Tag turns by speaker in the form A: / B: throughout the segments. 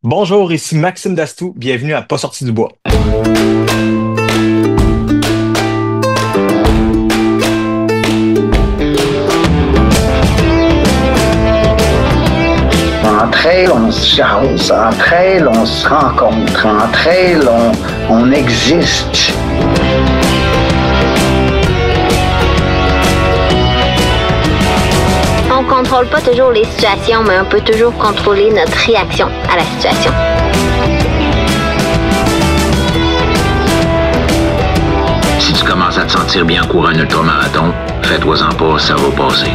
A: Bonjour, ici Maxime Dastou. Bienvenue à Pas sorti du bois.
B: Entre elles, on se jase. Entre elles, on se rencontre. Entre elles, on existe.
C: On contrôle pas toujours les situations, mais on peut toujours contrôler notre réaction à la situation.
D: Si tu commences à te sentir bien courir un ultramarathon, fais-toi-en pas, ça va passer.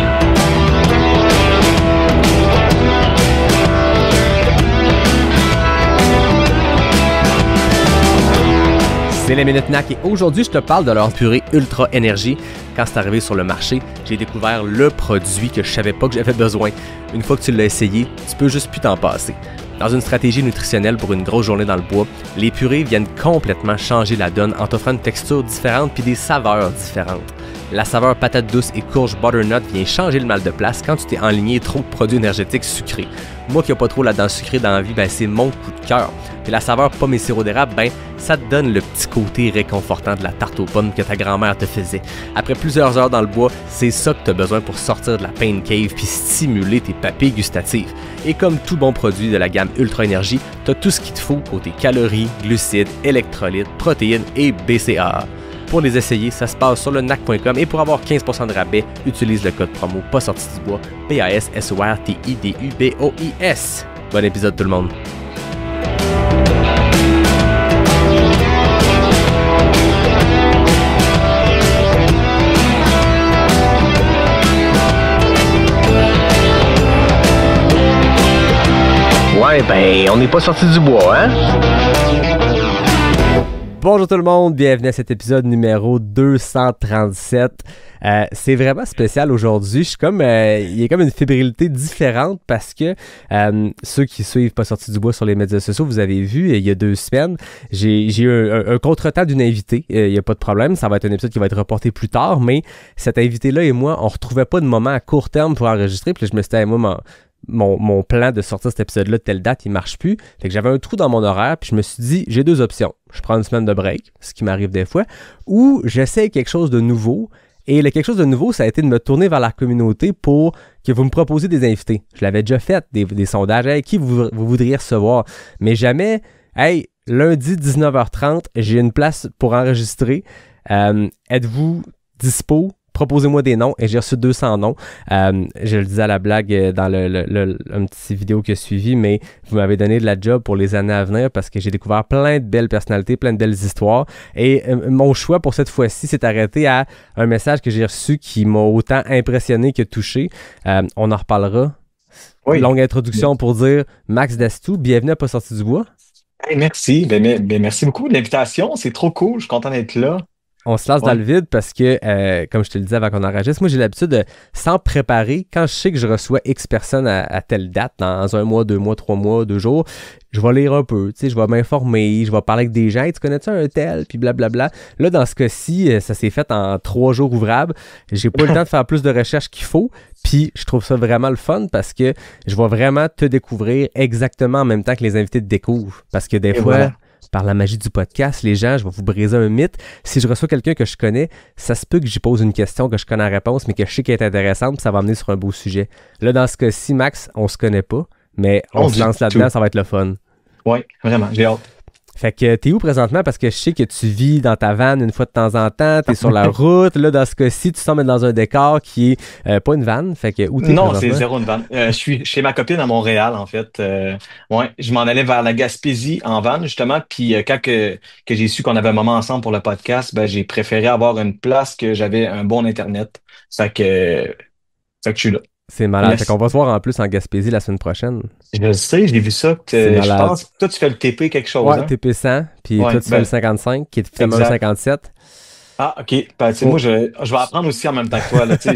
E: C'est les Minute NAC et aujourd'hui, je te parle de leur purée Ultra Énergie. Quand c'est arrivé sur le marché, j'ai découvert le produit que je savais pas que j'avais besoin. Une fois que tu l'as essayé, tu peux juste plus t'en passer. Dans une stratégie nutritionnelle pour une grosse journée dans le bois, les purées viennent complètement changer la donne en t'offrant une texture différente puis des saveurs différentes. La saveur patate douce et courge butternut vient changer le mal de place quand tu t'es enligné trop de produits énergétiques sucrés. Moi qui n'ai pas trop là-dedans sucré dans la vie, c'est mon coup de cœur. Puis la saveur pomme et sirop d'érable, ça te donne le petit côté réconfortant de la tarte aux pommes que ta grand-mère te faisait. Après plusieurs heures dans le bois, c'est ça que tu as besoin pour sortir de la pain cave puis stimuler tes papilles gustatives. Et comme tout bon produit de la gamme Ultra Énergie, tu as tout ce qu'il te faut côté calories, glucides, électrolytes, protéines et BCAA. Pour les essayer, ça se passe sur le nac.com et pour avoir 15% de rabais, utilise le code promo pas sorti du bois, PASSORTIDUBOIS. Bon épisode tout le monde.
D: Ouais, on n'est pas sorti du bois, hein?
E: Bonjour tout le monde, bienvenue à cet épisode numéro 237. C'est vraiment spécial aujourd'hui. Je suis comme, il y a comme une fébrilité différente parce que ceux qui suivent Pas sorti du bois sur les médias sociaux, vous avez vu, il y a 2 semaines, j'ai eu un contretemps d'une invitée. Il n'y a pas de problème, ça va être un épisode qui va être reporté plus tard, mais cette invitée-là et moi, on retrouvait pas de moment à court terme pour enregistrer. Puis là, je me suis dit, moi, mon plan de sortir cet épisode-là de telle date, il marche plus. Fait que j'avais un trou dans mon horaire, puis je me suis dit, j'ai 2 options. Je prends une semaine de break, ce qui m'arrive des fois, ou j'essaie quelque chose de nouveau. Et le quelque chose de nouveau, ça a été de me tourner vers la communauté pour que vous me proposiez des invités. Je l'avais déjà fait, des sondages. Hey, qui vous voudriez recevoir? Mais jamais, hey, lundi 19h30, j'ai une place pour enregistrer. Êtes-vous dispo? Proposez-moi des noms et j'ai reçu 200 noms. Je le disais à la blague dans un petit vidéo qui a suivi, mais vous m'avez donné de la job pour les années à venir parce que j'ai découvert plein de belles personnalités, plein de belles histoires. Et mon choix pour cette fois-ci s'est arrêté à un message que j'ai reçu qui m'a autant impressionné que touché. On en reparlera. Oui. Longue introduction pour dire Max Dastou, bienvenue à Pas sorti du bois.
A: Hey, merci. Merci beaucoup de l'invitation. C'est trop cool. Je suis content d'être là.
E: On se lance dans le vide parce que, comme je te le disais avant qu'on enregistre, moi j'ai l'habitude de, sans préparer, quand je sais que je reçois X personnes à telle date, dans 1 mois, 2 mois, 3 mois, 2 jours, je vais lire un peu, tu sais, je vais m'informer, je vais parler avec des gens, hey, tu connais-tu un tel, puis blablabla. Là, dans ce cas-ci, ça s'est fait en 3 jours ouvrables. J'ai pas le temps de faire plus de recherches qu'il faut, puis je trouve ça vraiment le fun parce que je vais vraiment te découvrir exactement en même temps que les invités te découvrent. Parce que des fois... Voilà. Par la magie du podcast, les gens, je vais vous briser un mythe. Si je reçois quelqu'un que je connais, ça se peut que j'y pose une question, que je connais la réponse, mais que je sais qu'elle est intéressante, puis ça va amener sur un beau sujet. Là, dans ce cas-ci, Max, on se connaît pas, mais on se lance là-dedans, ça va être le fun.
A: Oui, vraiment, j'ai hâte.
E: Fait que t'es où présentement? Parce que je sais que tu vis dans ta van une fois de temps en temps, t'es sur la route. Là, dans ce cas-ci, tu sembles être dans un décor qui est pas une van. Fait que où t'es
A: Non, c'est zéro une van. Je suis chez ma copine à Montréal, en fait. Ouais, je m'en allais vers la Gaspésie en van, justement. Puis quand que j'ai su qu'on avait un moment ensemble pour le podcast, j'ai préféré avoir une place que j'avais un bon Internet. Fait que je suis là.
E: C'est malade. Yes. Fait qu'on va se voir en plus en Gaspésie la semaine prochaine.
A: Je le sais, j'ai vu ça. Je pense que toi, tu fais le TP quelque chose.
E: Ouais, TP 100, puis toi, tu fais le 55, qui est finalement le 57.
A: Ah, OK. Moi, je vais apprendre aussi en même temps que toi. Là. Tu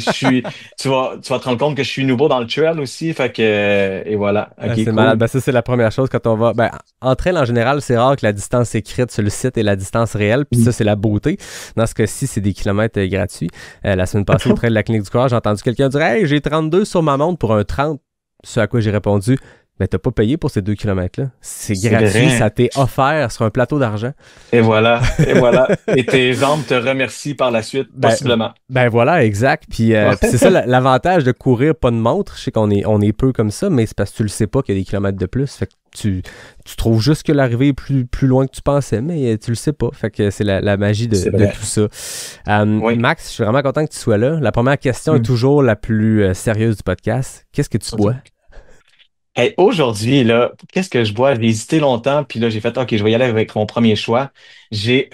A: vas te rendre compte que je suis nouveau dans le trail aussi. Fait que, et voilà. Okay,
E: c'est
A: cool.
E: malade. Ça, c'est la première chose quand on va. En trail, en général, c'est rare que la distance écrite sur le site est la distance réelle. Puis ça, c'est la beauté. Dans ce cas-ci, c'est des kilomètres gratuits. La semaine passée, au trail de la Clinique du Corps, j'ai entendu quelqu'un dire « Hey, j'ai 32 sur ma montre pour un 30. » Ce à quoi j'ai répondu Ben, t'as pas payé pour ces 2 kilomètres-là. C'est
A: C'est
E: gratuit,
A: vrai.
E: ça t'est offert sur un plateau d'argent.
A: Et voilà, et voilà. Et tes jambes te remercient par la suite,
E: Ben,
A: possiblement.
E: ben voilà, exact. Puis c'est ça l'avantage de courir pas de montre. Je sais qu'on est peu comme ça, mais c'est parce que tu le sais pas qu'il y a des kilomètres de plus. Fait que tu trouves juste que l'arrivée est plus loin que tu pensais, mais tu le sais pas. Fait que c'est la magie
A: C'est
E: de
A: vrai.
E: tout ça.
A: Oui.
E: Max, je suis vraiment content que tu sois là. La première question est toujours la plus sérieuse du podcast. Qu'est-ce que tu bois?
A: Hey, aujourd'hui, là, qu'est-ce que je bois? J'ai hésité longtemps, puis là, j'ai fait, OK, je vais y aller avec mon premier choix. J'ai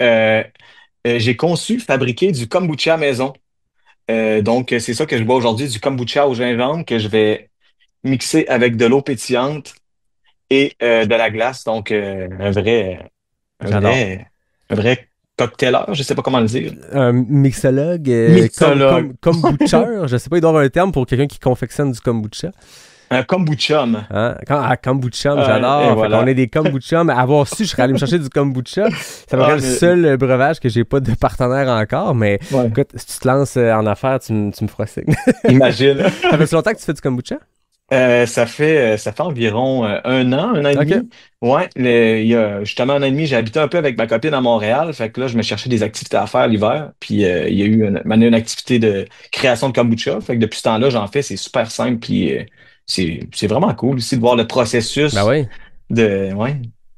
A: conçu, fabriqué du kombucha maison. Donc, c'est ça que je bois aujourd'hui, du kombucha au gingembre que je vais mixer avec de l'eau pétillante et de la glace. Donc, un
E: J'adore.
A: vrai, un vrai cocktaileur, je sais pas comment le dire.
E: Un mixologue,
A: Mixologue.
E: kombucheur, je sais pas, il doit y avoir un terme pour quelqu'un qui confectionne du kombucha.
A: Un kombuchum.
E: Hein? Kombuchum,
A: Et
E: j'adore. Fait
A: voilà.
E: qu'on est des kombuchum. Avoir su, je serais allé me chercher du kombucha. Ça me
A: Ah,
E: le
A: mais-
E: seul breuvage que j'ai pas de partenaire encore. Mais
A: Ouais.
E: écoute, si tu te lances en affaires, tu me feras signe.
A: Imagine.
E: Ça fait longtemps que tu fais du kombucha?
A: Ça fait environ 1 an et
E: Ok.
A: demi. Ouais, il y a justement 1 an et demi, j'ai habité un peu avec ma copine à Montréal. Fait que là, je me cherchais des activités à faire l'hiver. Puis il y a eu une activité de création de kombucha. Fait que depuis ce temps-là, j'en fais. C'est super simple. Puis c'est vraiment cool aussi de voir le
E: Ben
A: processus
E: oui.
A: ouais, de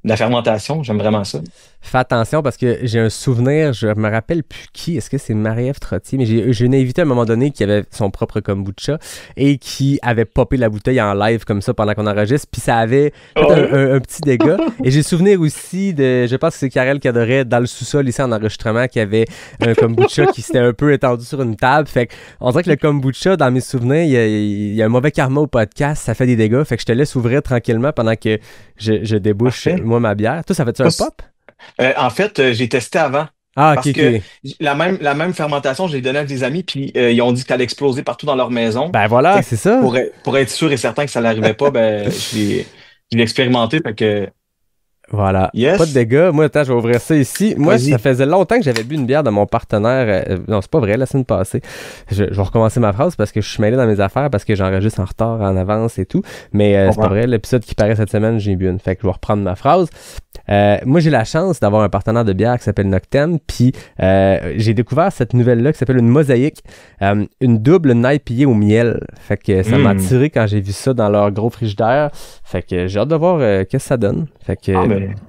A: la fermentation. J'aime vraiment ça.
E: Fais attention parce que j'ai un souvenir, je me rappelle plus qui, est-ce que c'est Marie-Ève Trottier, mais j'ai une invitée à un moment donné qui avait son propre kombucha et qui avait popé la bouteille en live comme ça pendant qu'on enregistre, puis ça avait fait
A: Oh.
E: un petit dégât. Et j'ai souvenir aussi je pense que c'est Karel Cadoret dans le sous-sol ici en enregistrement qui avait un kombucha qui s'était un peu étendu sur une table. Fait que on dirait que le kombucha, dans mes souvenirs, il y a un mauvais karma au podcast, ça fait des dégâts. Fait que je te laisse ouvrir tranquillement pendant que je débouche,
A: Parfait.
E: moi, ma bière. Toi, ça fait-tu un pop?
A: En fait, j'ai testé avant.
E: Ah,
A: Parce
E: ok,
A: que
E: ok.
A: la même fermentation, je l'ai donnée à des amis, puis ils ont dit qu'elle allait exploser partout dans leur maison.
E: Ben voilà,
A: Fait que
E: c'est ça.
A: pour être sûr et certain que ça n'arrivait pas, ben, je l'ai expérimenté. Fait que,
E: Voilà.
A: yes.
E: Pas de dégâts. Moi, attends, je vais ouvrir ça ici. Moi,
A: Vas-y.
E: ça faisait longtemps que j'avais bu une bière de mon partenaire. Non, c'est pas vrai, la semaine passée. Je vais recommencer ma phrase parce que je suis mêlé dans mes affaires parce que j'enregistre en retard, en avance et tout. Mais c'est pas
A: Comprends.
E: vrai. L'épisode qui paraît cette semaine, j'ai bu une. Fait que je vais reprendre ma phrase. Moi, j'ai la chance d'avoir un partenaire de bière qui s'appelle Noctem. Puis, j'ai découvert cette nouvelle-là qui s'appelle une mosaïque. Une double IPA au miel. Fait que ça m'a attiré quand j'ai vu ça dans leur gros frigidaire. Fait que j'ai hâte de voir qu'est-ce que ça donne. Fait que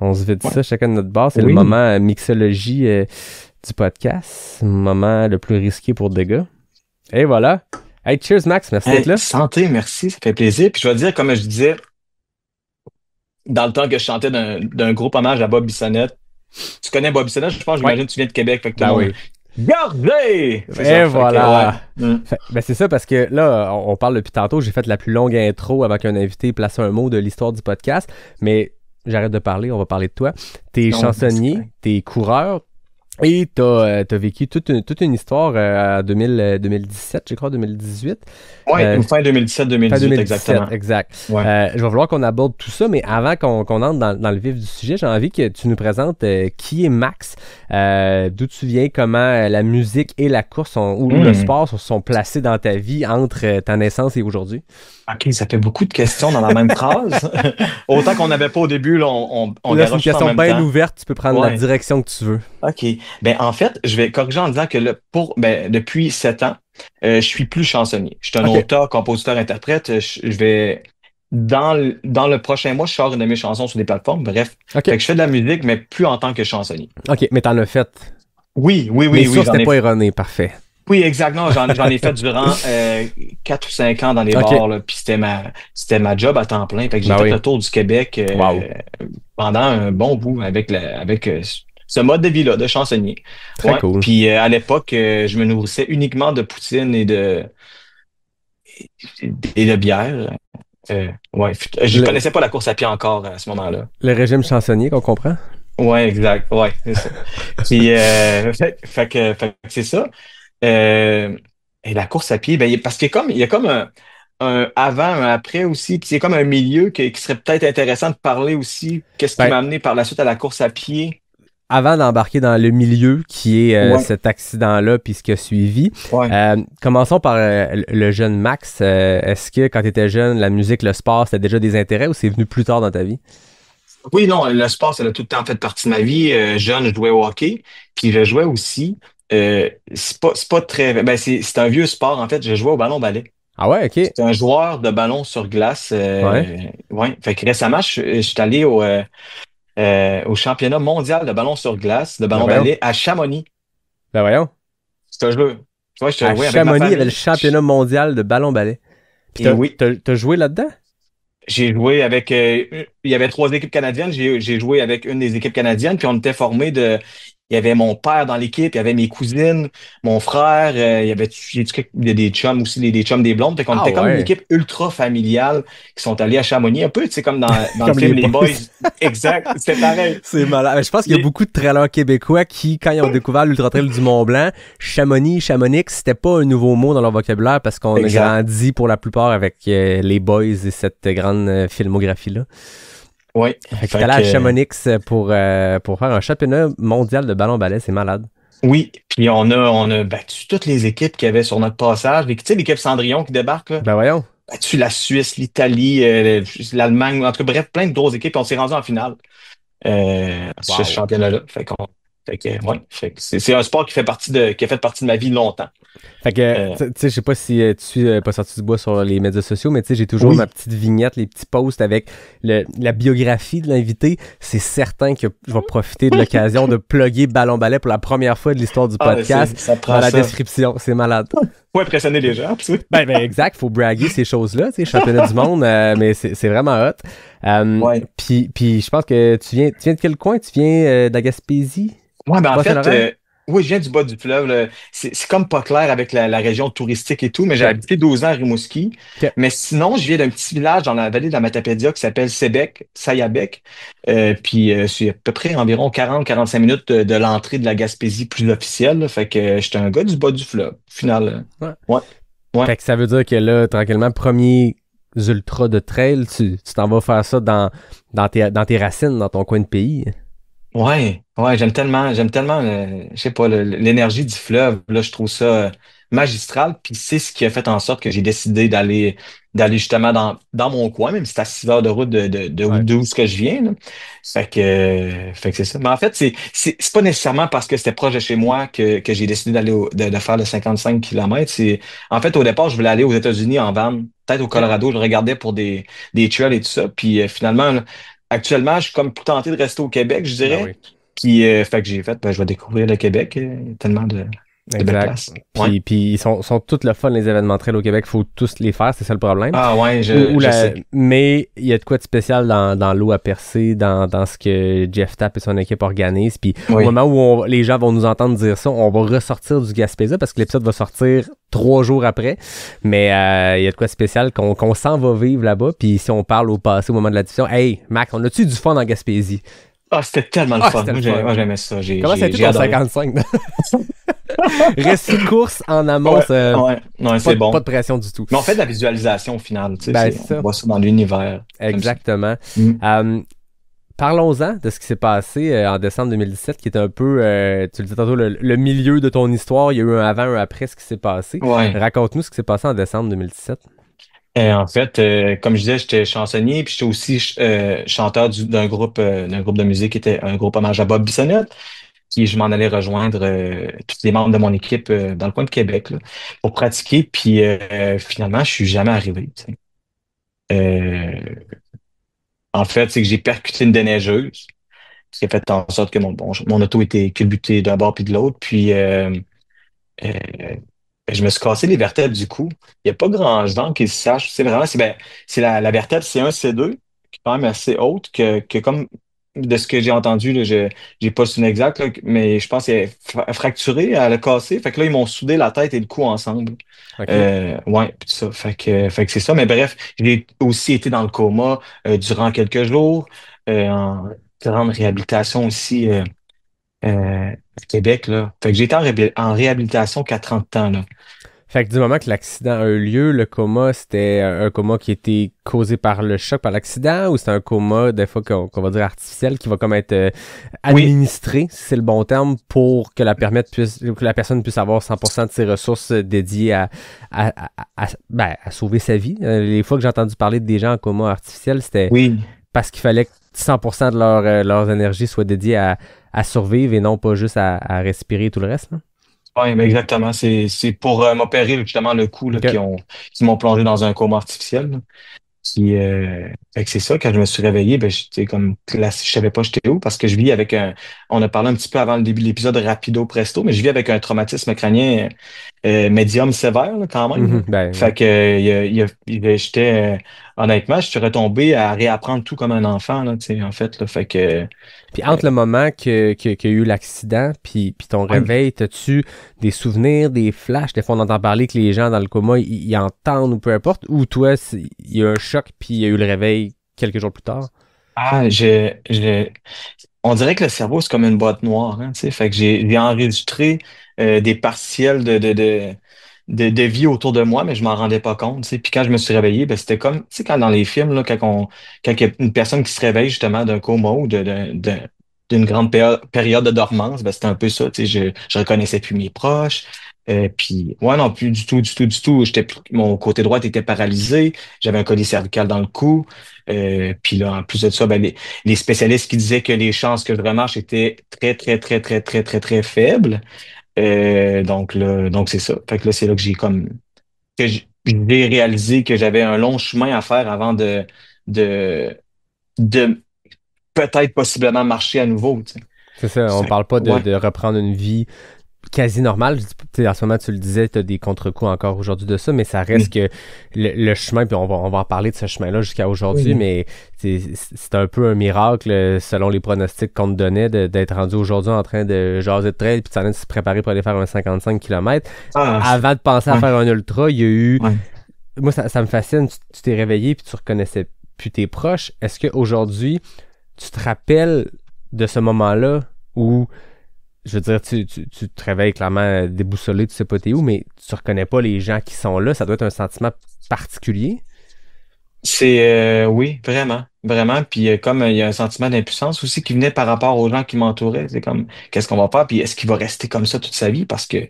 E: on se vide ça chacun de notre base. C'est le moment mixologie du podcast. Le moment le plus risqué pour des gars. Et voilà. Hey, cheers Max, merci d'être là.
A: Santé, merci, ça fait plaisir. Puis je vais dire, comme je disais, dans le temps que je chantais d'un groupe hommage à Bob Bissonnette. Tu connais Bob Bissonnette, je pense, j'imagine que tu viens de Québec. Fait que tout le monde, Gardez! C'est ça,
E: Et
A: fait que,
E: voilà.
A: ouais.
E: Ben c'est ça parce que là, on parle depuis tantôt, j'ai fait la plus longue intro avant qu'un invité place un mot de l'histoire du podcast, mais j'arrête de parler, on va parler de toi. T'es
A: Non,
E: chansonnier, t'es coureur et t'as vécu toute une histoire en 2017, je crois, 2018.
A: Ouais, fin 2017-2018,
E: Fin 2017,
A: exactement.
E: exact.
A: Ouais.
E: Je vais vouloir qu'on aborde tout ça, mais avant qu'on entre dans le vif du sujet, j'ai envie que tu nous présentes qui est Max, d'où tu viens, comment la musique et la course ou le sport sont placés dans ta vie entre ta naissance et aujourd'hui.
A: OK, ça fait beaucoup de questions dans la même phrase. Autant qu'on n'avait pas au début, là, on
E: Là, c'est une
A: garoche ça en
E: question
A: même
E: bien
A: temps.
E: ouverte, tu peux prendre la direction que tu veux.
A: OK. Ben, en fait, je vais corriger en disant que depuis 7 ans, je suis plus chansonnier. Je suis un auteur, compositeur, interprète. Je vais dans le prochain mois, je sors une de mes chansons sur des plateformes. Bref. Fait que je fais de la musique, mais plus en tant que chansonnier.
E: OK, mais t'en as fait.
A: Oui.
E: Ça, c'était pas erroné, parfait.
A: Oui, exactement. J'en ai fait durant 4 ou 5 ans dans les bars, là, puis c'était ma job à temps plein. Fait que j'ai fait le tour du Québec pendant un bon bout avec ce mode de vie-là, de chansonnier.
E: Très cool.
A: Puis à l'époque, je me nourrissais uniquement de poutine et de bière. Je connaissais pas la course à pied encore à ce moment-là.
E: Le régime chansonnier qu'on comprend?
A: Ouais, exact. Ouais, c'est ça. Puis fait que c'est ça. Et la course à pied, ben, parce qu'il y a comme un avant, un après aussi, puis c'est comme un milieu qui serait peut-être intéressant de parler aussi. Qu'est-ce qui m'a amené par la suite à la course à pied?
E: avant d'embarquer dans le milieu qui est
A: Ouais.
E: cet accident-là puis ce qui a suivi,
A: Ouais.
E: commençons par le jeune Max. Est-ce que quand tu étais jeune, la musique, le sport, c'était déjà des intérêts ou c'est venu plus tard dans ta vie?
A: Oui, non, le sport, ça a tout le temps fait partie de ma vie. Jeune, je jouais au hockey, puis je jouais aussi. C'est pas très. Ben, c'est un vieux sport, en fait. Je jouais au ballon-ballet.
E: Ah ouais, ok.
A: C'est un joueur de ballon sur glace.
E: Ouais.
A: Ouais. Fait que récemment, je suis allé au championnat mondial de ballon sur glace, de
E: Ben voyons.
A: ballon-ballet à Chamonix.
E: Ben voyons.
A: C'est un jeu. Tu vois, je
E: À
A: joué avec ma
E: Chamonix, il y avait le
A: famille.
E: championnat mondial de ballon-ballet. Puis
A: Et oui.
E: t'as joué là-dedans?
A: J'ai joué avec. Il y avait trois équipes canadiennes. J'ai joué avec une des équipes canadiennes. Puis on était formés de. Il y avait mon père dans l'équipe, il y avait mes cousines, mon frère, il y a des chums aussi, des chums des blondes. Fait qu'on
E: Ah
A: était comme une
E: ouais.
A: équipe ultra familiale qui sont allés à Chamonix. Un peu, tu sais, comme dans le
E: Comme les
A: film Les
E: boys.
A: Boys. Exact. C'était pareil.
E: C'est malade. Je pense qu'il y a beaucoup de trailers québécois qui, quand ils ont découvert l'Ultra Trail du Mont-Blanc, Chamonix, c'était pas un nouveau mot dans leur vocabulaire parce qu'on a
A: Exact.
E: grandi pour la plupart avec les boys et cette grande filmographie-là.
A: Oui.
E: Fait que t'es allé à Chamonix pour faire un championnat mondial de ballon-ballet, c'est malade.
A: Oui, puis on a battu toutes les équipes qu'il y avait sur notre passage. Tu sais, l'équipe Cendrillon qui débarque, là,
E: Ben voyons.
A: battu la Suisse, l'Italie, l'Allemagne, en tout cas, bref, plein de grosses équipes. On s'est rendu en finale sur ce
E: Wow.
A: championnat-là. Ouais, c'est un sport qui a fait partie de ma vie longtemps.
E: Fait que,
A: Euh,
E: tu sais, je sais pas si tu suis pas sorti du bois sur les médias sociaux, mais tu sais, j'ai toujours
A: oui,
E: ma petite vignette, les petits posts avec la biographie de l'invité. C'est certain que je vais profiter de l'occasion de plugger Ballon Ballet pour la première fois de l'histoire du podcast
A: ça
E: dans
A: prend
E: la
A: ça.
E: description. C'est malade.
A: Faut impressionner les gens, tu sais.
E: Ben exact, faut braguer ces choses-là, tu sais, championnat du monde, mais c'est vraiment hot.
A: Ouais.
E: Puis je pense que tu viens de quel coin? Tu viens de la Gaspésie?
A: Ouais, ben en fait,
E: Bas-Saint-Laurent?
A: oui, je viens du bas du fleuve, là. C'est comme pas clair avec la région touristique et tout, mais j'ai
E: Ok.
A: habité 12 ans à Rimouski.
E: Ok.
A: Mais sinon, je viens d'un petit village dans la vallée de la Matapédia qui s'appelle Sébec, Sayabec. Puis c'est à peu près environ 40-45 minutes de l'entrée de la Gaspésie plus officielle, là. Fait que j'étais un gars du bas du fleuve, au final.
E: Ouais.
A: Ouais, ouais.
E: Fait que ça veut dire que là, tranquillement, premier ultra de trail, tu t'en vas faire ça dans tes racines, dans ton coin de pays.
A: Ouais, j'aime tellement, je sais pas, l'énergie du fleuve. Là, je trouve ça magistral. Puis c'est ce qui a fait en sorte que j'ai décidé d'aller justement dans mon coin, même si c'est à 6 heures de route
E: Ouais.
A: d'où ce que je viens, là. Fait que c'est ça. Mais en fait, c'est pas nécessairement parce que c'était proche de chez moi que j'ai décidé de faire le 55 kilomètres. En fait, au départ, je voulais aller aux États-Unis en van, peut-être au
E: Ok.
A: Colorado. Je regardais pour des trails et tout ça. Puis finalement, là, actuellement, je suis comme plus tenté de rester au Québec, je
E: Ben
A: dirais.
E: oui.
A: Puis, fait que j'ai fait, ben, je vais découvrir le Québec. Il y a tellement de belles
E: Exact.
A: places. Ouais.
E: Puis ils sont toutes le fun, les événements trail au Québec. Faut tous les faire, c'est ça le problème.
A: Ah ouais, je sais.
E: Mais il y a de quoi de spécial dans l'eau à percer, dans ce que Jeff Tapp et son équipe organisent. Puis au
A: Oui.
E: moment où les gens vont nous entendre dire ça, on va ressortir du Gaspésia parce que l'épisode va sortir 3 jours après. Mais il y a de quoi de spécial qu'on s'en va vivre là-bas. Puis si on parle au passé, au moment de la diffusion, hey, Max, on a-tu du fun en Gaspésie?
A: Ah, c'était tellement le
E: Ah,
A: fun.
E: c'était le fun.
A: Moi, j'aimais ça.
E: Comment ça a été
A: J'ai
E: ton
A: adoré.
E: 55? Récit de course en amont,
A: Ouais,
E: ça,
A: ouais, c'est bon.
E: pas de pression du tout.
A: Mais on fait de la visualisation au final. Tu sais,
E: Ben,
A: c'est-
E: c'est ça.
A: on voit ça dans l'univers.
E: Exactement.
A: Mm.
E: Parlons-en de ce qui s'est passé en décembre 2017, qui est un peu, tu le disais tantôt, le milieu de ton histoire. Il y a eu un avant, un après ce qui s'est passé.
A: Ouais.
E: Raconte-nous ce qui s'est passé en décembre 2017.
A: En fait, comme je disais, j'étais chansonnier, puis j'étais aussi chanteur d'un groupe de musique qui était un groupe hommage à Bob Bissonnette. Puis je m'en allais rejoindre tous les membres de mon équipe dans le coin de Québec là, pour pratiquer. Puis finalement, je suis jamais arrivé. Tu sais. Euh, En fait, c'est que j'ai percuté une déneigeuse, ce qui a fait en sorte que mon auto était culbutée d'un bord puis de l'autre. Puis euh, je me suis cassé les vertèbres du cou. Il n'y a pas grand gens qui le sachent. C'est vraiment, c'est la vertèbre C1, C2, qui est quand même assez haute, que comme de ce que j'ai entendu, là, j'ai pas le souvenir exact, là, mais je pense qu'elle est fracturée, elle a cassé. Fait que là, ils m'ont soudé la tête et le cou ensemble.
E: OK.
A: Ouais, puis ça. Fait que c'est ça. Mais bref, j'ai aussi été dans le coma durant quelques jours, en grande réhabilitation aussi à Québec, là. Fait que j'ai été en réhabilitation qu'à 30 ans, là.
E: Fait que du moment que l'accident a eu lieu, le coma, c'était un coma qui était causé par le choc, par l'accident, ou c'était un coma, des fois, qu'on va dire artificiel, qui va comme être
A: Oui,
E: administré, si c'est le bon terme, pour que que la personne puisse avoir 100% de ses ressources dédiées à sauver sa vie. Les fois que j'ai entendu parler des gens en coma artificiel, c'était
A: oui.
E: parce qu'il fallait que 100% de leurs énergies soient dédiées à survivre et non pas juste à respirer et tout le reste, là.
A: Oui, mais exactement. C'est pour m'opérer justement le coup là,
E: OK.
A: qui m'ont plongé dans un coma artificiel, là. Puis, fait que c'est ça, quand je me suis réveillé, ben, j'étais comme, je savais pas j'étais où, parce que je vis avec on a parlé un petit peu avant le début de l'épisode rapido presto, mais je vis avec un traumatisme crânien médium sévère, là, quand même, là.
E: Mhm, ben oui.
A: Fait que, j'étais, honnêtement, je suis retombé à réapprendre tout comme un enfant, là, tu sais, en fait, là. Fait que,
E: Puis entre le moment qu'il y a eu l'accident puis ton
A: ouais.
E: réveil, as-tu des souvenirs, des flashs? Des fois, on entend parler que les gens dans le coma, ils entendent ou peu importe. Ou toi, il y a eu un choc puis il y a eu le réveil quelques jours plus tard?
A: Ah, on dirait que le cerveau, c'est comme une boîte noire, hein, tu sais. Fait que j'ai enregistré des partiels de vie autour de moi, mais je m'en rendais pas compte, tu sais. Puis quand je me suis réveillé, ben, c'était comme, tu sais, quand dans les films, là, quand il y a une personne qui se réveille justement d'un coma ou d'une grande période de dormance, ben, c'était un peu ça, tu sais. Je reconnaissais plus mes proches. Puis, ouais, non, plus du tout, du tout, du tout. Mon côté droit était paralysé. J'avais un collier cervical dans le cou. Puis là, en plus de ça, ben, les spécialistes qui disaient que les chances que je remarche étaient très, très, très, très, très, très, très faibles. Donc là, donc c'est ça. Fait que là, c'est là que j'ai réalisé que j'avais un long chemin à faire avant de, de peut-être possiblement marcher à nouveau, tu sais.
E: C'est ça, on
A: Fait
E: parle pas
A: que, ouais.
E: de reprendre une vie quasi normale. Je dis pas- tu sais, en ce moment, tu le disais, tu as des contre-coups encore aujourd'hui de ça, mais ça reste
A: Oui.
E: que le chemin, puis on va en parler de ce chemin-là jusqu'à aujourd'hui,
A: Oui.
E: mais c'est un peu un miracle, selon les pronostics qu'on te donnait, d'être rendu aujourd'hui en train de jaser de trail, puis tu en train de se préparer pour aller faire un 55 km.
A: Ah,
E: Avant de penser à
A: ouais,
E: faire un ultra, il y a eu...
A: ouais.
E: Moi, ça me fascine, tu t'es réveillé, puis tu reconnaissais plus tes proches. Est-ce qu'aujourd'hui, tu te rappelles de ce moment-là où je veux dire, tu te réveilles clairement déboussolé, tu sais pas t'es où, mais tu reconnais pas les gens qui sont là. Ça doit être un sentiment particulier.
A: Oui, vraiment, vraiment. Puis comme il y a un sentiment d'impuissance aussi qui venait par rapport aux gens qui m'entouraient. C'est comme, qu'est-ce qu'on va faire? Puis est-ce qu'il va rester comme ça toute sa vie? Parce que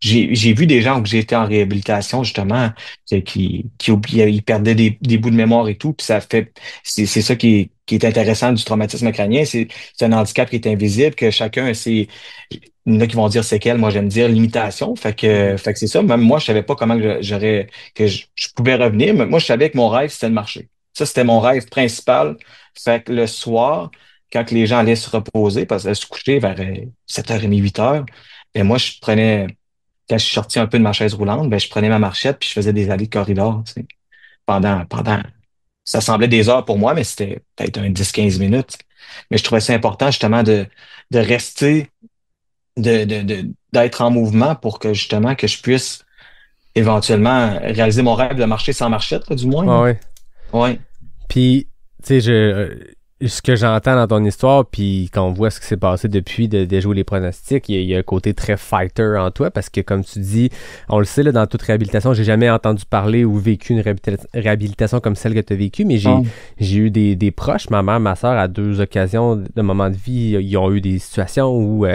A: j'ai vu des gens où j'ai été en réhabilitation, justement, qui oubliaient, ils perdaient des bouts de mémoire et tout. Puis c'est ça qui est intéressant du traumatisme crânien. C'est un handicap qui est invisible, que chacun a ses, il y en a qui vont dire séquelles, moi j'aime dire limitation.
E: Mhm.
A: Fait que c'est ça. Même moi, je savais pas comment je pouvais revenir, mais moi, je savais que mon rêve, c'était de marcher. Ça, c'était mon rêve principal. Fait que le soir, quand que les gens allaient se reposer, parce qu'elles se couchaient vers 7h30, 8h, et moi, quand je suis sorti un peu de ma chaise roulante, ben, je prenais ma marchette puis je faisais des allées de corridor, tu sais, ça semblait des heures pour moi, mais c'était peut-être un 10-15 minutes. Mais je trouvais ça important, justement, de rester, d'être en mouvement pour que, justement, que je puisse éventuellement réaliser mon rêve de marcher sans marchette, là, du moins, là.
E: Ah ouais.
A: Ouais.
E: Puis, tu sais, ce que j'entends dans ton histoire, puis quand on voit ce qui s'est passé depuis de jouer les pronostics, il y a un côté très fighter en toi, parce que comme tu dis, on le sait, là, dans toute réhabilitation, j'ai jamais entendu parler ou vécu une réhabilitation comme celle que tu as vécue, mais
A: Ah,
E: j'ai eu des proches, ma mère, ma soeur, à deux occasions de moments de vie, ils ont eu des situations où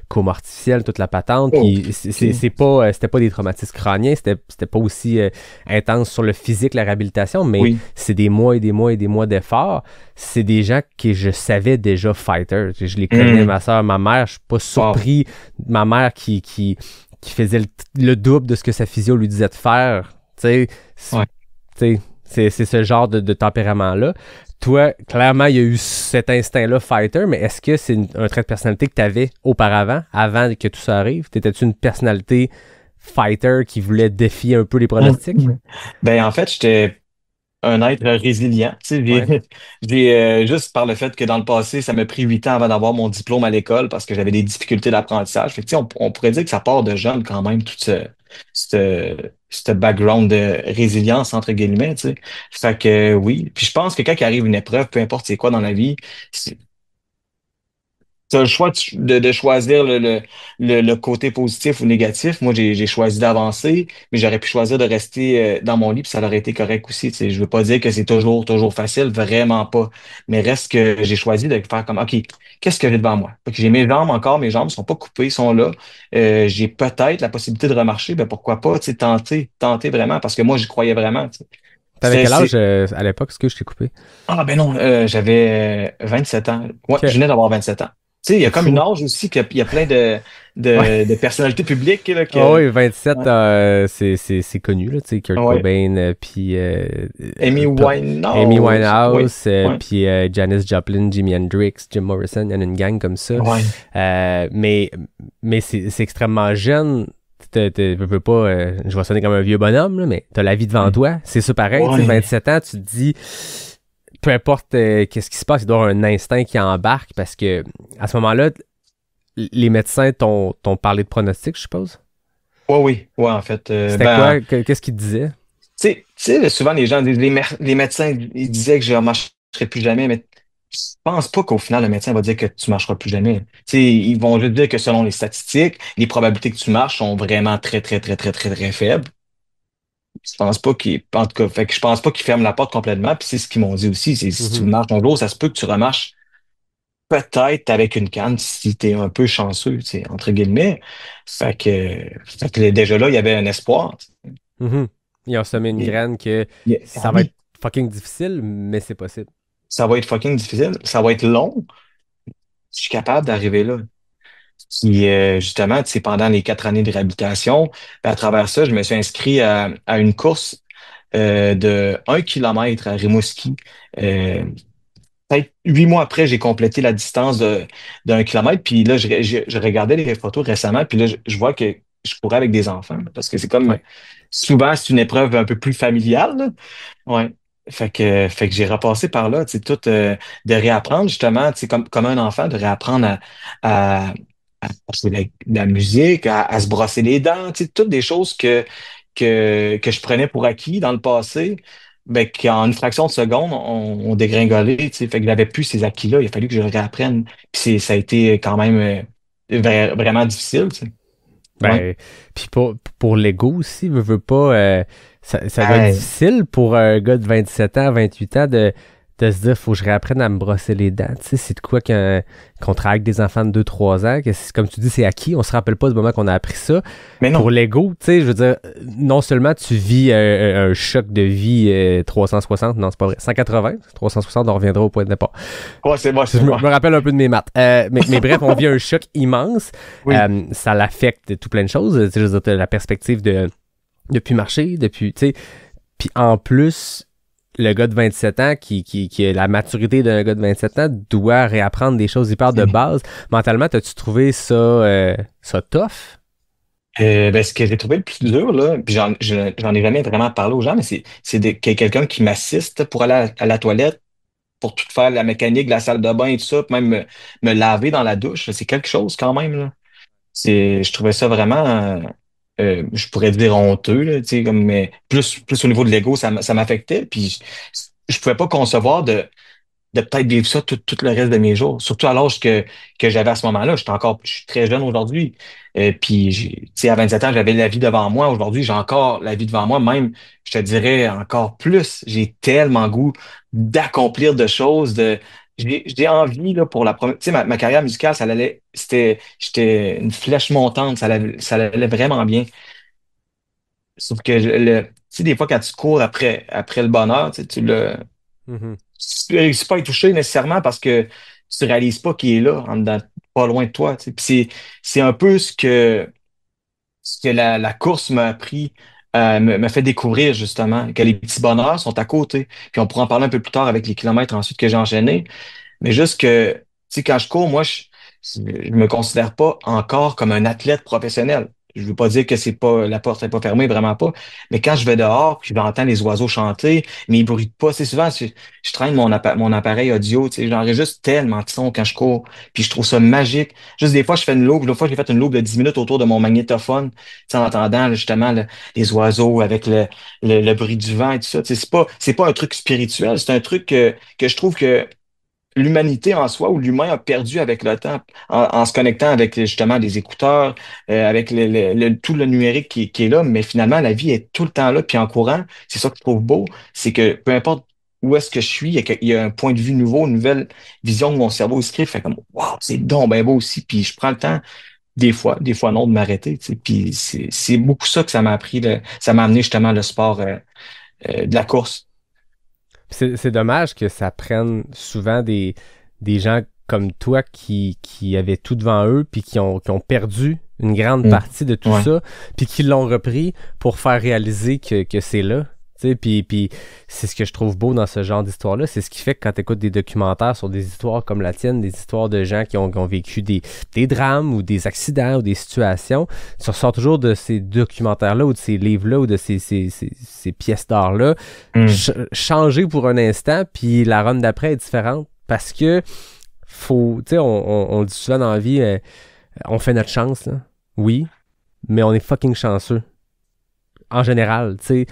E: coma artificiel, toute la patente,
A: oh,
E: puis
A: ok.
E: c'était pas des traumatismes crâniens, c'était pas aussi intense sur le physique, la réhabilitation, mais
A: Oui.
E: c'est des mois et des mois et des mois d'efforts. C'est des gens que je savais déjà fighter. Je les connais,
A: Hmm.
E: ma soeur, ma mère. Je suis pas
A: Wow.
E: surpris. Ma mère qui faisait le double de ce que sa physio lui disait de faire. Tu sais,
A: Ouais.
E: c'est ce genre de tempérament-là. Toi, clairement, il y a eu cet instinct-là fighter, mais est-ce que c'est un trait de personnalité que tu avais auparavant, avant que tout ça arrive? T'étais-tu une personnalité fighter qui voulait défier un peu les pronostics?
A: Ben, en fait, j'étais un être résilient. Tu sais,
E: Ouais.
A: juste par le fait que dans le passé, ça m'a pris 8 ans avant d'avoir mon diplôme à l'école parce que j'avais des difficultés d'apprentissage. Fait que, tu sais, on pourrait dire que ça part de jeune quand même, ce background de résilience, entre guillemets, tu sais. Fait que oui. Puis je pense que quand il arrive une épreuve, peu importe c'est quoi dans la vie, Tu as le choix de choisir le côté positif ou négatif. Moi, j'ai choisi d'avancer, mais j'aurais pu choisir de rester dans mon lit, puis ça aurait été correct aussi. Tu sais, je veux pas dire que c'est toujours facile, vraiment pas. Mais reste que j'ai choisi de faire comme, OK, qu'est-ce que j'ai devant moi? Fait que j'ai mes jambes encore, mes jambes sont pas coupées, sont là. J'ai peut-être la possibilité de remarcher, ben pourquoi pas, tu sais, tenter vraiment, parce que moi, j'y croyais vraiment. Tu sais.
E: T'avais
A: C'était,
E: quel âge
A: c'est,
E: à l'époque? Est-ce que je t'ai coupé?
A: ah ben non, j'avais 27 ans. Ouais,
E: Ok,
A: je venais d'avoir 27 ans. Tu sais, il y a
E: c'est
A: comme une
E: fou.
A: âge aussi qu'il y a plein
E: Ouais.
A: de personnalités publiques là,
E: Ah
A: que.
E: oui, 27,
A: Ouais.
E: c'est connu, là, tu sais, Kurt
A: Ouais.
E: Cobain, puis
A: Amy
E: Amy
A: Winehouse. Oui.
E: Winehouse,
A: Ouais.
E: puis Janis Joplin, Jimi Hendrix, Jim Morrison, il y en a une gang comme ça.
A: Ouais.
E: Euh, mais mais c'est extrêmement jeune. Veux pas, je vais sonner comme un vieux bonhomme, là, mais t'as la vie devant
A: Ouais.
E: toi. C'est ça pareil, tu sais,
A: Ouais.
E: 27 ans, tu te dis, peu importe qu'est-ce qui se passe, il doit y avoir un instinct qui embarque parce que à ce moment-là, les médecins t'ont parlé de pronostic, je suppose.
A: Ouais, oui. Ouais, en fait.
E: C'était
A: Ben,
E: quoi? Qu'est-ce qu'ils te disaient?
A: souvent les gens disent, les médecins, ils disaient que je ne marcherai plus jamais, mais je pense pas qu'au final, le médecin va dire que tu marcheras plus jamais. Tu sais, ils vont juste dire que selon les statistiques, les probabilités que tu marches sont vraiment très faibles. Je pense pas qu'ils, en tout cas, fait que je pense pas qu'ils ferment la porte complètement. Puis c'est ce qu'ils m'ont dit aussi, c'est si tu
E: Mhm.
A: marches un jour, ça se peut que tu remarches peut-être avec une canne si t'es un peu chanceux, tu sais, entre guillemets. Fait que déjà là, il y avait un espoir.
E: Mhm. Ils ont semé une
A: Et-
E: graine que
A: ah
E: ça va être
A: oui,
E: fucking difficile, mais c'est possible.
A: ça va être fucking difficile, ça va être long. Je suis capable d'arriver là. Puis justement, c'est pendant les 4 années de réhabilitation, puis à travers ça, je me suis inscrit à une course de 1 kilomètre à Rimouski. Euh, Peut-être 8 mois après, j'ai complété la distance d'1 kilomètre. Puis là, je regardais les photos récemment, puis là, je vois que je courais avec des enfants. Parce que c'est comme
E: Ouais.
A: souvent, c'est une épreuve un peu plus familiale. Là. Ouais. Fait que j'ai repassé par là, tu sais, tout de réapprendre justement, tu sais, comme un enfant, de réapprendre à, à jouer de la musique, à se brosser les dents, tu sais, toutes des choses que je prenais pour acquis dans le passé, ben, qu'en une fraction de seconde, on dégringolait, tu sais, fait que j'avais plus ces acquis-là, il a fallu que je le réapprenne. Puis ça a été quand même vraiment difficile, tu sais. Ouais.
E: Ben, puis pour l'ego aussi, veux pas, ça doit être
A: Hey,
E: difficile pour un gars de 27 ans, 28 ans de se dire, faut que je réapprenne à me brosser les dents. Tu sais, c'est de quoi qu'on travaille avec des enfants de 2 3 ans, que comme tu dis, c'est acquis, on se rappelle pas du moment qu'on a appris ça.
A: mais non.
E: Pour l'ego, tu sais, je veux dire, non seulement tu vis un choc de vie 360, non, c'est pas vrai, 180, 360, on reviendra au point de départ.
A: Ouais, c'est moi,
E: Je
A: c'est
E: me,
A: moi.
E: je me rappelle un peu de mes maths. Mais bref, on vit un choc immense.
A: Oui.
E: Ça l'affecte tout plein de choses. Tu sais, je veux dire, t'as la perspective de plus marcher, depuis, tu sais. Puis en plus, le gars de 27 ans qui a la maturité d'un gars de 27 ans doit réapprendre des choses hyper de base. Mentalement, t'as-tu trouvé ça tough?
A: Ben, ce que j'ai trouvé le plus dur, là, puis j'en ai jamais vraiment parlé aux gens, mais qu'il y ait quelqu'un qui m'assiste pour aller à la toilette, pour tout faire, la mécanique de la salle de bain et tout ça, puis même me laver dans la douche. C'est quelque chose quand même, là. Je trouvais ça vraiment, je pourrais dire honteux, là, tu sais, comme, mais plus au niveau de l'ego, ça m'affectait, puis je pouvais pas concevoir de peut-être vivre ça tout le reste de mes jours. Surtout à l'âge que j'avais à ce moment-là. Je suis très jeune aujourd'hui. Puis, tu sais, à 27 ans, j'avais la vie devant moi. Aujourd'hui, j'ai encore la vie devant moi. Même, je te dirais encore plus. J'ai tellement goût d'accomplir de choses, j'ai envie, là, pour la première, tu sais, ma carrière musicale, j'étais une flèche montante. Ça allait vraiment bien. Sauf que, tu sais, des fois, quand tu cours après le bonheur, tu sais,
E: Mhm.
A: tu réussis pas à y toucher nécessairement parce que tu réalises pas qu'il est là, en dedans, pas loin de toi. Tu sais. Puis c'est un peu ce que la course m'a appris, m'a fait découvrir justement, que les petits bonheurs sont à côté. Puis on pourra en parler un peu plus tard avec les kilomètres ensuite que j'ai enchaînés. Mais juste que, tu sais, quand je cours, moi, je me considère pas encore comme un athlète professionnel. Je veux pas dire que c'est pas, la porte n'est pas fermée, vraiment pas. Mais quand je vais dehors, puis je vais entendre les oiseaux chanter, mais ils bruitent pas. C'est souvent, je traîne mon appareil audio, tu sais, j'enregistre tellement de sons quand je cours. Puis je trouve ça magique. Juste des fois, je fais une loupe. L'autre fois, j'ai fait une loupe de 10 minutes autour de mon magnétophone, tu sais, en entendant, là, justement, les oiseaux avec le bruit du vent et tout ça. Tu sais, c'est pas un truc spirituel. C'est un truc que je trouve que l'humanité en soi ou l'humain a perdu avec le temps en se connectant avec justement des écouteurs, avec tout le numérique qui est là, mais finalement la vie est tout le temps là, puis en courant, c'est ça que je trouve beau, c'est que peu importe où est-ce que je suis, il y a un point de vue nouveau, une nouvelle vision de mon cerveau se crée, fait comme wow, c'est donc ben beau aussi, puis je prends le temps des fois non, de m'arrêter, tu sais, puis c'est beaucoup ça que ça m'a appris, ça m'a amené justement le sport de la course.
E: C'est dommage que ça prenne souvent des gens comme toi qui avaient tout devant eux puis qui ont perdu une grande
A: Mm.
E: partie de tout
A: Ouais.
E: ça puis qui l'ont repris pour faire réaliser que c'est là. Tu sais, puis c'est ce que je trouve beau dans ce genre d'histoire-là. C'est ce qui fait que quand tu écoutes des documentaires sur des histoires comme la tienne, des histoires de gens qui ont vécu des drames ou des accidents ou des situations, tu ressors toujours de ces documentaires-là ou de ces livres-là ou de ces pièces d'art-là
A: Mm.
E: changer pour un instant, puis la run d'après est différente parce que faut, tu sais, on le dit souvent dans la vie, on fait notre chance, là. Oui, mais on est fucking chanceux. En général, tu sais,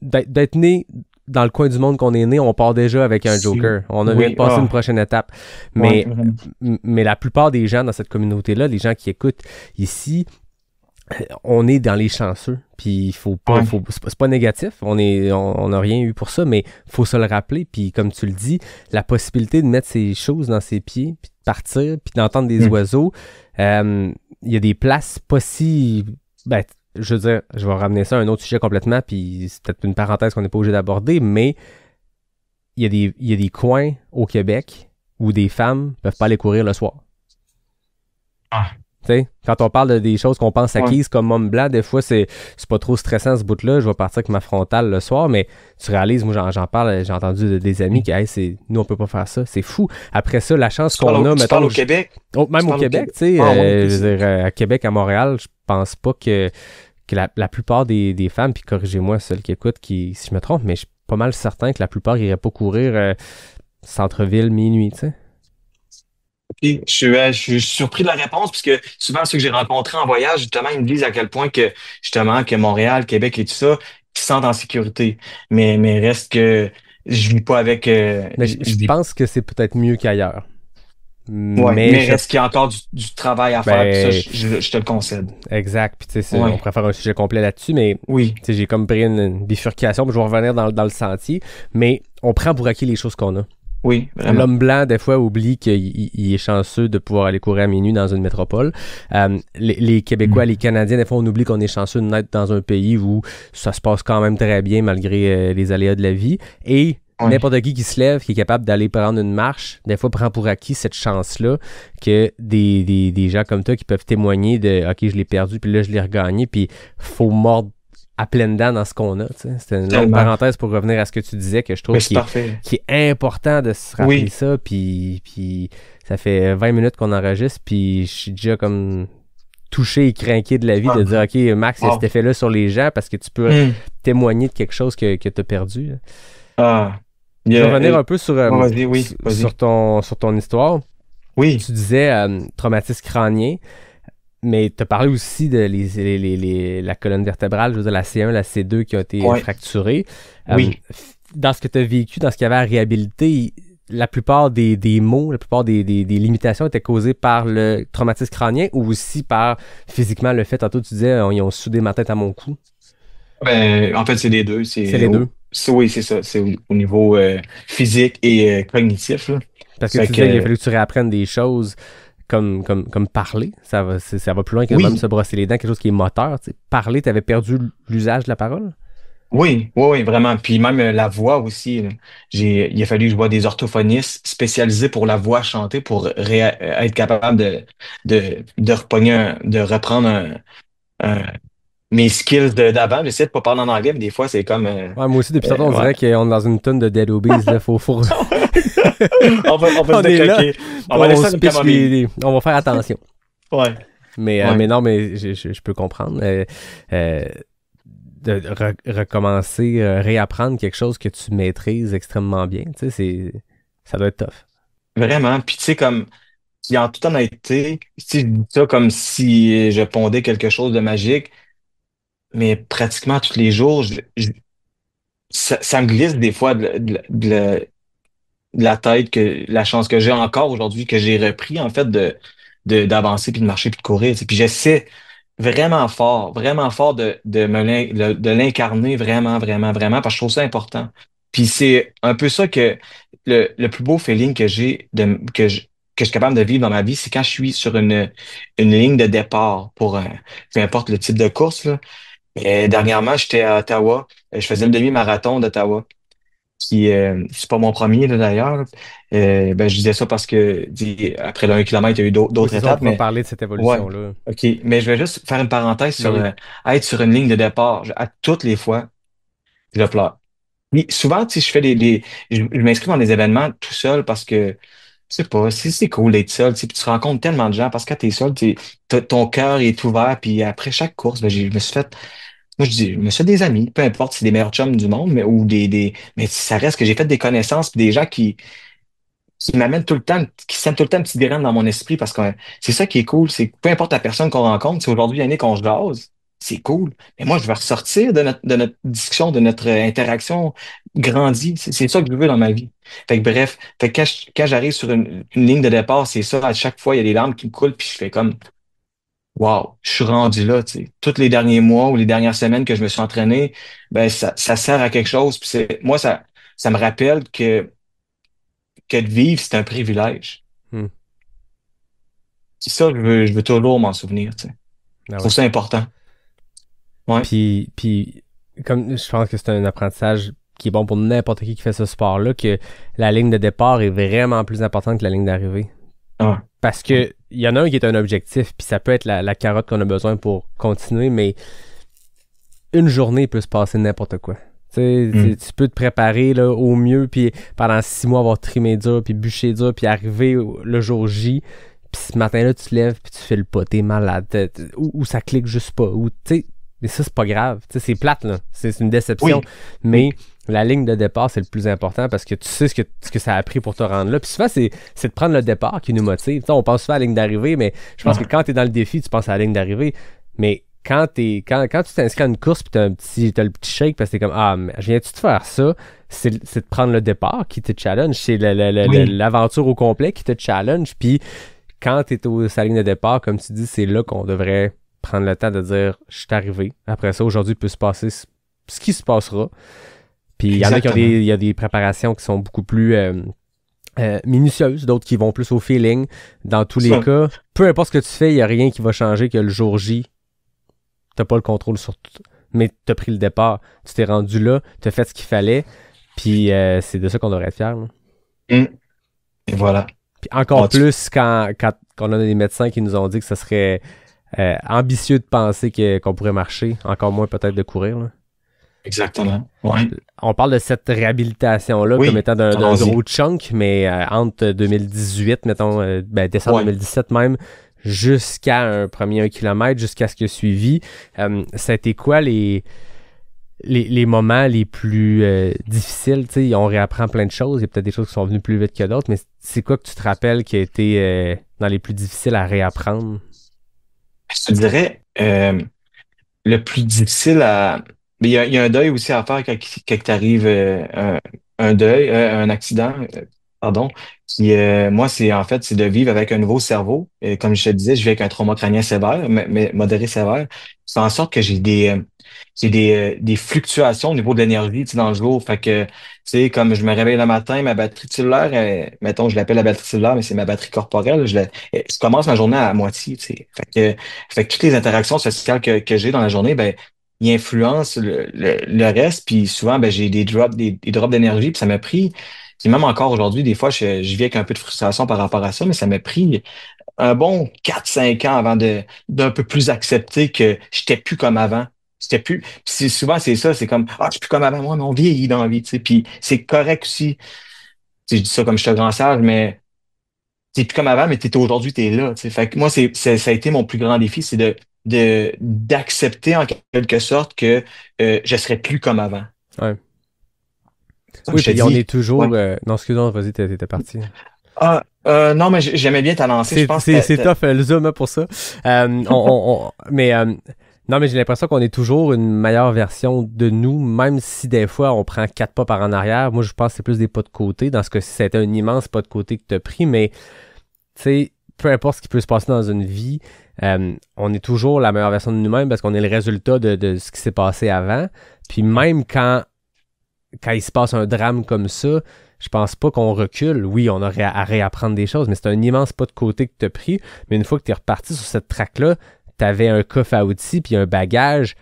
E: d'être né dans le coin du monde qu'on est né, on part déjà avec un joker. On a
A: Oui,
E: vient de passer
A: ah,
E: une prochaine étape.
A: ouais,
E: Mais,
A: vraiment.
E: mais la plupart des gens dans cette communauté-là, les gens qui écoutent ici, on est dans les chanceux. Puis il faut pas,
A: Ouais.
E: c'est pas négatif. On n'a rien eu pour ça, mais faut se le rappeler. Puis comme tu le dis, la possibilité de mettre ces choses dans ses pieds, puis de partir, puis d'entendre des
A: Mm.
E: oiseaux. Il y a des places pas si, ben, je veux dire, je vais ramener ça à un autre sujet complètement, puis c'est peut-être une parenthèse qu'on n'est pas obligé d'aborder, mais il y a des coins au Québec où des femmes peuvent pas aller courir le soir.
A: Ah,
E: Tu sais, quand on parle des choses qu'on pense
A: ouais.
E: acquises comme homme blanc, des fois, c'est pas trop stressant ce bout-là. Je vais partir avec ma frontale le soir, mais tu réalises, moi, j'en parle, j'ai entendu des amis qui, hey, nous, on peut pas faire ça. C'est fou. Après ça, la chance qu'on a,
A: Tu parles
E: mettons,
A: au Québec?
E: même
A: Tu
E: au
A: parles au
E: Québec,
A: Québec?
E: tu sais,
A: Ah, ouais,
E: je veux dire, à Québec, à Montréal, je pense pas que la plupart des femmes, puis corrigez-moi, celles qui écoutent, si je me trompe, mais je suis pas mal certain que la plupart iraient pas courir centre-ville minuit, tu sais.
A: ok. Je suis surpris de la réponse, puisque souvent ceux que j'ai rencontrés en voyage, justement, ils me disent à quel point que, justement, que Montréal, Québec et tout ça, ils se sentent en sécurité. Mais reste que je vis pas avec,
E: Mais je
A: je vis,
E: pense que c'est peut-être mieux qu'ailleurs.
A: ouais,
E: Mais
A: mais reste qu'il y a encore du travail à faire, puis ça,
E: ben,
A: je te le concède.
E: exact. Puis tu sais, on
A: Ouais,
E: pourrait faire un sujet complet là-dessus, mais
A: oui,
E: tu sais, j'ai comme pris une bifurcation, puis je vais revenir dans le sentier. Mais on prend pour acquis les choses qu'on a.
A: oui, vraiment.
E: L'homme blanc, des fois, oublie qu'il est chanceux de pouvoir aller courir à minuit dans une métropole. Les Québécois, les Canadiens, des fois, on oublie qu'on est chanceux de naître dans un pays où ça se passe quand même très bien malgré les aléas de la vie. Et
A: Ouais,
E: n'importe qui se lève, qui est capable d'aller prendre une marche, des fois prend pour acquis cette chance-là que des gens comme toi qui peuvent témoigner de OK, je l'ai perdu, puis là, je l'ai regagné, puis faut mordre à pleines dents dans ce qu'on a. Tu sais. C'était une longue
A: tellement.
E: parenthèse pour revenir à ce que tu disais, que je trouve
A: Mais c'est parfait.
E: qui est important de se rappeler
A: Oui,
E: ça, puis ça fait 20 minutes qu'on enregistre, puis je suis déjà comme touché et craqué de la vie
A: ah,
E: de dire OK, Max, il y a cet
A: wow.
E: effet-là sur les gens parce que tu peux
A: Hmm.
E: témoigner de quelque chose que tu as perdu. Là.
A: Ah,
E: Je vais revenir un peu sur,
A: oh, vas-y, oui, vas-y.
E: sur ton histoire.
A: Oui,
E: Tu disais traumatisme crânien, mais tu as parlé aussi de la colonne vertébrale, je veux dire la C1, la C2 qui ont été
A: ouais,
E: fracturées.
A: oui.
E: Dans ce que tu as vécu, dans ce qu'il y avait à réhabiliter, la plupart des maux, la plupart des limitations étaient causées par le traumatisme crânien ou aussi par physiquement le fait, tantôt tu disais, ils ont soudé ma tête à mon cou.
A: Ben, en fait, c'est les deux.
E: C'est les deux.
A: Oui, c'est ça. C'est au niveau physique et cognitif, là.
E: Parce que
A: Fait
E: tu disais qu'il a
A: que,
E: fallu que tu réapprennes des choses comme parler. Ça va plus loin que même
A: oui,
E: se brosser les dents, quelque chose qui est moteur. Tu sais. Parler, tu avais perdu l'usage de la parole?
A: oui, vraiment. Puis même la voix aussi, là. Il a fallu que je vois des orthophonistes spécialisés pour la voix chantée pour être capable de reprendre mes skills d'avant. J'essaie de pas parler en anglais, mais des fois, c'est comme,
E: Ouais, moi aussi, depuis tantôt, on
A: ouais.
E: dirait qu'on est dans une tonne de Dead Obies. Là.
A: On va
E: On
A: se
E: est là,
A: décroquer. On va
E: on
A: laisser
E: se
A: une
E: pitch
A: camomille.
E: on va faire attention.
A: Ouais, ouais.
E: Mais non, mais je peux comprendre. Euh, de recommencer, réapprendre quelque chose que tu maîtrises extrêmement bien. Tu sais, ça doit être tough.
A: Vraiment. Puis tu sais, comme, puis en toute honnêteté, tu sais, je dis ça comme si je pondais quelque chose de magique, mais pratiquement tous les jours, ça me glisse des fois de la tête que la chance que j'ai encore aujourd'hui, que j'ai repris, en fait, d'avancer, puis de marcher, puis de courir. Tu sais. Puis j'essaie vraiment fort de l'incarner vraiment, vraiment, vraiment, parce que je trouve ça important. Puis c'est un peu ça que le plus beau feeling que j'ai, que je suis capable de vivre dans ma vie, c'est quand je suis sur une ligne de départ pour peu importe le type de course, là. Et dernièrement, j'étais à Ottawa. Je faisais le demi-marathon d'Ottawa. Puis c'est pas mon premier là, d'ailleurs. Là. Ben, je disais ça parce que après le 1 kilomètre, il y a eu
E: Oui,
A: d'autres
E: c'est ça, on
A: étapes,
E: pourra
A: mais
E: parler de cette
A: ouais.
E: évolution-là.
A: OK. Mais je vais juste faire une parenthèse
E: Ben
A: sur
E: oui.
A: être sur une ligne de départ. À toutes les fois, je pleure. Oui, souvent, tu sais, je fais je m'inscris dans des événements tout seul parce que je sais pas, c'est cool d'être seul, tu sais, puis tu rencontres tellement de gens parce que quand t'es seul, ton cœur est ouvert, puis après chaque course, ben, je me suis fait, moi je dis, je me suis fait des amis, peu importe si c'est des meilleurs chums du monde, mais ou mais ça reste que j'ai fait des connaissances, puis des gens qui m'amènent tout le temps, qui sèment tout le temps une petite graine dans mon esprit parce que c'est ça qui est cool, c'est que peu importe la personne qu'on rencontre, si aujourd'hui Yannick on se jase, c'est cool. Mais moi, je veux ressortir de notre discussion, de notre interaction grandie. C'est ça que je veux dans ma vie. Fait que bref, fait que quand j'arrive sur une ligne de départ, c'est ça, à chaque fois, il y a des larmes qui me coulent, puis je fais comme wow, je suis rendu là, tu sais. Tous les derniers mois ou les dernières semaines que je me suis entraîné, ben ça sert à quelque chose. Puis moi, ça me rappelle que de vivre, c'est un privilège.
E: Hmm.
A: C'est ça, je veux toujours m'en souvenir, tu sais. Je
E: Ah
A: trouve
E: ouais.
A: ça important. Ouais.
E: Puis, comme je pense que c'est un apprentissage qui est bon pour n'importe qui fait ce sport-là, que la ligne de départ est vraiment plus importante que la ligne d'arrivée.
A: Ah,
E: Parce que il y en a un qui est un objectif, puis ça peut être la carotte qu'on a besoin pour continuer, mais une journée peut se passer n'importe quoi.
A: mm.
E: Tu peux te préparer là, au mieux, puis pendant 6 mois avoir trimé dur, puis bûché dur, puis arriver le jour J, puis ce matin-là, tu te lèves, puis tu fais le pas, t'es malade, ou ça clique juste pas, ou tu sais, mais ça, c'est pas grave. C'est plate, là. C'est une déception.
A: Oui.
E: Mais
A: Oui.
E: la ligne de départ, c'est le plus important parce que tu sais ce que ça a pris pour te rendre là. Puis souvent, c'est de prendre le départ qui nous motive. T'sais, on pense souvent à la ligne d'arrivée, mais je pense que quand tu es dans le défi, tu penses à la ligne d'arrivée. Mais quand tu t'inscris à une course puis t'as le petit shake parce que t'es comme ah, mais viens-tu de faire ça? C'est de prendre le départ qui te challenge. C'est
A: Oui.
E: l'aventure au complet qui te challenge. Puis quand tu es au sa ligne de départ, comme tu dis, c'est là qu'on devrait prendre le temps de dire je suis arrivé. Après ça, aujourd'hui, il peut se passer ce qui se passera. Puis il y en a
A: Exactement.
E: il y a des préparations qui sont beaucoup plus minutieuses, d'autres qui vont plus au feeling. Dans tous les
A: Ça.
E: cas, peu importe ce que tu fais, il n'y a rien qui va changer que le jour J, t'as pas le contrôle sur tout. Mais t'as pris le départ, tu t'es rendu là, t'as fait ce qu'il fallait, puis c'est de ça qu'on devrait être fiers. Là.
A: Mm. Et voilà.
E: Puis encore
A: Ah,
E: plus quand on a des médecins qui nous ont dit que ce serait ambitieux de penser qu'on pourrait marcher, encore moins peut-être de courir. Là.
A: Exactement. Ouais.
E: On parle de cette réhabilitation-là
A: Oui.
E: comme étant d'un
A: Allons-y.
E: gros chunk, mais entre 2018, mettons, décembre
A: Ouais.
E: 2017 même, jusqu'à un premier 1 km, jusqu'à ce que suivi, ça a été quoi les moments les plus difficiles? T'sais, on réapprend plein de choses, il y a peut-être des choses qui sont venues plus vite que d'autres, mais c'est quoi que tu te rappelles qui a été dans les plus difficiles à réapprendre?
A: Je te dirais, le plus difficile à. Mais il y a un deuil aussi à faire quand t'arrives un deuil, un accident, pardon. Moi, c'est de vivre avec un nouveau cerveau. Et comme je te disais, je vis avec un trauma crânien sévère, mais modéré sévère. C'est en sorte que j'ai des fluctuations au niveau de l'énergie, tu sais, dans le jour. Fait que, tu sais, comme je me réveille le matin, ma batterie cellulaire, mettons, je l'appelle la batterie cellulaire, mais c'est ma batterie corporelle. Je commence ma journée à moitié, tu sais. Fait que toutes les interactions sociales que j'ai dans la journée, ben, ils influencent le reste. Puis souvent, ben, j'ai des drops d'énergie. Puis ça m'a pris, puis même encore aujourd'hui, des fois, je vis avec un peu de frustration par rapport à ça, mais ça m'a pris un bon 4 5 ans avant d'un peu plus accepter que j'étais plus comme avant. J'étais plus. Puis souvent, c'est ça, c'est comme ah, je suis plus comme avant, moi, mais on vieillit dans la vie, tu sais. Puis c'est correct aussi. Tu sais, je dis ça comme je suis un grand sage, mais t'es plus comme avant, mais aujourd'hui, t'es là. Tu sais. Fait que moi, ça a été mon plus grand défi, c'est d'accepter en quelque sorte que je serais plus comme avant.
E: Ouais.
A: C'est ça que
E: Oui,
A: je te
E: puis on
A: dis.
E: est toujours...
A: Ouais.
E: Non, excuse-moi, vas-y, t'étais parti.
A: Ah, non, mais j'aimais bien ta lancée. Je pense que
E: C'est tough, le zoom hein, pour ça. Mais Non, mais j'ai l'impression qu'on est toujours une meilleure version de nous, même si des fois on prend 4 pas par en arrière. Moi, je pense que c'est plus des pas de côté. Dans ce cas-ci, c'était un immense pas de côté que tu as pris, mais tu sais, peu importe ce qui peut se passer dans une vie, on est toujours la meilleure version de nous-mêmes parce qu'on est le résultat de ce qui s'est passé avant. Puis même quand il se passe un drame comme ça, je pense pas qu'on recule. Oui, on aurait à réapprendre des choses, mais c'est un immense pas de côté que tu as pris. Mais une fois que tu es reparti sur cette track-là, tu avais un coffre à outils puis un bagage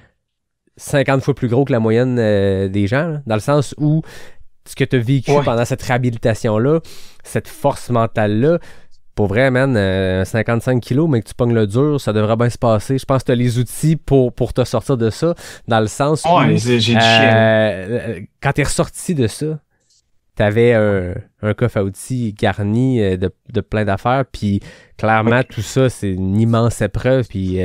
E: 50 fois plus gros que la moyenne des gens, là, dans le sens où ce que tu as vécu pendant cette réhabilitation-là, cette force mentale-là, pour vrai, man, 55 kilos, mais que tu pognes le dur, ça devrait bien se passer. Je pense que tu as les outils pour te sortir de ça, dans le sens où
A: j'ai du chien.
E: quand tu es ressorti de ça, tu avais un coffre à outils garni de plein d'affaires, puis clairement, tout ça, c'est une immense épreuve, puis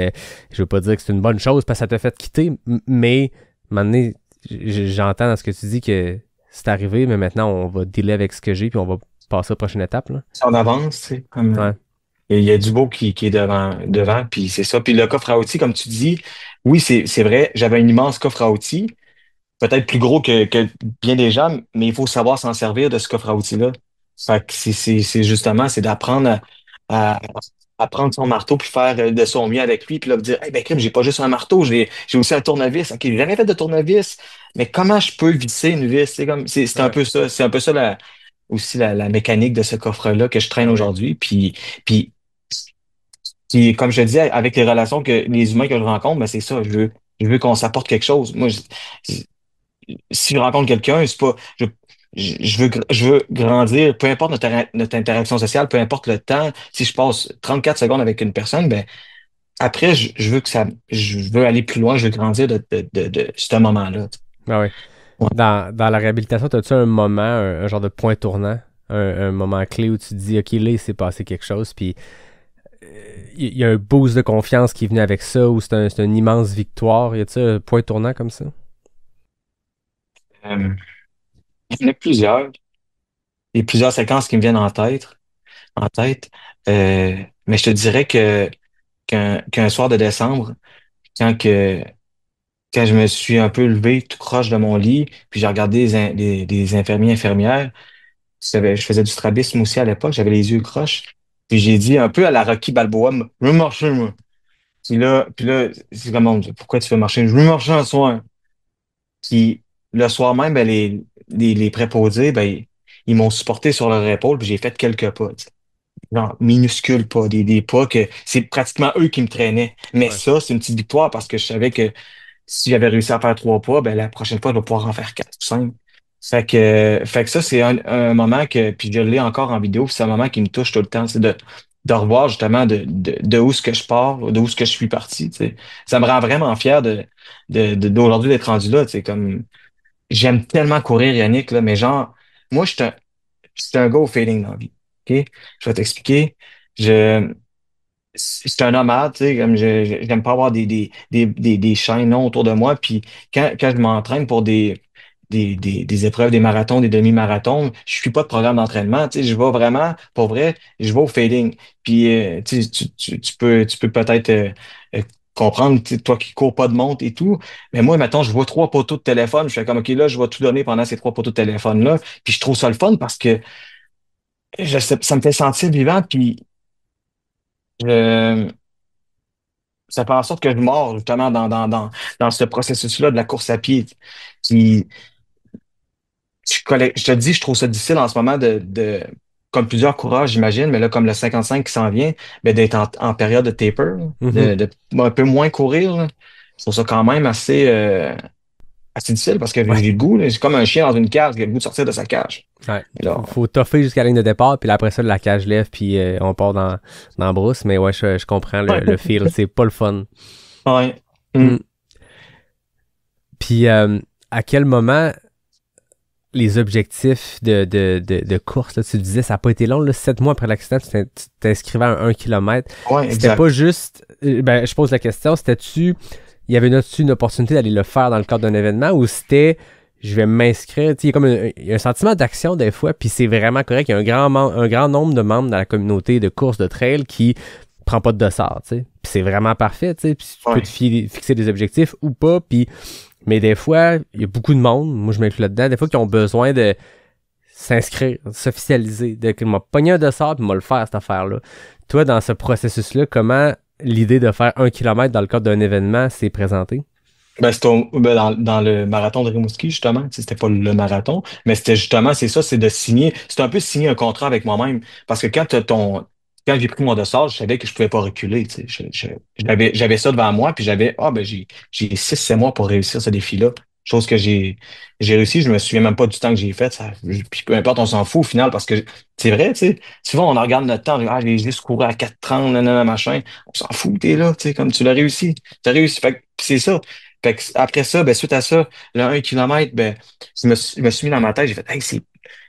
E: je veux pas dire que c'est une bonne chose parce que ça t'a fait quitter, mais à un moment donné, j'entends dans ce que tu dis que c'est arrivé, mais maintenant, on va dealer avec ce que j'ai, puis on va passer à la prochaine étape. Là.
A: Si on avance, tu sais, comme
E: Ouais.
A: il y a du beau qui est devant, puis c'est ça. Puis le coffre à outils, comme tu dis, oui, c'est vrai, j'avais un immense coffre à outils, peut-être plus gros que bien des gens, mais il faut savoir s'en servir de ce coffre à outils-là. Fait que c'est justement, c'est d'apprendre à, à prendre son marteau puis faire de son mieux avec lui, puis là, dire, hey, ben, crime, j'ai pas juste un marteau, j'ai aussi un tournevis. OK, j'ai jamais fait de tournevis, mais comment je peux visser une vis? C'est un
E: Ouais.
A: peu ça. C'est un peu ça aussi la mécanique de ce coffre-là que je traîne
E: Ah oui.
A: aujourd'hui. Puis, comme je te disais, avec les relations que les humains que je rencontre, ben, c'est ça. Je veux qu'on s'apporte quelque chose. Moi, si je rencontre quelqu'un, c'est pas, je veux grandir, peu importe notre interaction sociale, peu importe le temps. Si je passe 34 secondes avec une personne, ben, après, je veux aller plus loin, je veux grandir de ce moment-là.
E: Ah oui.
A: Ouais.
E: Dans la réhabilitation, as-tu un moment, un genre de point tournant, un moment clé où tu te dis, OK, là, il s'est passé quelque chose, puis il y a un boost de confiance qui est venu avec ça, ou c'est une immense victoire. Y a-tu un point tournant comme ça?
A: Euh, il y en a plusieurs. Il y a plusieurs séquences qui me viennent en tête. Mais je te dirais qu'un soir de décembre, quand que quand je me suis un peu levé tout croche de mon lit, puis j'ai regardé des infirmiers, infirmières, je faisais du strabisme aussi à l'époque, j'avais les yeux croches, puis j'ai dit un peu à la Rocky Balboa, je veux marcher, moi. Puis là, c'est comme, pourquoi tu veux marcher? Je veux marcher un soir. Puis le soir même, ben, les préposés, ben, ils m'ont supporté sur leur épaule, puis j'ai fait quelques pas, tu sais. Genre, minuscules pas, des pas que c'est pratiquement eux qui me traînaient. Mais
E: Ouais.
A: ça, c'est une petite victoire parce que je savais que si j'avais réussi à faire 3 pas, ben la prochaine fois, je vais pouvoir en faire 4 ou 5. Fait que ça, c'est un moment que, puis je l'ai encore en vidéo, puis c'est un moment qui me touche tout le temps, c'est de revoir justement de où ce que je pars, de où ce que je suis parti, tu sais. Ça me rend vraiment fier d'aujourd'hui d'être rendu là, tu sais, comme, j'aime tellement courir, Yannick, là, mais genre, moi, je suis un gars au feeling dans la vie, OK? Je vais t'expliquer. Je, c'est un nomade, tu sais, comme j'aime pas avoir des chaînes non autour de moi. Puis quand je m'entraîne pour des épreuves, des marathons, des demi-marathons, je suis pas de programme d'entraînement. Tu sais, je vais vraiment, pour vrai, je vais au feeling. Puis tu sais, tu peux peut-être euh, comprendre, tu sais, toi qui cours pas de montre et tout. Mais moi, maintenant, je vois 3 poteaux de téléphone. Je fais comme, OK, là, je vais tout donner pendant ces 3 poteaux de téléphone-là. Puis je trouve ça le fun parce que ça me fait sentir vivant. Puis je, ça fait en sorte que je mords justement dans ce processus-là de la course à pied. Qui, je te dis, je trouve ça difficile en ce moment comme plusieurs coureurs, j'imagine, mais là, comme le 55 qui s'en vient, ben, d'être en période de taper, là,
E: Mhm.
A: de un peu moins courir. Là. Je trouve ça quand même assez difficile parce que j'ai
E: Ouais.
A: le goût, là, c'est comme un chien dans une cage qui a le goût de sortir de sa cage.
E: Ouais.
A: Alors,
E: Faut toffer jusqu'à la ligne de départ, puis là, après ça, la cage lève, puis on part dans la brousse. Mais ouais, je comprends le feel. C'est pas le fun.
A: ouais.
E: Mm. Puis à quel moment les objectifs de course, là, tu disais, ça n'a pas été long, là, 7 mois après l'accident, tu t'inscrivais à 1 kilomètre.
A: Ouais,
E: C'était
A: exact.
E: pas juste, ben, je pose la question, il y avait une opportunité d'aller le faire dans le cadre d'un événement ou c'était, je vais m'inscrire, tu sais, il y a comme il y a un sentiment d'action des fois, puis c'est vraiment correct, il y a un grand nombre de membres dans la communauté de course de trail qui prends pas de dossard, tu sais. Puis c'est vraiment parfait, tu sais. Puis tu peux
A: Ouais.
E: te fixer des objectifs ou pas. Puis, mais des fois, il y a beaucoup de monde, moi je m'inclus là-dedans, des fois qui ont besoin de s'inscrire, de s'officialiser, de m'a pogné un dossard puis m'a le faire, cette affaire-là. Toi, dans ce processus-là, comment l'idée de faire 1 kilomètre dans le cadre d'un événement s'est présentée?
A: Ben, c'était dans le marathon de Rimouski, justement. Tu sais, c'était pas le marathon, mais c'était justement, c'est ça, c'est de signer. C'est un peu signer un contrat avec moi-même. Parce que quand j'ai pris mon dossard, je savais que je pouvais pas reculer. Tu sais. J'avais ça devant moi, puis j'ai 6, 7 mois pour réussir ce défi-là. Chose que j'ai réussi, je me souviens même pas du temps que j'ai fait. Puis peu importe, on s'en fout au final, parce que c'est vrai, tu sais. Souvent, on regarde notre temps, j'ai juste couru à 4:30, nanana, machin. On s'en fout, t'es là, tu sais, comme tu l'as réussi. T'as réussi. Fait que c'est ça. Fait que après ça, ben, suite à ça, le 1 kilomètre, ben, je me suis mis dans ma tête, j'ai fait, hey, si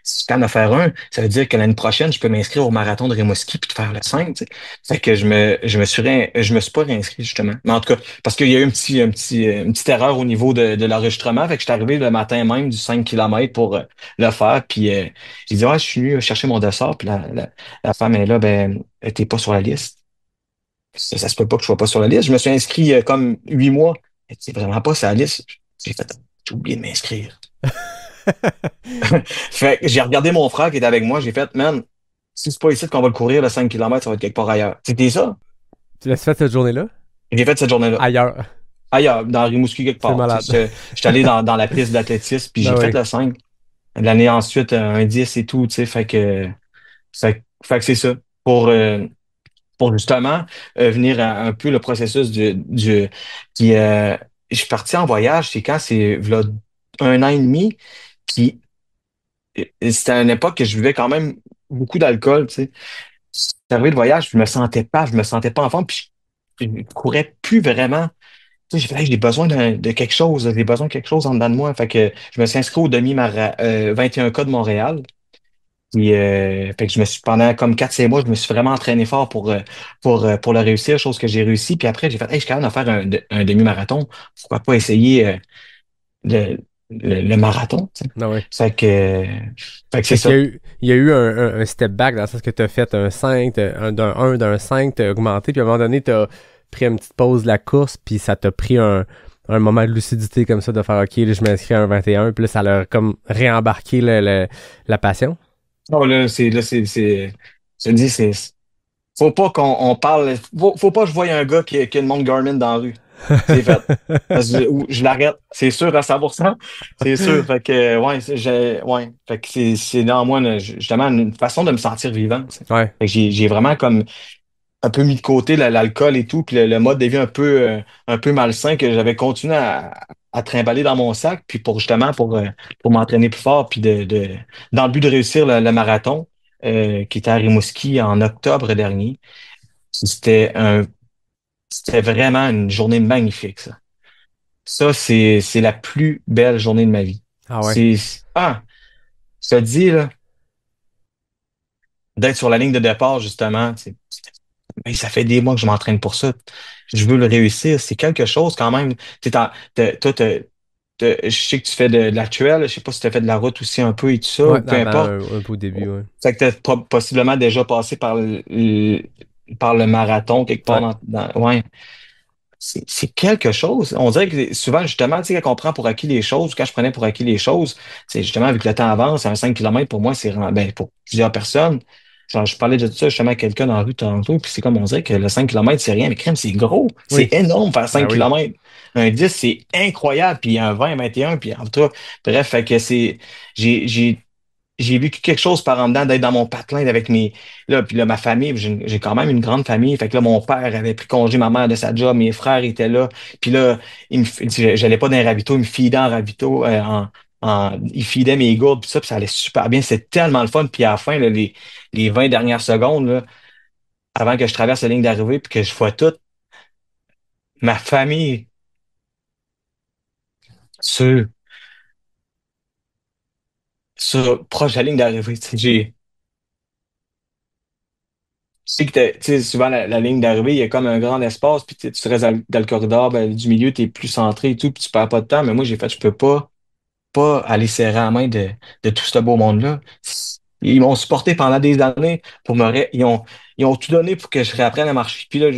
A: je peux en faire un, ça veut dire que l'année prochaine, je peux m'inscrire au marathon de Rimouski puis de faire le 5, tu sais. Fait que je me suis pas réinscrit, justement. Mais en tout cas, parce qu'il y a eu une petite erreur au niveau de l'enregistrement. Fait que je suis arrivé le matin même du 5 kilomètres pour le faire. Puis, j'ai dit, ouais, je suis venu chercher mon dossard. Puis la femme est là, ben, t'es pas sur la liste. Ça se peut pas que je sois pas sur la liste. Je me suis inscrit comme 8 mois. Et c'est vraiment pas sur la liste. J'ai fait, j'ai oublié de m'inscrire. Fait que j'ai regardé mon frère qui était avec moi. J'ai fait, man, si c'est pas ici qu'on va le courir, le 5 kilomètres, ça va être quelque part ailleurs. C'était ça.
E: Tu l'as fait cette journée-là?
A: J'ai fait cette journée-là.
E: Ailleurs.
A: Ailleurs, dans Rimouski quelque
E: C'est
A: part.
E: malade.
A: J'étais allé dans la piste d'athlétisme, puis
E: Ben
A: j'ai fait
E: oui.
A: le 5. L'année ensuite, un 10 et tout, tu sais. Fait que c'est ça. Pour justement venir à un peu le processus puis je suis parti en voyage, c'est quand c'est v'là 1 an et demi, puis c'était à une époque que je buvais quand même beaucoup d'alcool, tu sais. J'étais arrivé de voyage, je me sentais pas en forme, puis je courais plus vraiment. Tu sais, j'ai fait, hey, j'ai besoin de quelque chose, j'ai besoin de quelque chose en dedans de moi. Fait que je me suis inscrit au demi-mara 21K de Montréal. Puis, fait que pendant comme 4, 5 mois, je me suis vraiment entraîné fort pour le réussir, chose que j'ai réussi. Puis après, j'ai fait, hey, je suis capable de faire un demi-marathon. Pourquoi pas essayer le, le marathon, tu sais.
E: Ben oui.
A: Fait que c'est
E: Fait qu'il
A: ça.
E: y a eu un step back dans le sens que tu as fait un 5, d'un 5, tu as augmenté, puis à un moment donné, tu as pris une petite pause de la course, puis ça t'a pris un moment de lucidité comme ça, de faire OK, là, je m'inscris à un 21, puis là, ça a comme réembarqué la passion.
A: Non, je te dis, faut pas qu'on on parle, faut pas que je voie un gars qui a une montre Garmin dans la rue. C'est fait. Parce que je l'arrête. C'est sûr à 100%. C'est sûr. Fait que, ouais, ouais. Fait que c'est néanmoins, justement, une façon de me sentir vivant, tu sais.
E: Ouais.
A: Fait que j'ai vraiment comme un peu mis de côté l'alcool et tout, puis le mode de vie un peu malsain que j'avais continué à trimballer dans mon sac, puis pour m'entraîner plus fort, puis dans le but de réussir le marathon, qui était à Rimouski en octobre dernier. C'était c'était vraiment une journée magnifique, ça. Ça, c'est la plus belle journée de ma vie.
E: Ah ouais.
A: C'est, ah, je te dis, là, d'être sur la ligne de départ, justement, mais ça fait des mois que je m'entraîne pour ça. Je veux le réussir. C'est quelque chose quand même. Toi, je sais que tu fais de l'actuel. Je sais pas si tu as fait de la route aussi un peu et tout ça,
E: Ouais,
A: ou peu
E: avant,
A: importe.
E: un peu au début, ouais.
A: Fait que tu as possiblement déjà passé par le marathon quelque part
E: Ouais.
A: ouais. C'est quelque chose. On dirait que souvent, justement, tu sais, quand on prend pour acquis les choses, quand je prenais pour acquis les choses, c'est justement, vu que le temps avance, un 5 kilomètres pour moi, ben, pour plusieurs personnes. Genre, je parlais de ça justement à quelqu'un dans la rue tantôt, puis c'est comme on dirait que le 5 kilomètres, c'est rien, mais crème, c'est gros. C'est
E: Oui.
A: énorme faire
E: Ben
A: 5
E: oui.
A: kilomètres. Un 10 c'est incroyable, puis un 20, 21, puis en tout cas, bref, fait que j'ai, j'ai, j'ai vécu quelque chose par en dedans d'être dans mon patelin avec puis là, ma famille, j'ai quand même une grande famille. Fait que là, mon père avait pris congé, ma mère de sa job, mes frères étaient là. Puis là, j'allais pas dans les ravitaux, il me feedait en ravito, il feedait mes gourdes, puis ça allait super bien. C'était tellement le fun. Puis à la fin, là, les 20 dernières secondes, là, avant que je traverse la ligne d'arrivée puis que je vois toute ma famille sur, proche de la ligne d'arrivée, tu sais, tu sais que tu sais, souvent la ligne d'arrivée, il y a comme un grand espace, puis tu restes dans le corridor, ben, du milieu, tu es plus centré et tout, puis tu perds pas de temps. Mais moi, j'ai fait, je peux pas aller serrer la main de tout ce beau monde-là. Ils m'ont supporté pendant des années pour me ré- ils ont tout donné pour que je réapprenne à marcher. Puis là,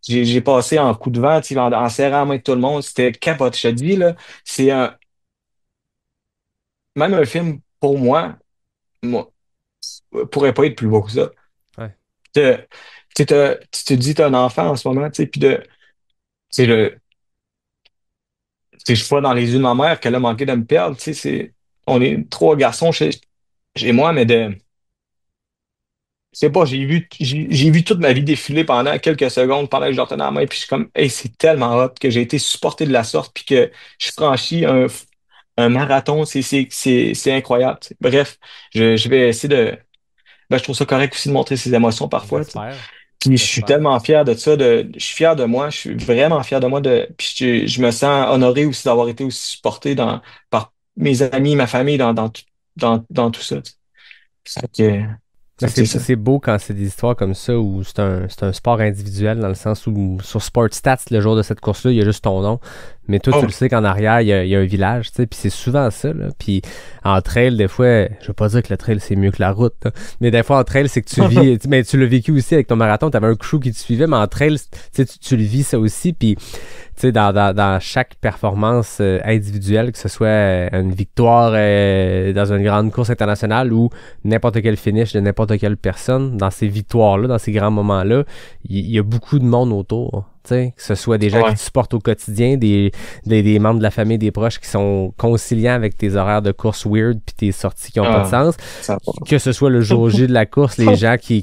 A: j'ai passé en coup de vent, tu sais, en serrant la main de tout le monde. C'était capote. Je te dis, là, c'est même un film pour moi, pourrait pas être plus beau que ça.
E: Ouais.
A: Te- tu te dis, t'as un enfant en ce moment, tu sais, puis tu sais, je vois dans les yeux de ma mère qu'elle a manqué de me perdre, tu sais, on est trois garçons chez moi, mais je sais pas, j'ai vu toute ma vie défiler pendant quelques secondes pendant que je leur tenais la main, puis je suis comme, hey, c'est tellement hot que j'ai été supporté de la sorte, puis que je franchis un marathon, c'est incroyable, tu sais. Bref, je vais essayer je trouve ça correct aussi de montrer ses émotions parfois, tu sais.
E: J'espère.
A: Puis je suis
E: J'espère.
A: tellement fier de ça, je suis fier de moi, je suis vraiment fier de moi, puis je me sens honoré aussi d'avoir été aussi supporté par mes amis, ma famille dans tout ça, tu sais.
E: Mais
A: Fait que c'est ça.
E: c'est beau quand c'est des histoires comme ça où c'est un sport individuel dans le sens où sur Sport Stats, le jour de cette course-là, il y a juste ton nom. Mais toi, tu
A: Oh,
E: le sais qu'en arrière, il y a un village, tu sais, puis c'est souvent ça, là. Puis en trail, des fois, je veux pas dire que le trail, c'est mieux que la route, là, mais des fois, en trail, c'est que tu vis, mais tu l'as vécu aussi avec ton marathon, t'avais un crew qui te suivait, mais en trail, tu sais, tu le vis ça aussi, puis tu sais, dans chaque performance individuelle, que ce soit une victoire dans une grande course internationale ou n'importe quel finish de n'importe quelle personne, dans ces victoires-là, dans ces grands moments-là, il y a beaucoup de monde autour. Que ce soit des gens qui
A: ouais,
E: te supportent au quotidien, des membres de la famille, des proches qui sont conciliants avec tes horaires de course weird puis tes sorties qui n'ont pas de
A: ah,
E: sens.
A: ça va.
E: Que ce soit le jour J de la course, les gens qui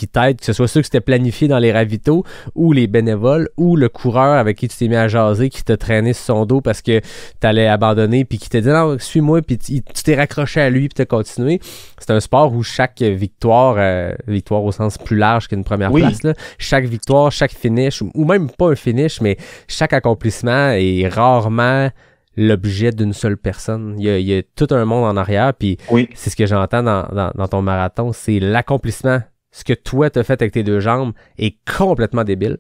E: t'aident, que ce soit ceux qui s'étaient planifiés dans les ravitaux ou les bénévoles ou le coureur avec qui tu t'es mis à jaser qui t'a traîné sur son dos parce que t'allais abandonner puis qui t'a dit non, suis-moi puis tu t'es raccroché à lui puis t'as continué. C'est un sport où chaque victoire, victoire au sens plus large qu'une première
A: Oui,
E: place, là, chaque victoire, chaque finish ou même pas un finish, mais chaque accomplissement est rarement l'objet d'une seule personne. Il y a tout un monde en arrière, puis
A: oui,
E: c'est ce que j'entends dans ton marathon, c'est l'accomplissement. Ce que toi t'as fait avec tes deux jambes est complètement débile,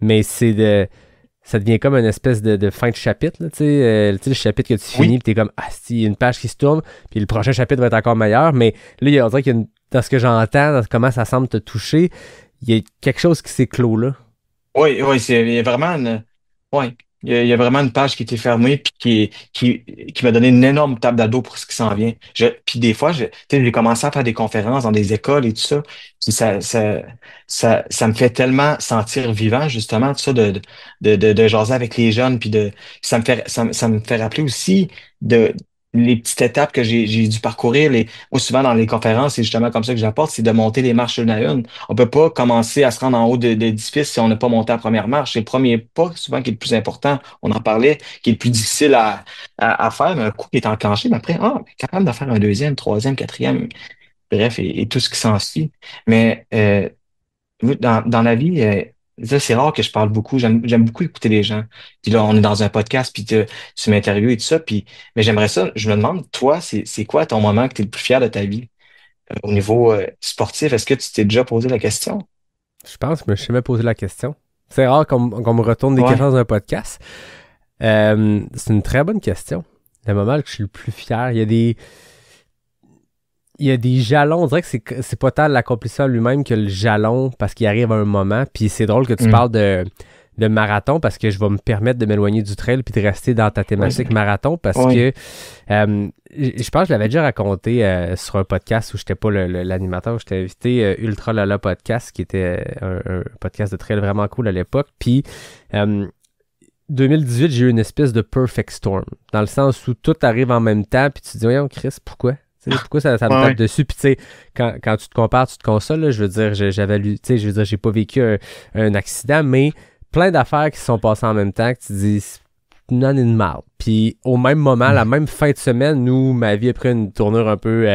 E: mais ça devient comme une espèce de fin de chapitre, là, tu sais, le chapitre que tu finis,
A: oui,
E: puis t'es comme, ah, si, il y a une page qui se tourne, puis le prochain chapitre va être encore meilleur, mais là, on dirait qu'il y a dans ce que j'entends, dans comment ça semble te toucher, il y a quelque chose qui s'est clos là.
A: oui, oui, il y a vraiment ouais, il y a vraiment une page qui était fermée puis qui m'a donné une énorme tape d'ado pour ce qui s'en vient. Puis des fois, tu sais, j'ai commencé à faire des conférences dans des écoles et tout ça. Puis ça me fait tellement sentir vivant, justement, tout ça, de jaser avec les jeunes, puis ça me fait rappeler aussi de les petites étapes que j'ai dû parcourir. Moi, souvent dans les conférences, c'est justement comme ça que j'apporte, c'est de monter les marches une à une. On peut pas commencer à se rendre en haut de l'édifice si on n'a pas monté la première marche. C'est le premier pas, souvent, qui est le plus important. On en parlait, qui est le plus difficile à faire, mais un coup qui est enclenché, mais après, capable de faire un deuxième, troisième, quatrième, bref, et tout ce qui s'ensuit. Mais dans la vie, ça, c'est rare que je parle beaucoup. J'aime beaucoup écouter les gens. Puis là, on est dans un podcast, puis tu m'interviews et tout ça. Mais j'aimerais ça, je me demande, toi, c'est quoi ton moment que tu es le plus fier de ta vie? Au niveau sportif, est-ce que tu t'es déjà posé la question?
E: Je pense que je me suis jamais posé la question. C'est rare qu'on me retourne des
A: Ouais.
E: questions dans un podcast. C'est une très bonne question. Le moment que je suis le plus fier, il y a des jalons. On dirait que c'est pas tant l'accomplissement lui-même que le jalon parce qu'il arrive à un moment. Puis c'est drôle que tu
A: Hmm.
E: parles de marathon parce que je vais me permettre de m'éloigner du trail puis de rester dans ta thématique
A: Ouais.
E: marathon parce
A: Ouais.
E: que je pense que je l'avais déjà raconté sur un podcast où j'étais pas l'animateur, où j'étais invité Ultra Lala Podcast qui était un podcast de trail vraiment cool à l'époque. Puis 2018, j'ai eu une espèce de perfect storm dans le sens où tout arrive en même temps puis tu te dis voyons Chris, pourquoi? Pourquoi ça me
A: Ouais,
E: tape
A: ouais.
E: dessus? Puis, tu sais, quand tu te compares, tu te consoles, là, je veux dire, j'avais lu, tu sais, je veux dire, j'ai pas vécu un accident, mais plein d'affaires qui se sont passées en même temps que tu te dis, non une mal. Puis, au même moment, la même fin de semaine où ma vie a pris une tournure un peu,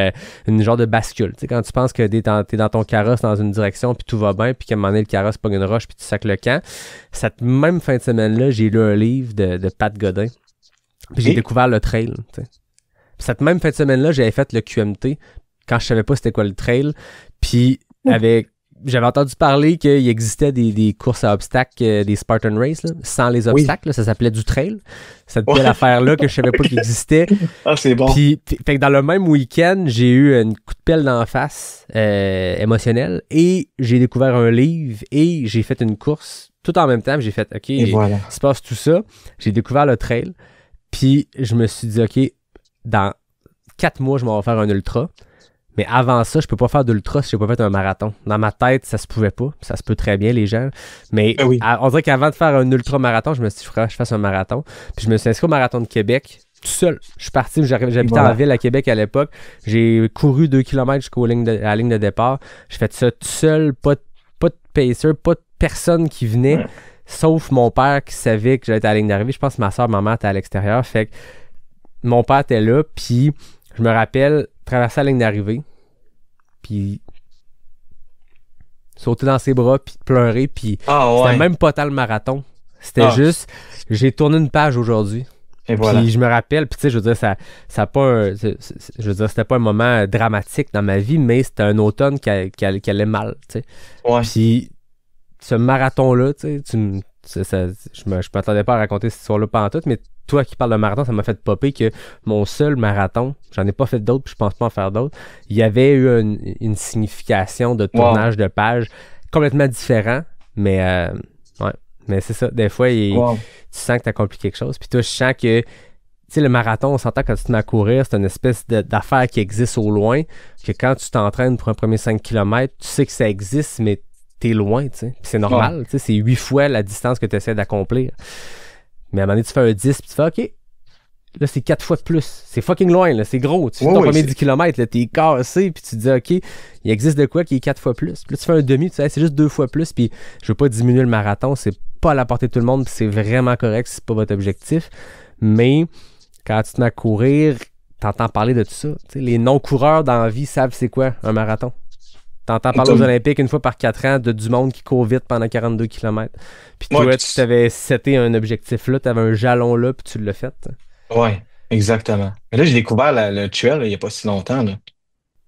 E: une genre de bascule. Tu sais, quand tu penses que t'es dans ton carrosse dans une direction, puis tout va bien, puis qu'à un moment donné, le carrosse pogne une roche, puis tu sacs le camp. Cette même fin de semaine-là, j'ai lu un livre de Pat Godin, puis j'ai
A: Et,
E: découvert le trail, tu sais. Cette même fin de semaine-là, j'avais fait le QMT quand je savais pas c'était quoi le trail. Puis avec j'avais entendu parler qu'il existait des courses à obstacles, des Spartan Race, là, sans les
A: Oui.
E: obstacles. Là, ça s'appelait du trail. Cette
A: Ouais.
E: belle affaire-là que je savais pas qu'il existait.
A: Ah, c'est bon.
E: Puis, fait que dans le même week-end, j'ai eu une coup de pelle d'en face émotionnelle et j'ai découvert un livre et j'ai fait une course tout en même temps. J'ai fait, OK,
A: Et
E: il
A: voilà.
E: se passe tout ça. J'ai découvert le trail. Puis je me suis dit, OK, dans 4 mois, je m'en vais faire un ultra. Mais avant ça, je peux pas faire d'ultra si j'ai pas fait un marathon. Dans ma tête, ça se pouvait pas. Ça se peut très bien, les gens. Mais
A: Ah oui.
E: on dirait qu'avant de faire un ultra-marathon, je me suis dit, je fasse un marathon. Puis je me suis inscrit au marathon de Québec tout seul. Je suis parti, j'habitais
A: Voilà.
E: en ville à Québec à l'époque. J'ai couru 2 kilomètres jusqu'à la ligne de départ. J'ai fait ça tout seul, pas de pacer, pas de personne qui venait,
A: Ouais.
E: sauf mon père qui savait que j'allais être à la ligne d'arrivée. Je pense que ma soeur, ma mère était à l'extérieur. Fait que mon père était là, puis je me rappelle traverser la ligne d'arrivée, puis sauter dans ses bras, puis pleurer, puis
A: Ah
E: c'était
A: ouais.
E: même pas tant le marathon. C'était
A: Ah.
E: juste, j'ai tourné une page aujourd'hui.
A: Et voilà.
E: Puis je me rappelle, puis tu sais, je veux dire, ça a pas je veux dire, c'était pas un moment dramatique dans ma vie, mais c'était un automne qui allait mal, tu sais.
A: Ouais.
E: Puis ce marathon-là, tu sais, je m'attendais pas à raconter cette histoire-là pantoute, mais toi qui parles de marathon, ça m'a fait popper que mon seul marathon, j'en ai pas fait d'autres, puis je pense pas en faire d'autres, il y avait eu une signification de tournage de page complètement différent, mais ouais. Mais c'est ça, des fois,
A: Wow.
E: tu sens que tu accomplis quelque chose. Puis toi, je sens que, tu sais, le marathon, on s'entend quand tu te mets à courir, c'est une espèce d'affaire qui existe au loin, que quand tu t'entraînes pour un premier 5 km, tu sais que ça existe, mais t'es loin, tu sais. Puis c'est normal, tu sais, c'est 8 fois la distance que tu essaies d'accomplir. Mais à un moment donné, tu fais un 10, puis tu fais OK. Là, c'est 4 fois de plus. C'est fucking loin, là. C'est gros. Tu fais ton premier 10 km, là, t'es cassé, puis tu te dis, OK, il existe de quoi qui est 4 fois plus. Puis là, tu fais un demi, tu sais, c'est juste 2 fois plus, puis je veux pas diminuer le marathon, c'est pas à la portée de tout le monde, puis c'est vraiment correct si c'est pas votre objectif. Mais quand tu te mets à courir, t'entends parler de tout ça. Tu sais, les non-coureurs dans la vie savent c'est quoi un marathon. T'entends parler aux Olympiques une fois par 4 ans de du monde qui court vite pendant 42 km. Puis toi,
A: Ouais,
E: tu t'avais seté un objectif là, t'avais un jalon là, puis tu l'as fait.
A: Ouais, exactement. Mais là, j'ai découvert le trail là, il n'y a pas si longtemps. Là.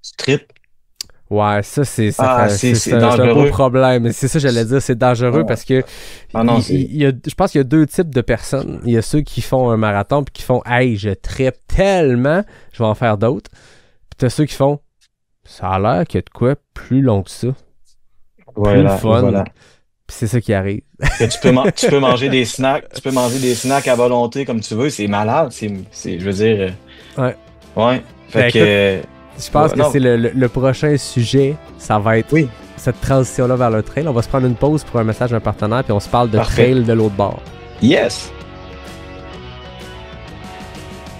A: Street.
E: Ouais, ça,
A: c'est
E: c'est un beau
A: dangereux.
E: problème. C'est ça que j'allais dire, c'est dangereux
A: Ouais.
E: parce que
A: Ah non,
E: je pense qu'il y a 2 types de personnes. Il y a ceux qui font un marathon puis qui font « Hey, je trippe tellement, je vais en faire d'autres. » Puis t'as ceux qui font « Ça a l'air qu'il y a de quoi plus long que ça. »
A: voilà,
E: le fun.
A: voilà.
E: Puis c'est ça qui arrive.
A: Que tu peux manger des snacks, tu peux manger des snacks à volonté comme tu veux, c'est malade, je veux dire.
E: Ouais.
A: Ouais.
E: Ben,
A: Fait que
E: Je pense que
A: non.
E: c'est le prochain sujet, ça va être
A: Oui.
E: cette transition-là vers le trail. On va se prendre une pause pour un message d'un partenaire puis on se parle de
A: Parfait.
E: trail de l'autre bord.
A: Yes.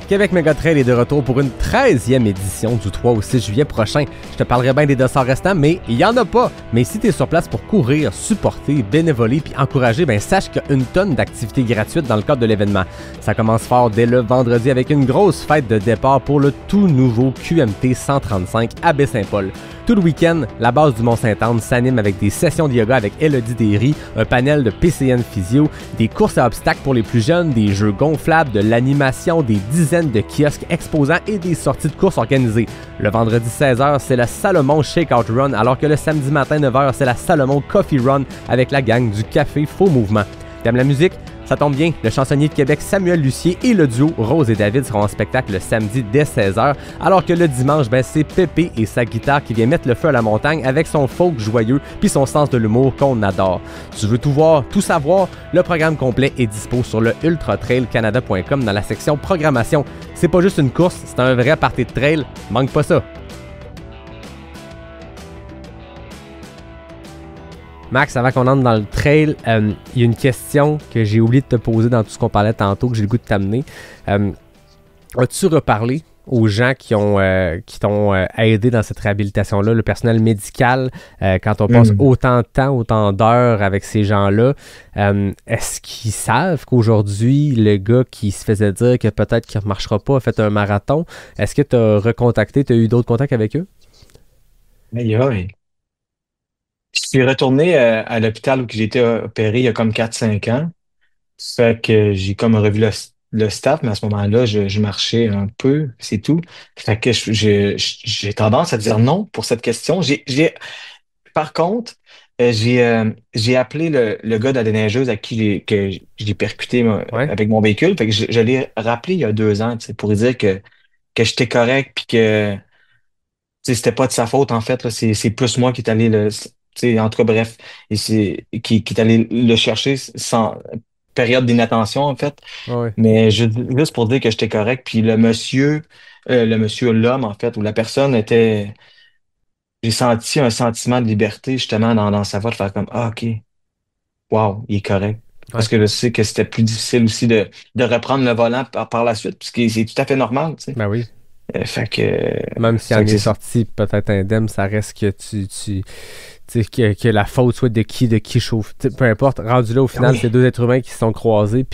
E: Québec Méga Trail est de retour pour une 13e édition du 3 au 6 juillet prochain. Je te parlerai bien des dossards restants, mais il n'y en a pas. Mais si tu es sur place pour courir, supporter, bénévoler puis encourager, ben sache qu'il y a une tonne d'activités gratuites dans le cadre de l'événement. Ça commence fort dès le vendredi avec une grosse fête de départ pour le tout nouveau QMT 135 à Baie-Saint-Paul. Tout le week-end, la base du Mont-Saint-Anne s'anime avec des sessions de yoga avec Elodie Derry, un panel de PCN Physio, des courses à obstacles pour les plus jeunes, des jeux gonflables, de l'animation, des dizaines de kiosques exposants et des sorties de courses organisées. Le vendredi 16h, c'est la Salomon Shakeout Run, alors que le samedi matin 9h, c'est la Salomon Coffee Run avec la gang du Café Faux Mouvement. T'aimes la musique? Ça tombe bien, le chansonnier de Québec Samuel Lucier et le duo Rose et David seront en spectacle le samedi dès 16h, alors que le dimanche, ben, c'est Pépé et sa guitare qui vient mettre le feu à la montagne avec son folk joyeux puis son sens de l'humour qu'on adore. Tu veux tout voir, tout savoir? Le programme complet est dispo sur le ultratrailcanada.com dans la section programmation. C'est pas juste une course, c'est un vrai party de trail, manque pas ça. Max, avant qu'on entre dans le trail, il y a une question que j'ai oublié de te poser dans tout ce qu'on parlait tantôt, que j'ai le goût de t'amener. As-tu reparlé aux gens qui t'ont aidé dans cette réhabilitation-là, le personnel médical, quand on passe autant de temps, autant d'heures avec ces gens-là, est-ce qu'ils savent qu'aujourd'hui, le gars qui se faisait dire que peut-être qu'il ne marchera pas a fait un marathon? Est-ce que tu as recontacté, tu as eu d'autres contacts avec eux?
A: Aïe, aïe. Je suis retourné à l'hôpital où j'ai été opéré il y a comme 4 5 ans. Fait que j'ai comme revu le staff, mais à ce moment-là, je marchais un peu, c'est tout. Fait que j'ai tendance à dire non pour cette question. Par contre, J'ai appelé le gars de la déneigeuse à qui j'ai percuté
E: Ouais.
A: avec mon véhicule. Fait que je l'ai rappelé il y a 2 ans, tu sais, pour lui dire que j'étais correct puis que tu sais, c'était pas de sa faute en fait. Là. C'est plus moi qui est allé tu sais, en tout cas, bref, et qui est allé le chercher sans période d'inattention en fait.
E: Ouais. Ouais.
A: Mais juste pour dire que j'étais correct. Puis l'homme en fait, ou la personne était. J'ai senti un sentiment de liberté justement dans sa voix de faire comme ah, OK, wow, il est correct. Parce
E: Ouais.
A: que je sais que c'était plus difficile aussi de reprendre le volant par la suite, puisque c'est tout à fait normal, tu sais.
E: Ben oui.
A: Fait que,
E: Même s'il
A: fait
E: en
A: que
E: est
A: c'est ça.
E: sorti peut-être indemne, ça reste que tu sais, que la faute soit de qui chauffe. Peu importe, rendu là, au
A: Ah
E: final,
A: oui,
E: c'est deux êtres humains qui se sont croisés,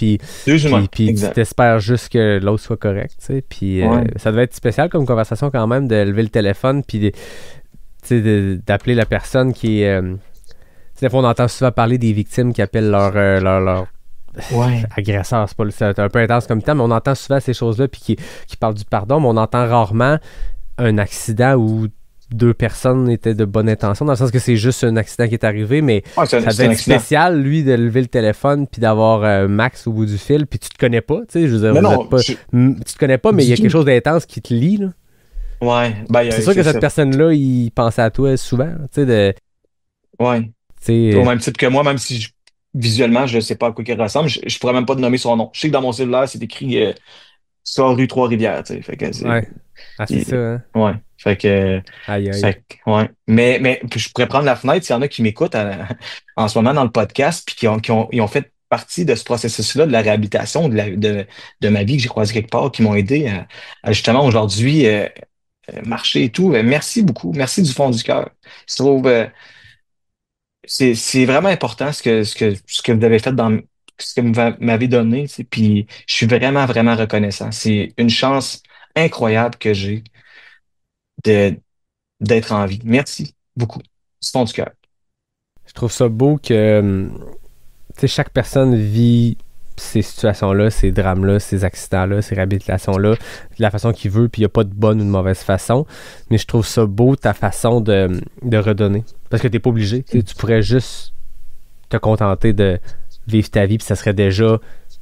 A: deux humains,
E: puis tu
A: exact.
E: t'espères juste que l'autre soit correct, tu sais. Puis
A: Ouais.
E: ça devait être spécial comme conversation quand même, de lever le téléphone, puis tu sais, d'appeler la personne qui est... tu sais, des fois, on entend souvent parler des victimes qui appellent leur
A: Ouais.
E: agresseur, c'est un peu intense comme temps, mais on entend souvent ces choses-là, puis qui parlent du pardon, mais on entend rarement un accident où deux personnes étaient de bonne intention, dans le sens que c'est juste un accident qui est arrivé, mais
A: Ouais,
E: ça
A: c'est
E: devait
A: un
E: être
A: accident.
E: spécial, lui, de lever le téléphone puis d'avoir Max au bout du fil, puis tu te connais pas, tu sais, je veux dire,
A: Mais
E: vous êtes
A: non,
E: pas... Tu te connais pas, mais il y
A: du
E: a quelque
A: tout.
E: chose d'intense qui te lie, là.
A: Ouais, ben,
E: Puis c'est sûr que
A: c'est
E: cette
A: ça.
E: personne-là, il pensait à toi souvent, tu sais,
A: Ouais.
E: tu sais,
A: Au même titre que moi, même si visuellement, je sais pas à quoi il ressemble, je pourrais même pas te nommer son nom. Je sais que dans mon cellulaire, c'est écrit sur rue Trois-Rivières, tu sais. Fait que c'est.
E: ouais, ah, c'est ça, hein,
A: Ouais. Fait que.
E: aïe, aïe.
A: Ouais. Mais puis je pourrais prendre la fenêtre s'il y en a qui m'écoutent en ce moment dans le podcast, puis ils ont fait partie de ce processus-là, de la réhabilitation de ma vie que j'ai croisé quelque part, qui m'ont aidé à justement aujourd'hui marcher et tout. Merci beaucoup. Merci du fond du cœur. Je trouve c'est vraiment important ce que vous avez fait ce que vous m'avez donné, tu sais, puis je suis vraiment, vraiment reconnaissant. C'est une chance incroyable que j'ai de d'être en vie. Merci beaucoup. Du fond du cœur.
E: Je trouve ça beau que, tu sais, chaque personne vit ces situations-là, ces drames-là, ces accidents-là, ces réhabilitations-là, de la façon qu'il veut, puis il n'y a pas de bonne ou de mauvaise façon. Mais je trouve ça beau, ta façon de redonner. Parce que tu n'es pas obligé. Tu sais, tu pourrais juste te contenter de vivre ta vie, puis ça serait déjà...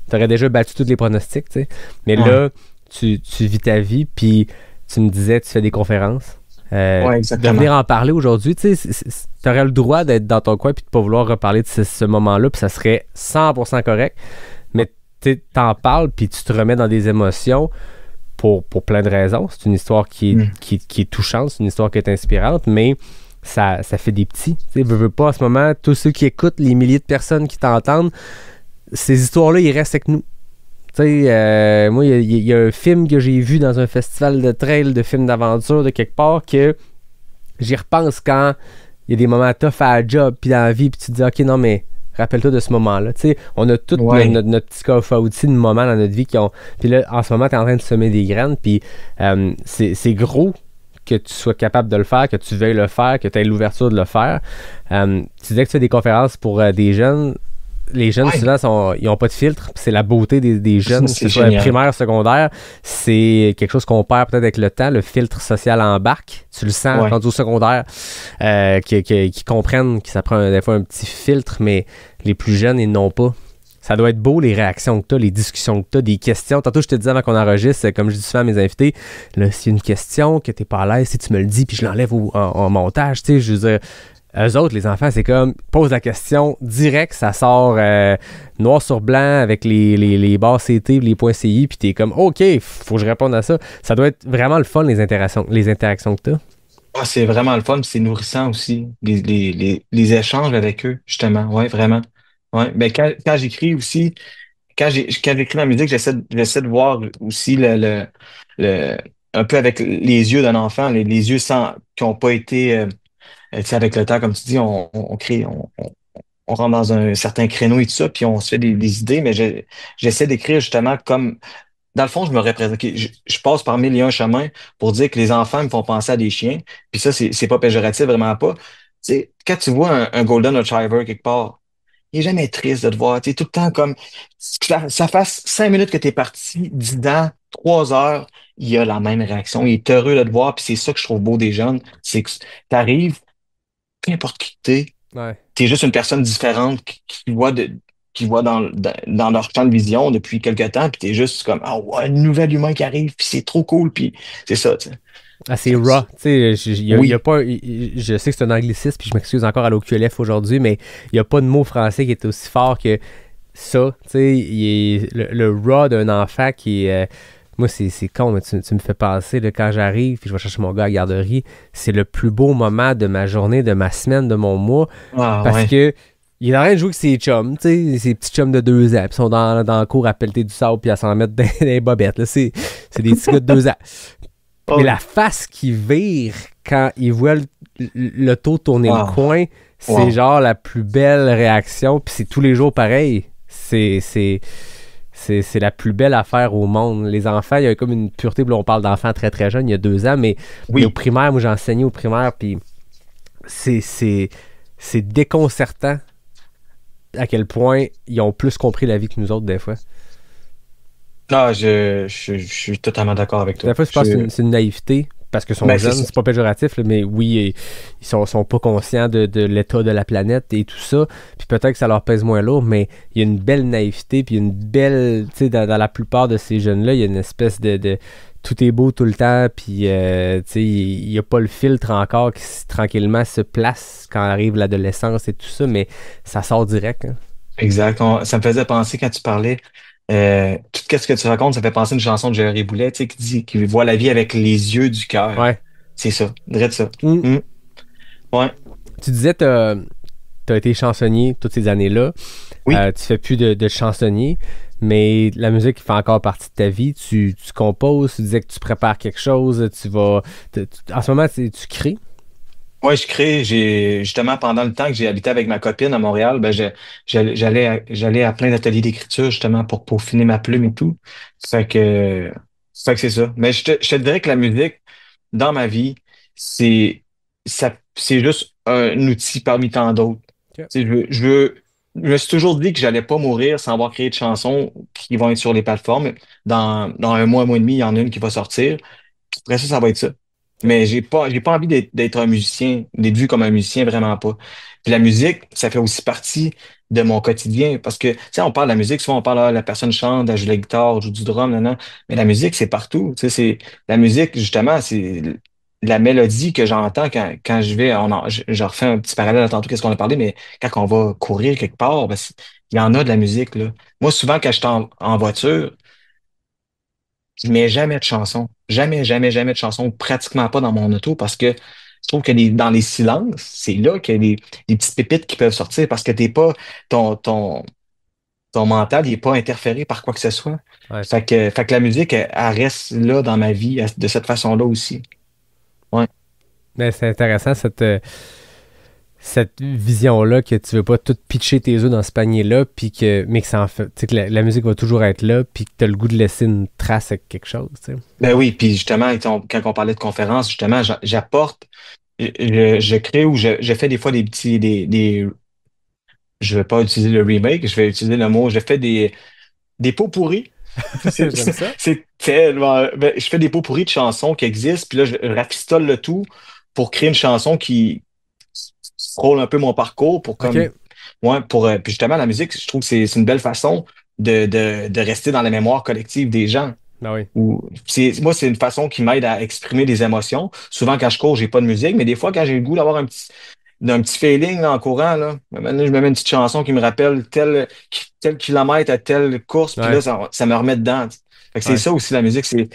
E: Tu aurais déjà battu tous les pronostics, tu sais. Mais
A: Ouais,
E: là, tu vis ta vie, puis tu me disais, tu fais des conférences.
A: ouais,
E: De
A: exactement.
E: venir en parler aujourd'hui, tu sais, tu aurais le droit d'être dans ton coin puis de pas vouloir reparler de ce moment-là, puis ça serait 100% correct. Mais tu t'en parles, puis tu te remets dans des émotions pour plein de raisons. C'est une histoire
A: Hmm.
E: qui est touchante, c'est une histoire qui est inspirante, mais ça fait des petits. Tu sais, veux pas en ce moment, tous ceux qui écoutent, les milliers de personnes qui t'entendent, ces histoires-là, ils restent avec nous. Tu sais, moi, il y a un film que j'ai vu dans un festival de trail, de films d'aventure, de quelque part, que j'y repense quand il y a des moments tough à la job, puis dans la vie, puis tu te dis, OK, non, mais rappelle-toi de ce moment-là. Tu sais, on a tout
A: Ouais.
E: notre petit coffre à outils de moments dans notre vie qui ont. Puis là, en ce moment, tu es en train de semer des graines, puis c'est gros que tu sois capable de le faire, que tu veuilles le faire, que tu aies l'ouverture de le faire. Tu disais que tu fais des conférences pour des jeunes. Les jeunes,
A: Ouais.
E: souvent, ils n'ont pas de filtre. C'est la beauté des jeunes, que ce
A: C'est
E: soit
A: génial.
E: primaire, secondaire. C'est quelque chose qu'on perd peut-être avec le temps. Le filtre social embarque. Tu le sens
A: Ouais.
E: rendu au secondaire, qui comprennent que ça prend des fois un petit filtre, mais les plus jeunes, ils n'ont pas. Ça doit être beau, les réactions que tu as, les discussions que tu as, des questions. Tantôt, je te disais avant qu'on enregistre, comme je dis souvent à mes invités, là, s'il y a une question que tu n'es pas à l'aise, si tu me le dis, puis je l'enlève en montage, tu sais, je veux dire, eux autres, les enfants, c'est comme, pose la question direct, ça sort noir sur blanc avec les barres CT, les points CI, puis t'es comme, OK, faut que je réponde à ça. Ça doit être vraiment le fun, les interactions que t'as.
A: Ah, c'est vraiment le fun, puis c'est nourrissant aussi, les échanges avec eux, justement. Ouais, vraiment. Ouais. Ben, quand j'écris aussi, quand j'écris la musique, j'essaie de voir aussi le, un peu avec les yeux d'un enfant, les yeux qui n'ont pas été, tu sais, avec le temps, comme tu dis, on crée, on rentre dans un certain créneau et tout ça, puis on se fait des idées, mais j'essaie d'écrire justement comme, dans le fond, je me représente, ok, je passe par mille et un chemins pour dire que les enfants me font penser à des chiens, puis ça, c'est pas péjoratif, vraiment pas. Tu sais, quand tu vois un Golden Retriever quelque part, il est jamais triste de te voir. Tu es tout le temps comme, ça fasse 5 minutes que tu es parti, 10 ans, 3 heures, il a la même réaction. Il est heureux de te voir, puis c'est ça que je trouve beau des jeunes, c'est que tu arrives, peu importe qui t'es,
E: Ouais.
A: T'es juste une personne différente qui voit dans leur champ de vision depuis quelque temps, puis t'es juste comme, ah ouais, une nouvelle humain qui arrive, puis c'est trop cool, puis c'est ça, tu sais.
E: Assez raw. Tu sais, y a
A: Oui.
E: pas, je sais que c'est un anglicisme, puis je m'excuse encore à l'OQLF aujourd'hui, mais il n'y a pas de mot français qui est aussi fort que ça. Tu sais, le raw d'un enfant qui est. Moi, c'est con, mais tu me fais penser, là, quand j'arrive, puis je vais chercher mon gars à la garderie, c'est le plus beau moment de ma journée, de ma semaine, de mon mois,
A: Ah
E: parce
A: ouais.
E: que il est en train de jouer avec ses chums, tu sais, ses petits chums de 2 ans, puis ils sont dans le cours à pelleter du sable, puis à s'en mettre dans les bobettes. Là. C'est des petits gars de 2 ans.
A: Oh,
E: Mais
A: oui.
E: la face qui vire quand il voit l'auto tourner le
A: Wow.
E: coin, c'est
A: Wow.
E: genre la plus belle réaction, puis c'est tous les jours pareil. C'est la plus belle affaire au monde. Les enfants, il y a comme une pureté. Là, on parle d'enfants très très jeunes, il y a 2 ans, mais au
A: Oui.
E: primaire, moi j'ai enseigné au primaire, puis c'est, c'est, c'est déconcertant à quel point ils ont plus compris la vie que nous autres, des fois.
A: Ah, je suis totalement d'accord avec toi.
E: Des fois, je pense que c'est une naïveté, parce qu'ils sont
A: Ben, c'est
E: jeunes,
A: ça.
E: c'est pas péjoratif, là, mais oui, ils sont pas conscients de l'état de la planète et tout ça, puis peut-être que ça leur pèse moins lourd, mais il y a une belle naïveté, puis une belle, tu sais, dans la plupart de ces jeunes-là, il y a une espèce de tout est beau tout le temps, puis tu sais, il y a pas le filtre encore qui tranquillement se place quand arrive l'adolescence et tout ça, mais ça sort direct. Hein.
A: Exact. Ça me faisait penser quand tu parlais, tout ce que tu racontes, ça fait penser à une chanson de Jerry Boulet, tu sais, qui voit la vie avec les yeux du cœur.
E: Ouais.
A: C'est ça, drette ça.
E: Mm.
A: Mm. Ouais.
E: Tu disais, t'as été chansonnier toutes ces années-là.
A: Oui.
E: Tu fais plus de chansonnier, mais la musique fait encore partie de ta vie. Tu composes, tu disais que tu prépares quelque chose, en ce moment, tu crées.
A: Ouais, je crée. Justement, pendant le temps que j'ai habité avec ma copine à Montréal, ben j'allais à plein d'ateliers d'écriture justement pour peaufiner ma plume et tout. Fait que, fait que c'est ça. Mais je te dirais que la musique, dans ma vie, c'est c'est juste un outil parmi tant d'autres.
E: Ok.
A: Tu sais, je me suis toujours dit que j'allais pas mourir sans avoir créé de chansons qui vont être sur les plateformes. Dans un mois et demi, il y en a une qui va sortir. Après ça, ça va être ça. Mais j'ai pas envie d'être un musicien, d'être vu comme un musicien, vraiment pas. Puis la musique, ça fait aussi partie de mon quotidien. Parce que, tu sais, on parle de la musique, souvent on parle, la personne chante, elle joue la guitare, joue du drum, nan, nan. Mais la musique, c'est partout. Tu sais, la musique, justement, c'est la mélodie que j'entends quand je vais, je refais un petit parallèle à tantôt, qu'est-ce qu'on a parlé, mais quand on va courir quelque part, ben, il y en a de la musique, là. Moi, souvent, quand je suis en voiture, je mets jamais de chansons. Jamais, jamais, jamais de chansons. Pratiquement pas dans mon auto parce que je trouve que dans les silences, c'est là qu'il y a des petites pépites qui peuvent sortir parce que ton mental, il est pas interféré par quoi que ce soit.
E: Ouais.
A: Fait que la musique, elle reste là dans ma vie de cette façon-là aussi. Ouais.
E: Mais c'est intéressant cette vision-là que tu veux pas tout pitcher tes œufs dans ce panier-là, mais que ça en fait, tu sais, que la musique va toujours être là, puis que tu as le goût de laisser une trace avec quelque chose. Tu sais.
A: Ben oui, puis justement, quand on parlait de conférences, justement, j'apporte, je crée ou je fais des fois je vais pas utiliser le remake, je vais utiliser le mot, je fais des pots pourris. C'est
E: J'aime ça.
A: c'est tellement. Ben, je fais des pots pourris de chansons qui existent, puis là, je rafistole le tout pour créer une chanson qui frôle un peu mon parcours pour comme.
E: OK.
A: Ouais, puis justement, la musique, je trouve que c'est une belle façon de rester dans la mémoire collective des gens.
E: Ben oui.
A: Moi, c'est une façon qui m'aide à exprimer des émotions. Souvent, quand je cours, j'ai pas de musique, mais des fois, quand j'ai le goût d'avoir d'un petit feeling là, en courant, là, maintenant, je me mets une petite chanson qui me rappelle tel kilomètre à telle course, puis
E: Ouais.
A: là, ça me remet dedans. Fait que c'est
E: Ouais.
A: ça aussi la musique, c'est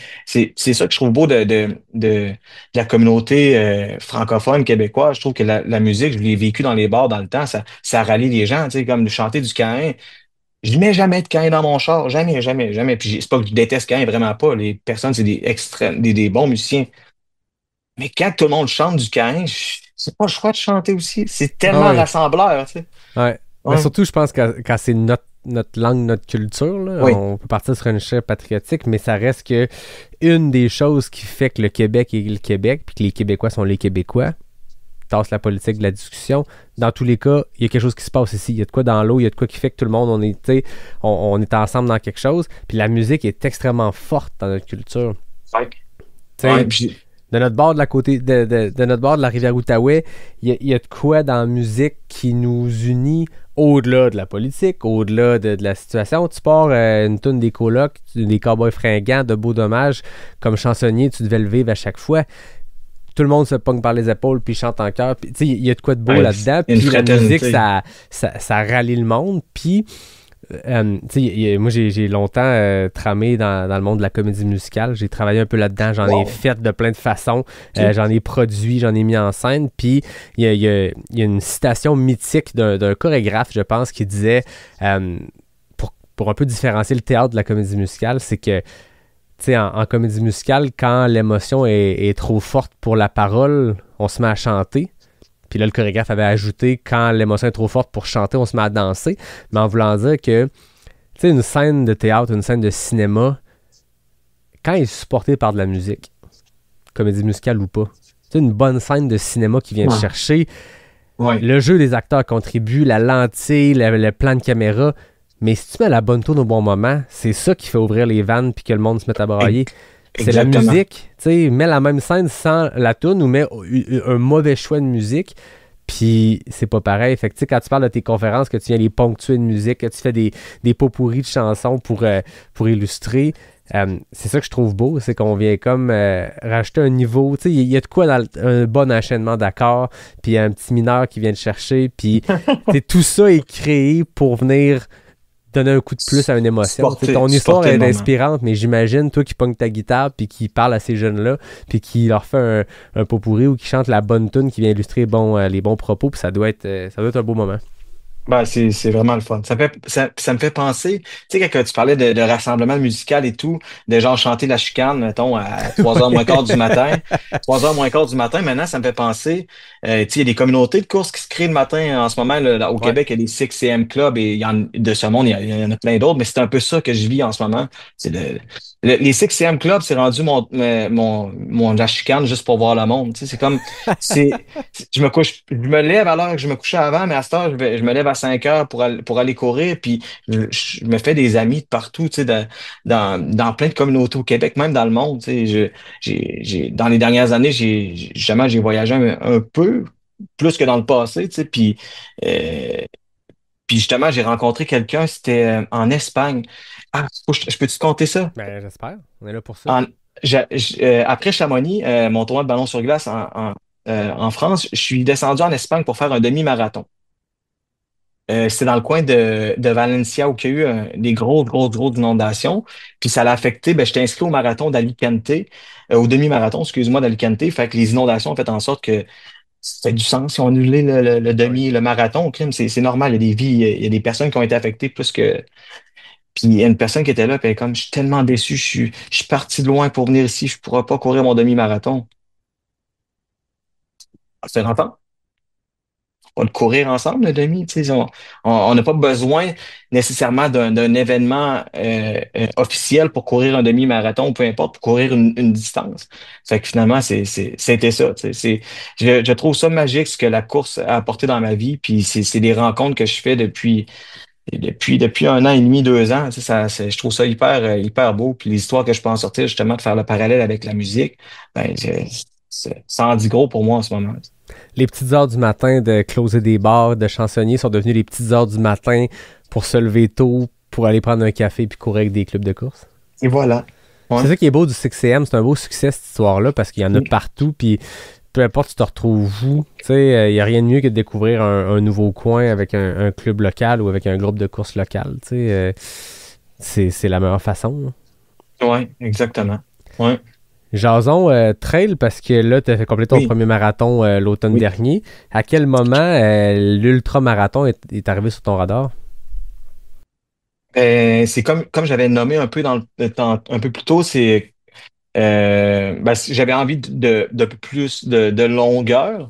A: ça que je trouve beau de la communauté francophone québécoise. Je trouve que la musique, je l'ai vécu dans les bars dans le temps, ça rallie les gens, tu sais, comme chanter du Caïn. Je mets jamais de Caïn dans mon char, jamais, jamais, jamais. Puis c'est pas que je déteste Caïn, vraiment pas. Les personnes, c'est des bons musiciens. Mais quand tout le monde chante du Caïn, c'est pas le choix de chanter aussi. C'est
E: Ah
A: tellement
E: oui.
A: rassembleur, tu sais.
E: Ouais. Mais
A: Ouais.
E: surtout, je pense que quand c'est notre langue, notre culture, là,
A: Oui,
E: on peut partir sur une chaire patriotique, mais ça reste que une des choses qui fait que le Québec est le Québec, puis que les Québécois sont les Québécois, tasse la politique de la discussion. Dans tous les cas, il y a quelque chose qui se passe ici. Il y a de quoi dans l'eau, il y a de quoi qui fait que tout le monde, on est, tu sais, on est ensemble dans quelque chose. Puis la musique est extrêmement forte dans notre culture.
A: ouais.
E: Tu
A: Ouais,
E: sais, de notre bord de la côté de notre bord de la rivière Outaouais, il y a de quoi dans la musique qui nous unit au-delà de la politique, au-delà de la situation. Tu pars une toune des colocs, des cowboys fringants, de Beau Dommage, comme chansonnier, tu devais le vivre à chaque fois. Tout le monde se pogne par les épaules puis chante en chœur. Il y a de quoi de beau là-dedans. Puis la musique, ça rallie le monde. Puis, moi, j'ai longtemps tramé dans le monde de la comédie musicale. J'ai travaillé un peu là-dedans. J'en ai fait de plein de façons. J'en ai produit, j'en ai mis en scène. Puis, il y a une citation mythique d'un chorégraphe, je pense, qui disait, pour un peu différencier le théâtre de la comédie musicale, c'est que en comédie musicale, quand l'émotion est trop forte pour la parole, on se met à chanter. Puis là, le chorégraphe avait ajouté, quand l'émotion est trop forte pour chanter, on se met à danser. Mais en voulant dire que, une scène de théâtre, une scène de cinéma, quand elle est supportée par de la musique, comédie musicale ou pas, une bonne scène de cinéma qui vient te chercher, le jeu des acteurs contribue, la lentille, le plan de caméra. Mais si tu mets la bonne tourne au bon moment, c'est ça qui fait ouvrir les vannes puis que le monde se mette à brailler. C'est la musique. Mets la même scène sans la tourne ou mets un mauvais choix de musique. Puis c'est pas pareil. Fait que quand tu parles de tes conférences, que tu viens les ponctuer de musique, que tu fais des pot pourris de chansons pour illustrer, c'est ça que je trouve beau. C'est qu'on vient comme rajouter un niveau. Il y a de quoi dans un bon enchaînement d'accords. Puis il y a un petit mineur qui vient te chercher. Puis tout ça est créé pour venir donner un coup de plus à une émotion. Ton histoire est inspirante, mais j'imagine, toi qui pognes ta guitare puis qui parle à ces jeunes-là puis qui leur fait un pot pourri ou qui chante la bonne tune qui vient illustrer les bons propos, puis ça doit être un beau moment.
A: Ben, c'est vraiment le fun. Ça me fait penser, tu sais, quand tu parlais de rassemblement musical et tout, de genre chanter la chicane, mettons, à 3h moins quart du matin. 3h moins quart du matin, maintenant, ça me fait penser, tu sais, il y a des communautés de courses qui se créent le matin en ce moment. Là, au Québec, il y a des 6 AM Club et de ce monde, il y en a plein d'autres, mais c'est un peu ça que je vis en ce moment. C'est les 6 AM Club, c'est rendu mon la chicane juste pour voir le monde. Tu sais, c'est comme, je me lève à l'heure que je me couchais avant, mais à cette heure, je me lève à 5 heures pour aller courir, puis je me fais des amis de partout, tu sais, dans plein de communautés au Québec, même dans le monde. Tu sais, dans les dernières années, j'ai voyagé un peu plus que dans le passé, tu sais, puis justement, j'ai rencontré quelqu'un, c'était en Espagne. Ah, je peux-tu te conter ça?
E: Ben, j'espère. On est là pour ça.
A: Après Chamonix, mon tournoi de ballon sur glace en France, je suis descendu en Espagne pour faire un demi-marathon. C'était dans le coin de Valencia où il y a eu des grosses inondations. Puis ça l'a affecté. Ben, j'étais inscrit au marathon d'Alicante, au demi-marathon, excuse-moi, d'Alicante. Fait que les inondations ont fait en sorte que ça fait du sens. Si on annulé le marathon, au crime, c'est normal. Il y a des vies, il y a des personnes qui ont été affectées plus que. Puis il y a une personne qui était là, puis elle est comme, je suis tellement déçu, je suis parti de loin pour venir ici, je pourrais pas courir mon demi-marathon. C'est un enfant. On va le courir ensemble, le demi. Tu sais, on n'a pas besoin nécessairement d'un événement officiel pour courir un demi-marathon, ou peu importe, pour courir une distance. Fait que finalement, c'était ça. Tu sais, je trouve ça magique ce que la course a apporté dans ma vie. Puis c'est des rencontres que je fais depuis 1 an et demi, 2 ans. Tu sais, je trouve ça hyper beau. Puis l'histoire que je peux en sortir, justement, de faire le parallèle avec la musique, ben, ça en dit gros pour moi en ce moment.
E: Les petites heures du matin de closer des bars, de chansonniers sont devenues les petites heures du matin pour se lever tôt, pour aller prendre un café puis courir avec des clubs de course.
A: Et voilà. Ouais.
E: C'est ça qui est beau du 6am, c'est un beau succès cette histoire-là parce qu'il y en a partout, puis peu importe tu te retrouves où, tu sais, il n'y a rien de mieux que de découvrir un nouveau coin avec un club local ou avec un groupe de course local, tu sais, c'est la meilleure façon.
A: Oui, exactement. Ouais.
E: Jason, trail, parce que là, tu as fait compléter ton premier marathon l'automne dernier. À quel moment l'ultra-marathon est arrivé sur ton radar?
A: C'est comme j'avais nommé un peu un peu plus tôt, j'avais envie de peu plus de longueur.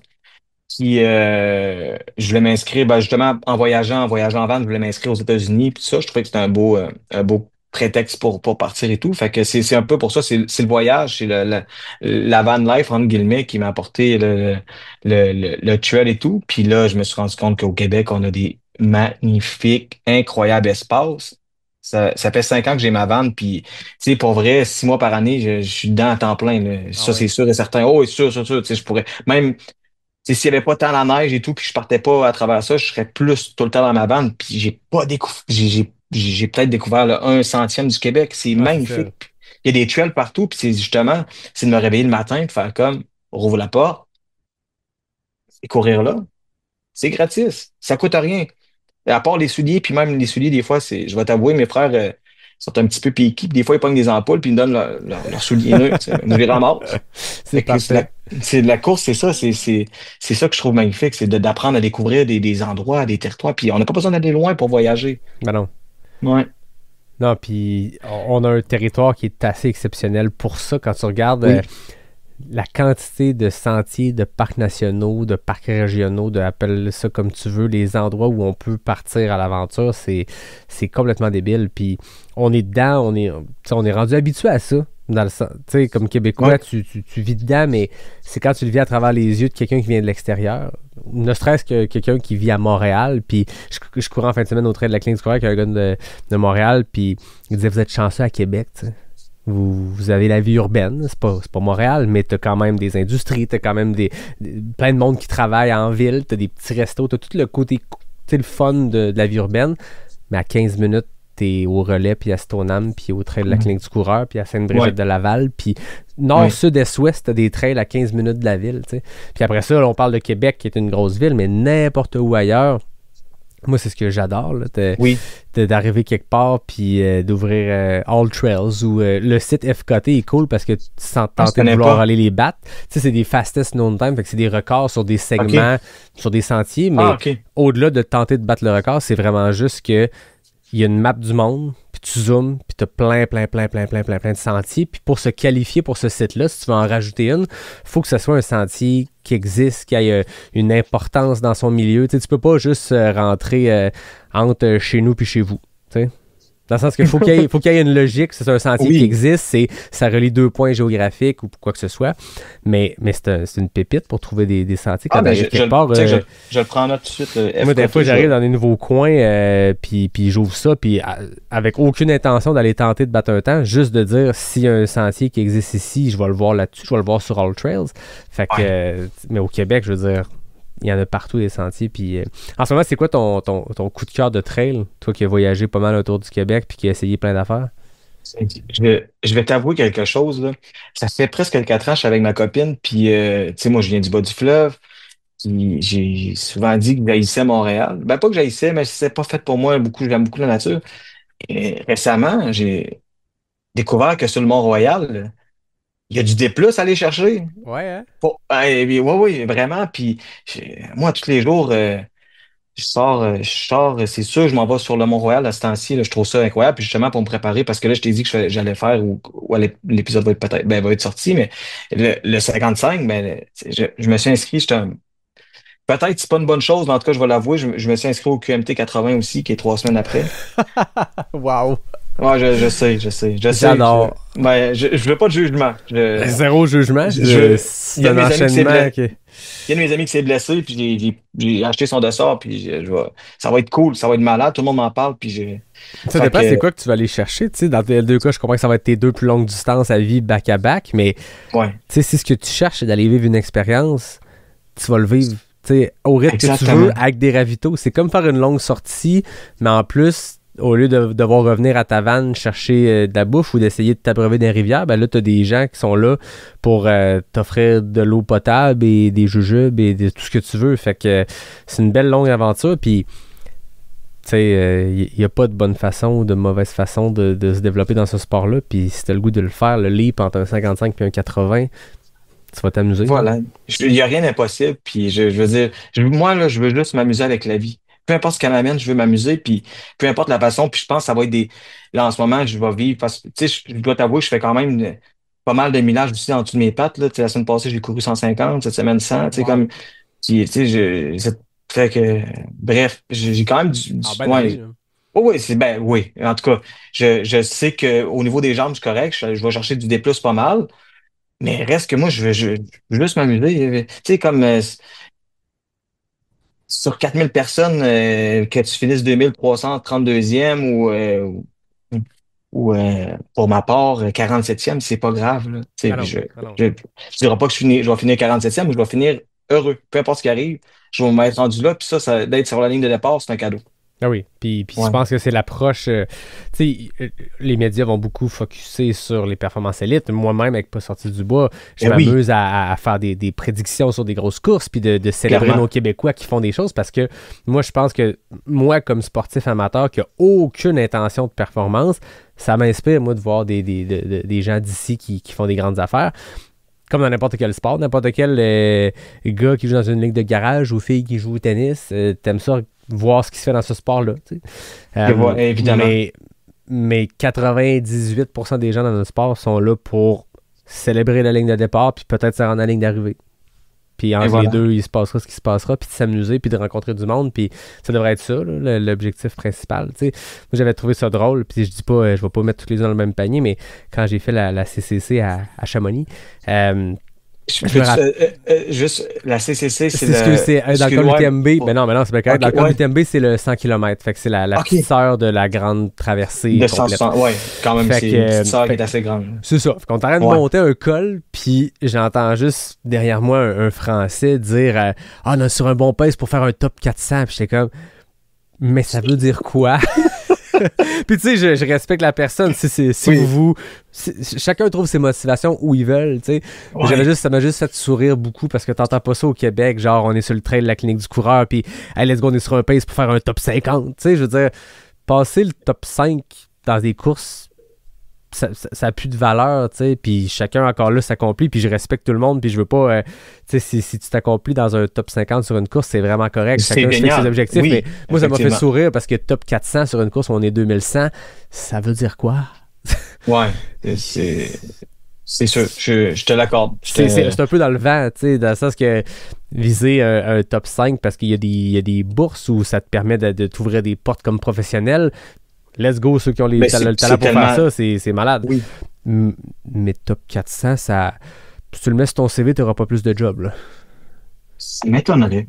A: Puis je voulais m'inscrire, justement, en voyageant en van, je voulais m'inscrire aux États-Unis, puis ça, je trouvais que c'était un beau prétexte pour partir et tout. Fait que c'est un peu pour ça, c'est le voyage, c'est la van life, entre guillemets, qui m'a apporté le trail et tout. Puis là, je me suis rendu compte qu'au Québec, on a des magnifiques, incroyables espaces. Ça fait 5 ans que j'ai ma vanne, puis, tu sais, pour vrai, 6 mois par année, je suis dedans à temps plein, là.
E: Ah
A: Ça, c'est
E: ouais.
A: sûr et certain. Oh, c'est sûr, sûr, sûr. Tu sais, je pourrais, même, tu sais, s'il y avait pas tant la neige et tout, puis je partais pas à travers ça, je serais plus tout le temps dans ma vanne, puis j'ai pas découvert, j'ai peut-être découvert le 1/100e du Québec. C'est
E: Ah, c'est ça.
A: magnifique. Il y a des trails partout, puis c'est justement, c'est de me réveiller le matin, de faire comme, rouvre la porte et courir là. C'est gratis. Ça coûte rien. Et à part les souliers, puis même les souliers, des fois, je vais t'avouer, mes frères sont un petit peu piqués, puis des fois, ils pognent des ampoules, puis ils me donnent leurs souliers neufs. Tu sais. Je les ramasse.
E: C'est
A: Fait que
E: parfait.
A: c'est de la course, c'est ça. C'est ça que je trouve magnifique, c'est d'apprendre à découvrir des endroits, des territoires, puis on n'a pas besoin d'aller loin pour voyager.
E: Ben non.
A: Ouais.
E: Non, puis on a un territoire qui est assez exceptionnel pour ça. Quand tu regardes
A: Oui.
E: la quantité de sentiers, de parcs nationaux, de parcs régionaux, appelle ça comme tu veux, les endroits où on peut partir à l'aventure, c'est complètement débile. Puis on est dedans, on est rendu habitué à ça. Tu sais, comme Québécois,
A: Ouais.
E: tu vis dedans, mais c'est quand tu le vis à travers les yeux de quelqu'un qui vient de l'extérieur. Ne serait-ce que quelqu'un qui vit à Montréal, puis je courais en fin de semaine au trait de la clinique du coureur avec un gars de Montréal, puis il disait, vous êtes chanceux à Québec, tu sais. Vous avez la vie urbaine, c'est pas Montréal, mais t'as quand même des industries, t'as quand même plein de monde qui travaille en ville, t'as des petits restos, t'as tout le côté, tu sais, le fun de la vie urbaine, mais à 15 minutes, t'es au Relais, puis à Stoneham, puis au trail de la clinique du coureur, puis à
A: Ouais.
E: Sainte-Brigitte de Laval, puis nord,
A: Ouais.
E: sud, est, ouest, t'as des trails à 15 minutes de la ville, tu sais. Puis après ça, là, on parle de Québec, qui est une grosse ville, mais n'importe où ailleurs, moi, c'est ce que j'adore, là,
A: Oui.
E: d'arriver quelque part puis d'ouvrir All Trails ou le site FKT est cool parce que tu sens
A: Ah, je
E: tenter de
A: connais
E: vouloir
A: pas.
E: aller les battre. Tu sais, c'est des fastest known time, fait que c'est des records sur des
A: OK.
E: segments, sur des sentiers,
A: Ah,
E: mais
A: OK.
E: au-delà de tenter de battre le record, c'est vraiment juste que il y a une map du monde, puis tu zoomes, puis tu as plein de sentiers. Puis pour se qualifier pour ce site-là, si tu veux en rajouter une, faut que ce soit un sentier qui existe, qui ait une importance dans son milieu. Tu sais, tu peux pas juste rentrer entre chez nous puis chez vous. Tu sais. Dans le sens qu'il faut qu'il y ait une logique. C'est un sentier qui
A: Oui.
E: existe, ça relie deux points géographiques ou quoi que ce soit. Mais c'est une pépite pour trouver des sentiers. Quand
A: Ah,
E: tu
A: ben,
E: arrives quelque
A: tu
E: part,
A: sais que je le prends en note tout de suite,
E: moi, des fois,
A: FKT,
E: j'arrive dans des nouveaux coins, puis j'ouvre ça, puis avec aucune intention d'aller tenter de battre un temps, juste de dire s'il y a un sentier qui existe ici, je vais le voir là-dessus, je vais le voir sur All Trails. Fait que,
A: Ouais.
E: mais au Québec, je veux dire, il y en a partout des sentiers. Puis, en ce moment, c'est quoi ton coup de cœur de trail, toi qui as voyagé pas mal autour du Québec, puis qui as essayé plein d'affaires?
A: Je vais t'avouer quelque chose, là. Ça fait presque 4 ans que je suis avec ma copine, puis tu sais, moi, je viens du bas du fleuve, puis j'ai souvent dit que j'haïssais Montréal. Ben, pas que j'haïssais, mais c'est pas fait pour moi beaucoup, j'aime beaucoup la nature. Et récemment, j'ai découvert que sur le Mont-Royal, il y a du D+, à aller chercher.
E: Ouais, hein?
A: Oui, oui, vraiment, puis moi, tous les jours, je sors, c'est sûr, je m'en vais sur le Mont-Royal à ce temps-ci, là, je trouve ça incroyable. Puis justement, pour me préparer, parce que là, je t'ai dit que j'allais faire, ou l'épisode va être peut-être, ben, va être sorti, mais le 55, ben, je me suis inscrit, peut-être c'est pas une bonne chose, mais en tout cas, je vais l'avouer, je me suis inscrit au QMT 80 aussi, qui est 3 semaines après.
E: Wow!
A: Ouais, je sais.
E: J'adore.
A: Ben, je veux pas de jugement.
E: Zéro jugement.
A: Il y
E: C'est
A: a
E: un
A: de mes amis qui s'est
E: enchaînement
A: blessé.
E: qui...
A: Il y a de mes amis qui s'est blessé, puis j'ai acheté son dossard, puis ça va être cool, ça va être malade, tout le monde m'en parle, puis
E: Ça
A: fait
E: dépend,
A: que,
E: c'est quoi que tu vas aller chercher. Tu sais, dans les deux cas, je comprends que ça va être tes deux plus longues distances à vie back-à-back, mais
A: ouais,
E: tu sais, si ce que tu cherches, c'est d'aller vivre une expérience, tu vas le vivre tu sais, au rythme que tu veux
A: exactement.
E: avec des ravitaux. C'est comme faire une longue sortie, mais en plus, au lieu de devoir revenir à ta vanne chercher de la bouffe ou d'essayer de t'abreuver des rivières, ben là, tu as des gens qui sont là pour t'offrir de l'eau potable et des jujubes et tout ce que tu veux. Fait que c'est une belle longue aventure, puis tu sais, il n'y a pas de bonne façon ou de mauvaise façon de se développer dans ce sport-là. Puis si tu as le goût de le faire, le leap entre un 55 et un 80, tu vas t'amuser.
A: Voilà. Il n'y a rien d'impossible, puis je veux dire, moi, là, je veux juste m'amuser avec la vie. Peu importe ce qu'elle m'amène, je veux m'amuser, puis peu importe la façon, puis je pense que ça va être là, en ce moment, je vais vivre, parce que, tu sais, je dois t'avouer, je fais quand même pas mal de millages aussi en dessous de mes pattes, là. Tu sais, la semaine passée, j'ai couru 150, cette semaine 100, tu sais,
E: Wow.
A: comme, tu sais, fait que, bref, j'ai quand même
E: Ah, ben allé,
A: ouais.
E: là.
A: Oh oui, ben oui. En tout cas, je sais que au niveau des jambes, c'est correct. Je vais chercher du D+, pas mal. Mais reste que moi, je veux juste m'amuser. Tu sais, comme sur 4000 personnes, que tu finisses 2332e ou pour ma part, 47e, c'est pas grave, là. Tu
E: Ah
A: sais,
E: non, ah non.
A: je dirais pas que je vais finir 47e, mais je vais finir heureux. Peu importe ce qui arrive, je vais m'être rendu là, puis d'être sur la ligne de départ, c'est un cadeau.
E: Ah oui, puis je
A: Ouais.
E: pense que c'est l'approche. Tu sais, les médias vont beaucoup focusser sur les performances élites. Moi-même, avec Pas sorti du bois, je
A: Eh oui,
E: m'amuse à faire des prédictions sur des grosses courses, puis de célébrer
A: clairement.
E: nos Québécois qui font des choses, parce que moi, je pense que moi, comme sportif amateur qui a aucune intention de performance, ça m'inspire, moi, de voir des gens d'ici qui font des grandes affaires. Comme dans n'importe quel sport, n'importe quel gars qui joue dans une ligue de garage ou fille qui joue au tennis, t'aimes ça voir ce qui se fait dans ce sport-là. Tu sais.
A: Évidemment.
E: Mais 98% des gens dans notre sport sont là pour célébrer la ligne de départ puis peut-être se rendre à la ligne d'arrivée. Puis entre les
A: Voilà.
E: deux, il se passera ce qui se passera, puis de s'amuser, puis de rencontrer du monde, puis ça devrait être ça, là, l'objectif principal. Tu sais. Moi, j'avais trouvé ça drôle, puis je dis pas, je vais pas mettre tous les œufs dans le même panier, mais quand j'ai fait la CCC à Chamonix, je me rappelle.
A: Juste, la CCC, c'est
E: C'est ce que c'est dans le cas
A: ouais,
E: UTMB. Mais non, c'est pas correct. Dans le cas
A: ouais.
E: UTMB, c'est le 100 km. Fait que c'est la
A: OK.
E: petite sœur de la grande traversée
A: De
E: complète.
A: 160, ouais, quand même,
E: Fait
A: c'est
E: que,
A: une petite sœur qui
E: fait
A: est
E: que-
A: assez grande.
E: C'est ça. Fait qu'on est en train de
A: Ouais.
E: monter un col, puis j'entends juste derrière moi un Français dire Ah, on est sur un bon pace pour faire un top 400. Puis j'étais comme Mais ça veut dire quoi? Puis tu sais, je respecte la personne. Si
A: Oui.
E: chacun trouve ses motivations où ils veulent, tu sais.
A: Ouais.
E: Ça m'a juste fait sourire beaucoup parce que t'entends pas ça au Québec, genre on est sur le trail de la clinique du coureur, puis hey, let's go, on est sur un pace pour faire un top 50. Tu sais, je veux dire, passer le top 5 dans des courses, ça a plus de valeur, tu sais, puis chacun encore là s'accomplit, puis je respecte tout le monde, puis je veux pas, tu sais, si tu t'accomplis dans un top 50 sur une course, c'est vraiment correct,
A: C'est
E: chacun fixe
A: génial.
E: ses objectifs,
A: Oui,
E: mais moi ça m'a fait
A: effectivement.
E: sourire parce que top 400 sur une course où on est 2100, ça veut dire quoi?
A: Ouais, c'est sûr, je te l'accorde.
E: C'est un peu dans le vent, tu sais, dans le sens que viser un top 5 parce qu'il y a des bourses où ça te permet de t'ouvrir des portes comme professionnel. Let's go, ceux qui ont
A: Mais
E: le talent
A: c'est
E: pour
A: tellement-
E: faire ça, c'est malade.
A: Oui.
E: Mais top 400, ça. Si tu le mets sur ton CV, tu n'auras pas plus de job. Là.
A: Ça m'étonnerait.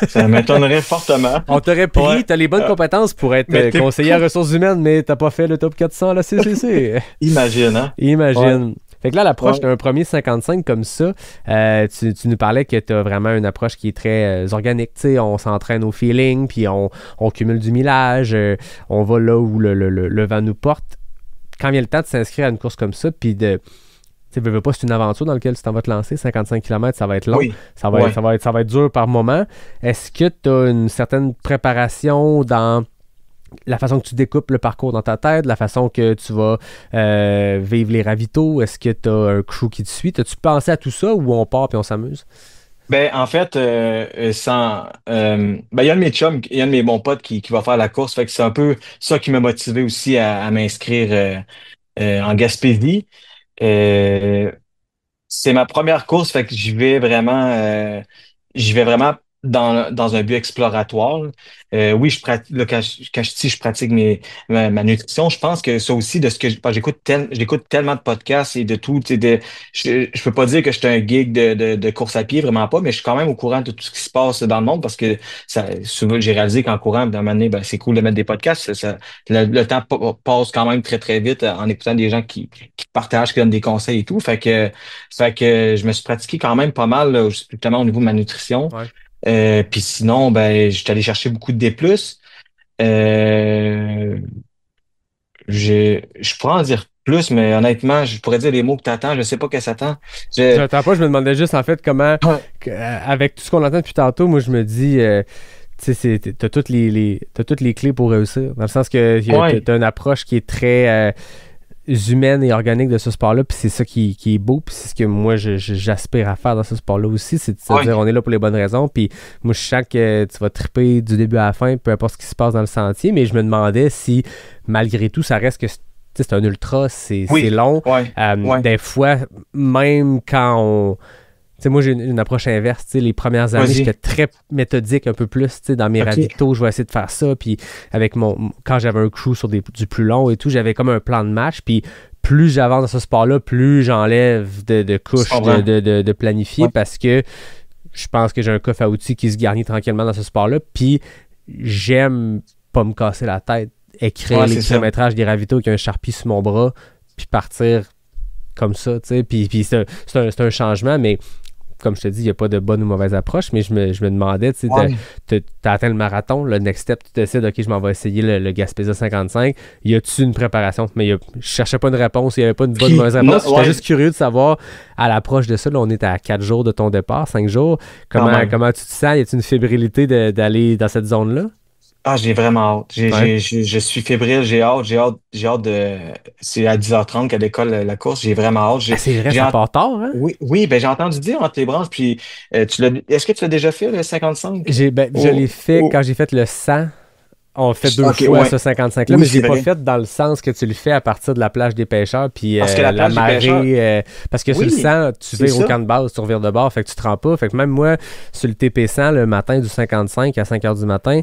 A: Ça m'étonnerait fortement.
E: On t'aurait pris,
A: Ouais.
E: tu as les bonnes compétences pour être
A: Mais t'es-
E: conseiller en ressources humaines, mais tu n'as pas fait le top 400 à la CCC.
A: Imagine, hein?
E: Imagine. Fait que là, l'approche
A: Ouais.
E: d'un premier 55 comme ça, tu nous parlais que tu as vraiment une approche qui est très organique. Tu sais, on s'entraîne au feeling, puis on cumule du millage, on va là où le vent nous porte. Quand vient le temps de s'inscrire à une course comme ça, puis de. Tu sais, veux pas, c'est une aventure dans laquelle tu t'en vas te lancer. 55 km, ça va être long.
A: Oui.
E: Ça va être dur par moment. Est-ce que tu as une certaine préparation dans la façon que tu découpes le parcours dans ta tête, la façon que tu vas vivre les ravitaux? Est-ce que tu as un crew qui te suit? As-tu pensé à tout ça ou on part puis on s'amuse?
A: Ben, en fait, il y a un de mes chums, il y a un de mes bons potes qui va faire la course. Fait que c'est un peu ça qui m'a motivé aussi à m'inscrire en Gaspésie. Euh, c'est ma première course, fait que j'y vais vraiment dans un but exploratoire. Oui, je pratique, là, quand je dis je pratique ma nutrition, je pense que ça aussi, de ce que parce que j'écoute tellement de podcasts et de tout, tu sais, je peux pas dire que je suis un geek de course à pied, vraiment pas, mais je suis quand même au courant de tout ce qui se passe dans le monde parce que souvent, j'ai réalisé qu'en courant, d'un moment donné, ben, c'est cool de mettre des podcasts. Le temps passe quand même très, très vite en écoutant des gens qui partagent, qui donnent des conseils et tout. Fait que je me suis pratiqué quand même pas mal, là, justement au niveau de ma nutrition.
E: Ouais.
A: Puis sinon, ben, j'étais allé chercher beaucoup de D+. Euh, je pourrais en dire plus, mais honnêtement, je pourrais dire les mots que tu attends. Je sais pas qu'est-ce que t'attends. Je,
E: J'entends pas, je me demandais juste en fait comment,
A: Ouais.
E: avec tout ce qu'on entend depuis tantôt, moi je me dis, tu sais, t'as toutes les clés pour réussir. Dans le sens que
A: Ouais.
E: t'as une approche qui est très humaine et organique de ce sport-là, puis c'est ça qui est beau, puis c'est ce que moi j'aspire à faire dans ce sport-là aussi, c'est de se
A: Ouais.
E: dire on est là pour les bonnes raisons, puis moi je sens que tu vas triper du début à la fin, peu importe ce qui se passe dans le sentier, mais je me demandais si malgré tout ça reste que c'est un ultra, c'est long.
A: Ouais. Ouais.
E: Des fois, même quand on... Tu sais, moi, j'ai une approche inverse. Tu sais, les premières années,
A: Vas-y.
E: j'étais très méthodique un peu plus. Tu sais, dans mes
A: Ok.
E: ravitaux, je vais essayer de faire ça. Puis quand j'avais un crew sur du plus long et tout, j'avais comme un plan de match. Puis plus j'avance dans ce sport-là, plus j'enlève de couches
A: Je comprends.
E: de planifier
A: Ouais.
E: parce que je pense que j'ai un coffre à outils qui se garnit tranquillement dans ce sport-là. Puis j'aime pas me casser la tête écrire
A: Ouais,
E: les
A: c'est ça.
E: kilométrages des ravitaux avec un Sharpie sur mon bras, puis partir comme ça, tu sais. Puis c'est un changement, mais comme je te dis, il n'y a pas de bonne ou mauvaise approche, mais je me demandais, tu sais,
A: Ouais.
E: t'as atteint le marathon, le next step, tu décides, OK, je m'en vais essayer le Gaspésia 55. Y a-tu une préparation? Mais je cherchais pas une réponse, il n'y avait pas une bonne ou
A: Puis,
E: mauvaise réponse.
A: non,
E: J'étais
A: ouais.
E: juste curieux de savoir, à l'approche de ça, là, on est à 4 jours de ton départ, 5 jours.
A: Quand même.
E: Comment tu te sens? Y a-t-il une fébrilité d'aller dans cette zone-là?
A: Ah, j'ai vraiment hâte.
E: Ouais.
A: Je suis fébrile, j'ai hâte de. C'est à 10h30 qu'elle décolle la course. J'ai vraiment hâte.
E: Ah, c'est vrai,
A: J'ai
E: ça
A: ent-
E: part tard, hein?
A: Oui, oui, ben j'ai entendu dire entre les branches, puis est-ce que tu l'as déjà fait, le 55?
E: Je l'ai fait
A: Oh,
E: quand j'ai fait le 100. On fait 2
A: ok,
E: fois
A: ouais.
E: ce 55-là,
A: Oui,
E: mais je l'ai
A: c'est
E: pas
A: vrai.
E: fait dans le sens que tu le fais à partir de la plage des pêcheurs, puis
A: Parce que la
E: la
A: plage des pêcheurs.
E: marée. Parce que sur le
A: Oui,
E: 100, tu
A: c'est
E: vires au
A: ça.
E: camp de base, tu revires de bord, fait que tu te rends pas. Fait que même moi, sur le TP100, le matin du 55 à 5 h du matin,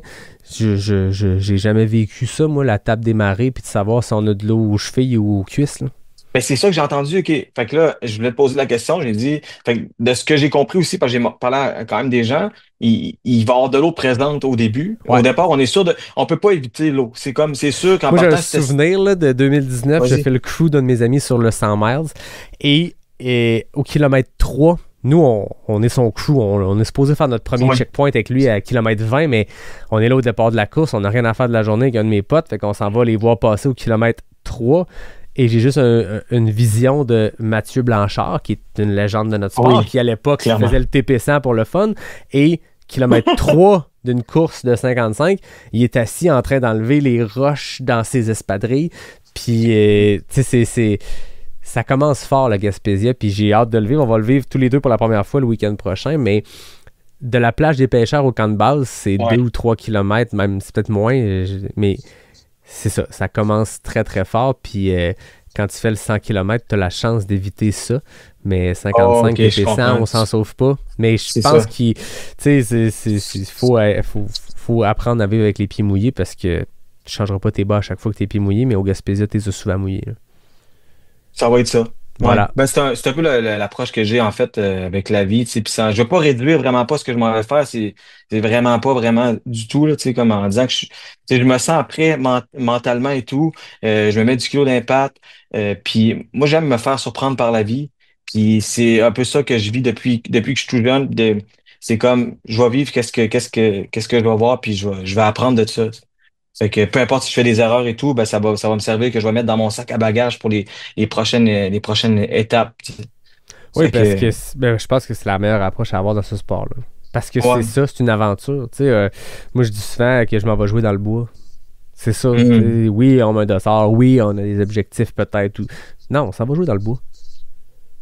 E: j'ai jamais vécu ça, moi, la table des marées, puis de savoir si on a de l'eau aux chevilles ou aux cuisses, là.
A: Ben, c'est ça que j'ai entendu, OK. Fait que là, je voulais te poser la question. J'ai dit, fait que de ce que j'ai compris aussi, parce que j'ai parlé à quand même des gens, il va y avoir de l'eau présente au début.
E: Ouais.
A: Au départ, on est sûr on peut pas éviter l'eau. C'est sûr qu'en
E: Moi, j'ai un
A: partant, c'était.
E: souvenir là, de 2019, j'ai
A: Vas-y.
E: fait le crew d'un de mes amis sur le 100 miles et au kilomètre 3, nous, on est son crew, on est supposé faire notre premier
A: Ouais.
E: checkpoint avec lui à kilomètre 20, mais on est là au départ de la course, on n'a rien à faire de la journée avec un de mes potes, fait qu'on s'en va les voir passer au kilomètre 3 et j'ai juste une vision de Mathieu Blanchard, qui est une légende de notre sport,
A: Oui,
E: qui à l'époque
A: clairement.
E: faisait le TP100 pour le fun, et kilomètre 3 d'une course de 55, il est assis en train d'enlever les roches dans ses espadrilles. Puis, tu sais, ça commence fort, la Gaspésia, puis j'ai hâte de le vivre. On va le vivre tous les deux pour la première fois le week-end prochain, mais de la plage des pêcheurs au camp de base, c'est
A: Ouais.
E: 2 ou 3 kilomètres, même c'est peut-être moins, mais c'est ça, ça commence très très fort, puis quand tu fais le 100 km, tu as la chance d'éviter ça, mais 55
A: Oh, ok, je
E: TP100,
A: comprends.
E: on s'en sauve pas. Mais je
A: C'est
E: pense
A: ça.
E: qu'il faut apprendre à vivre avec les pieds mouillés parce que tu changeras pas tes bas à chaque fois que tes pieds mouillés, mais au Gaspésia, t'es souvent mouillé, là.
A: Ça va être ça. Ouais.
E: Voilà.
A: Ben, c'est un peu l'approche que j'ai en fait avec la vie. Tu sais, puis ça, je veux pas réduire vraiment pas ce que je m'en vais faire. C'est vraiment pas vraiment du tout là. Tu sais, comme en disant que tu sais, je me sens prêt mentalement et tout. Je me mets du kilo d'impact. Puis moi j'aime me faire surprendre par la vie. Puis c'est un peu ça que je vis depuis que je suis tout jeune. C'est comme je vais vivre qu'est-ce que je vais voir puis je vais apprendre de ça. Fait que peu importe si je fais des erreurs et tout, ben ça va me servir que je vais mettre dans mon sac à bagages pour les prochaines étapes. Tu sais.
E: Oui,
A: Fait
E: parce
A: que
E: que je pense que c'est la meilleure approche à avoir dans ce sport-là. Parce que
A: ouais.
E: c'est ça, c'est une aventure. Tu sais, moi, je dis souvent que je m'en vais jouer dans le bois. C'est ça. Tu
A: Mm.
E: sais, oui, on a un dossard. Oui, on a des objectifs peut-être. Non, ça va jouer dans le bois.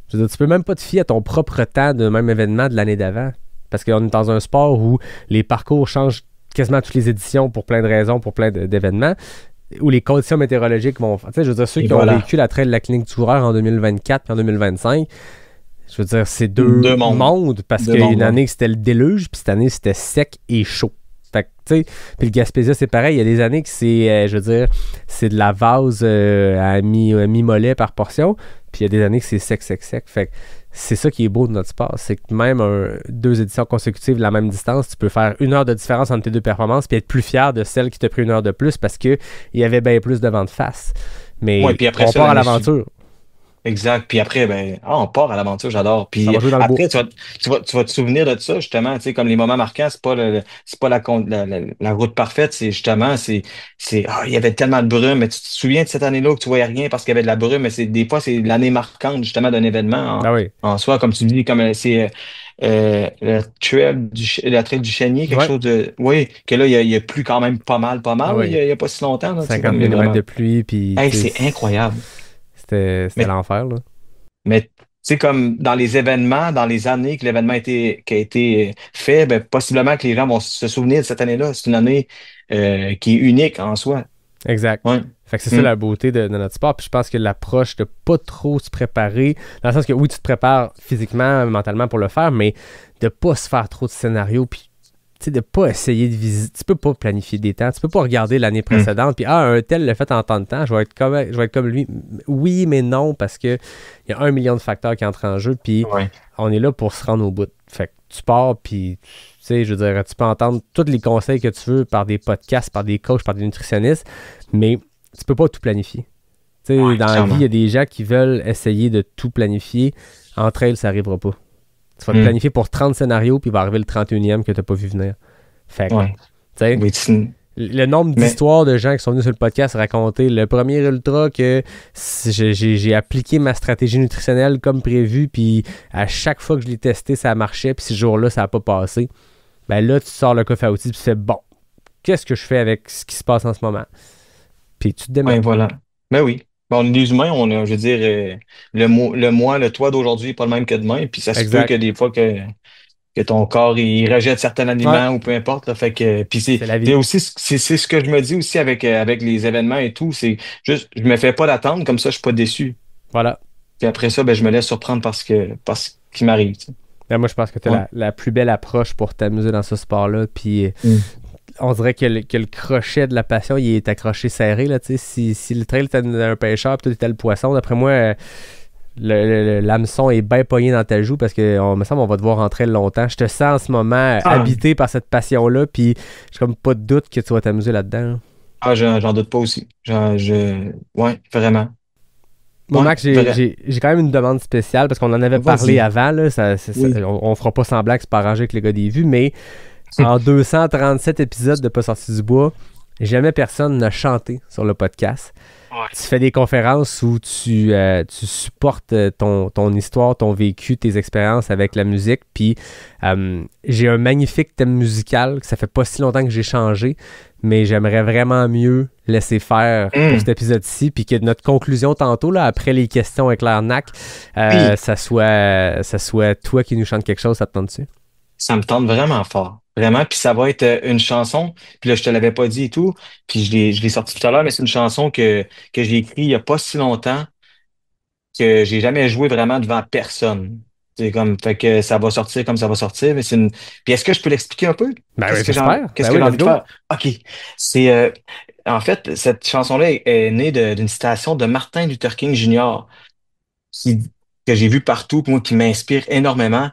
E: Je veux dire, tu peux même pas te fier à ton propre temps d'un même événement de l'année d'avant. Parce qu'on est dans un sport où les parcours changent quasiment toutes les éditions pour plein de raisons, pour plein d'événements, où les conditions météorologiques vont... Tu sais, je veux dire, ceux
A: Et
E: qui ont
A: voilà.
E: vécu la trail de la clinique du coureur en 2024 et en 2025, je veux dire, c'est deux
A: Deux mondes.
E: mondes, parce
A: Deux
E: qu'il y a
A: mondes,
E: une année que c'était le déluge, puis cette année, c'était sec et chaud. Fait que, tu sais, puis le Gaspésia, c'est pareil. Il y a des années que c'est, je veux dire, c'est de la vase à mi-mollet par portion, puis il y a des années que c'est sec. Fait que c'est ça qui est beau de notre sport, c'est que même 2 éditions consécutives de la même distance, tu peux faire 1 heure de différence entre tes 2 performances puis être plus fier de celle qui t'a pris 1 heure de plus parce qu'il y avait bien plus de vent de face. Mais
A: Ouais, puis après
E: on
A: ça,
E: part à
A: l'année
E: l'aventure.
A: Exact. Puis après, ben, on part à l'aventure, j'adore.
E: Ça
A: Puis
E: va jouer dans le
A: après,
E: bois.
A: tu vas te souvenir de ça, justement, tu sais, comme les moments marquants, c'est pas la route parfaite, c'est justement, il y avait tellement de brume, mais tu te souviens de cette année-là que tu voyais rien parce qu'il y avait de la brume, mais des fois, c'est l'année marquante, justement, d'un événement
E: Ah oui.
A: en soi, comme tu dis, comme c'est, la trail du Chénier, quelque
E: Ouais.
A: chose de, oui, que là, il y a plu quand même pas mal,
E: Ah oui.
A: il y a pas si longtemps, là, tu sais,
E: 50
A: comme
E: mm de pluie, puis
A: hey,
E: tu sais,
A: c'est incroyable.
E: c'était
A: Mais
E: l'enfer, là.
A: Mais tu sais, comme dans les événements, dans les années que l'événement qui a été fait, ben, possiblement que les gens vont se souvenir de cette année-là. C'est une année qui est unique en soi.
E: Exact.
A: Ouais.
E: Fait que c'est ça la beauté de notre sport. Puis je pense que l'approche de pas trop se préparer, dans le sens que oui, tu te prépares physiquement, mentalement pour le faire, mais de pas se faire trop de scénarios, puis tu sais, de pas essayer de visiter. Tu peux pas planifier des temps, tu peux pas regarder l'année précédente, puis un tel l'a fait en tant de temps, je vais être comme lui. Oui, mais non, parce que il y a 1 million de facteurs qui entrent en jeu, puis
A: Ouais.
E: on est là pour se rendre au bout. Fait que tu pars, puis tu sais, je veux dire, tu peux entendre tous les conseils que tu veux par des podcasts, par des coachs, par des nutritionnistes, mais tu peux pas tout planifier. Tu sais, dans la vie, il y a des gens qui veulent essayer de tout planifier. En trail, ça n'arrivera pas. Tu vas te planifier pour 30 scénarios, puis il va arriver le 31e que tu n'as pas vu venir. Fait que, tu sais, le nombre d'histoires de gens qui sont venus sur le podcast raconter le premier ultra que j'ai appliqué ma stratégie nutritionnelle comme prévu, puis à chaque fois que je l'ai testé, ça marchait, puis ce jour-là, ça n'a pas passé. Ben là, tu sors le coffre à outils, puis tu fais bon, qu'est-ce que je fais avec ce qui se passe en ce moment? Puis tu te démarres.
A: Voilà. Ben oui. Ben, on est des humains, je veux dire, le toi d'aujourd'hui n'est pas le même que demain, puis ça se peut que des fois que ton corps il rejette certains aliments ou peu importe. Là, fait que puis
E: C'est la vie.
A: aussi c'est ce que je me dis aussi avec les événements et tout, c'est juste je me fais pas d'attente, comme ça je suis pas déçu.
E: Voilà.
A: Puis après ça, ben je me laisse surprendre parce qu'il m'arrive. Tu sais.
E: Ben, moi, je pense que tu as la plus belle approche pour t'amuser dans ce sport-là. Puis on dirait que le crochet de la passion, il est accroché serré. Là, si le trail était un pêcheur puis toi, t'étais le poisson, d'après moi, l'hameçon est bien pogné dans ta joue parce que me semble on va devoir rentrer longtemps. Je te sens en ce moment habité par cette passion-là, puis j'ai comme pas de doute que tu vas t'amuser là-dedans.
A: Ah, j'en doute pas aussi. Ouais, vraiment.
E: Moi, Max, j'ai quand même une demande spéciale parce qu'on en avait parlé avant. Là, on fera pas semblant que c'est pas arrangé avec le gars des vues, mais en 237 épisodes de Pas sorti du bois, jamais personne n'a chanté sur le podcast.
A: Ouais.
E: Tu fais des conférences où tu supportes ton histoire, ton vécu, tes expériences avec la musique. Puis j'ai un magnifique thème musical que ça fait pas si longtemps que j'ai changé, mais j'aimerais vraiment mieux laisser faire pour cet épisode-ci. Puis que notre conclusion tantôt, là, après les questions avec l'arnaque, ça soit toi qui nous chante quelque chose, ça te tente-tu?
A: Ça me tente vraiment fort. Vraiment. Puis ça va être une chanson. Puis là, je te l'avais pas dit et tout. Puis je l'ai sorti tout à l'heure, mais c'est une chanson que j'ai écrite il y a pas si longtemps que j'ai jamais joué vraiment devant personne. C'est comme, fait que ça va sortir comme ça va sortir. Mais Puis est-ce que je peux l'expliquer un peu?
E: Ben oui,
A: Qu'est-ce que j'ai envie de faire? OK. C'est, en fait, cette chanson-là est née d'une citation de Martin Luther King Jr. qui, que j'ai vu partout, puis moi, qui m'inspire énormément,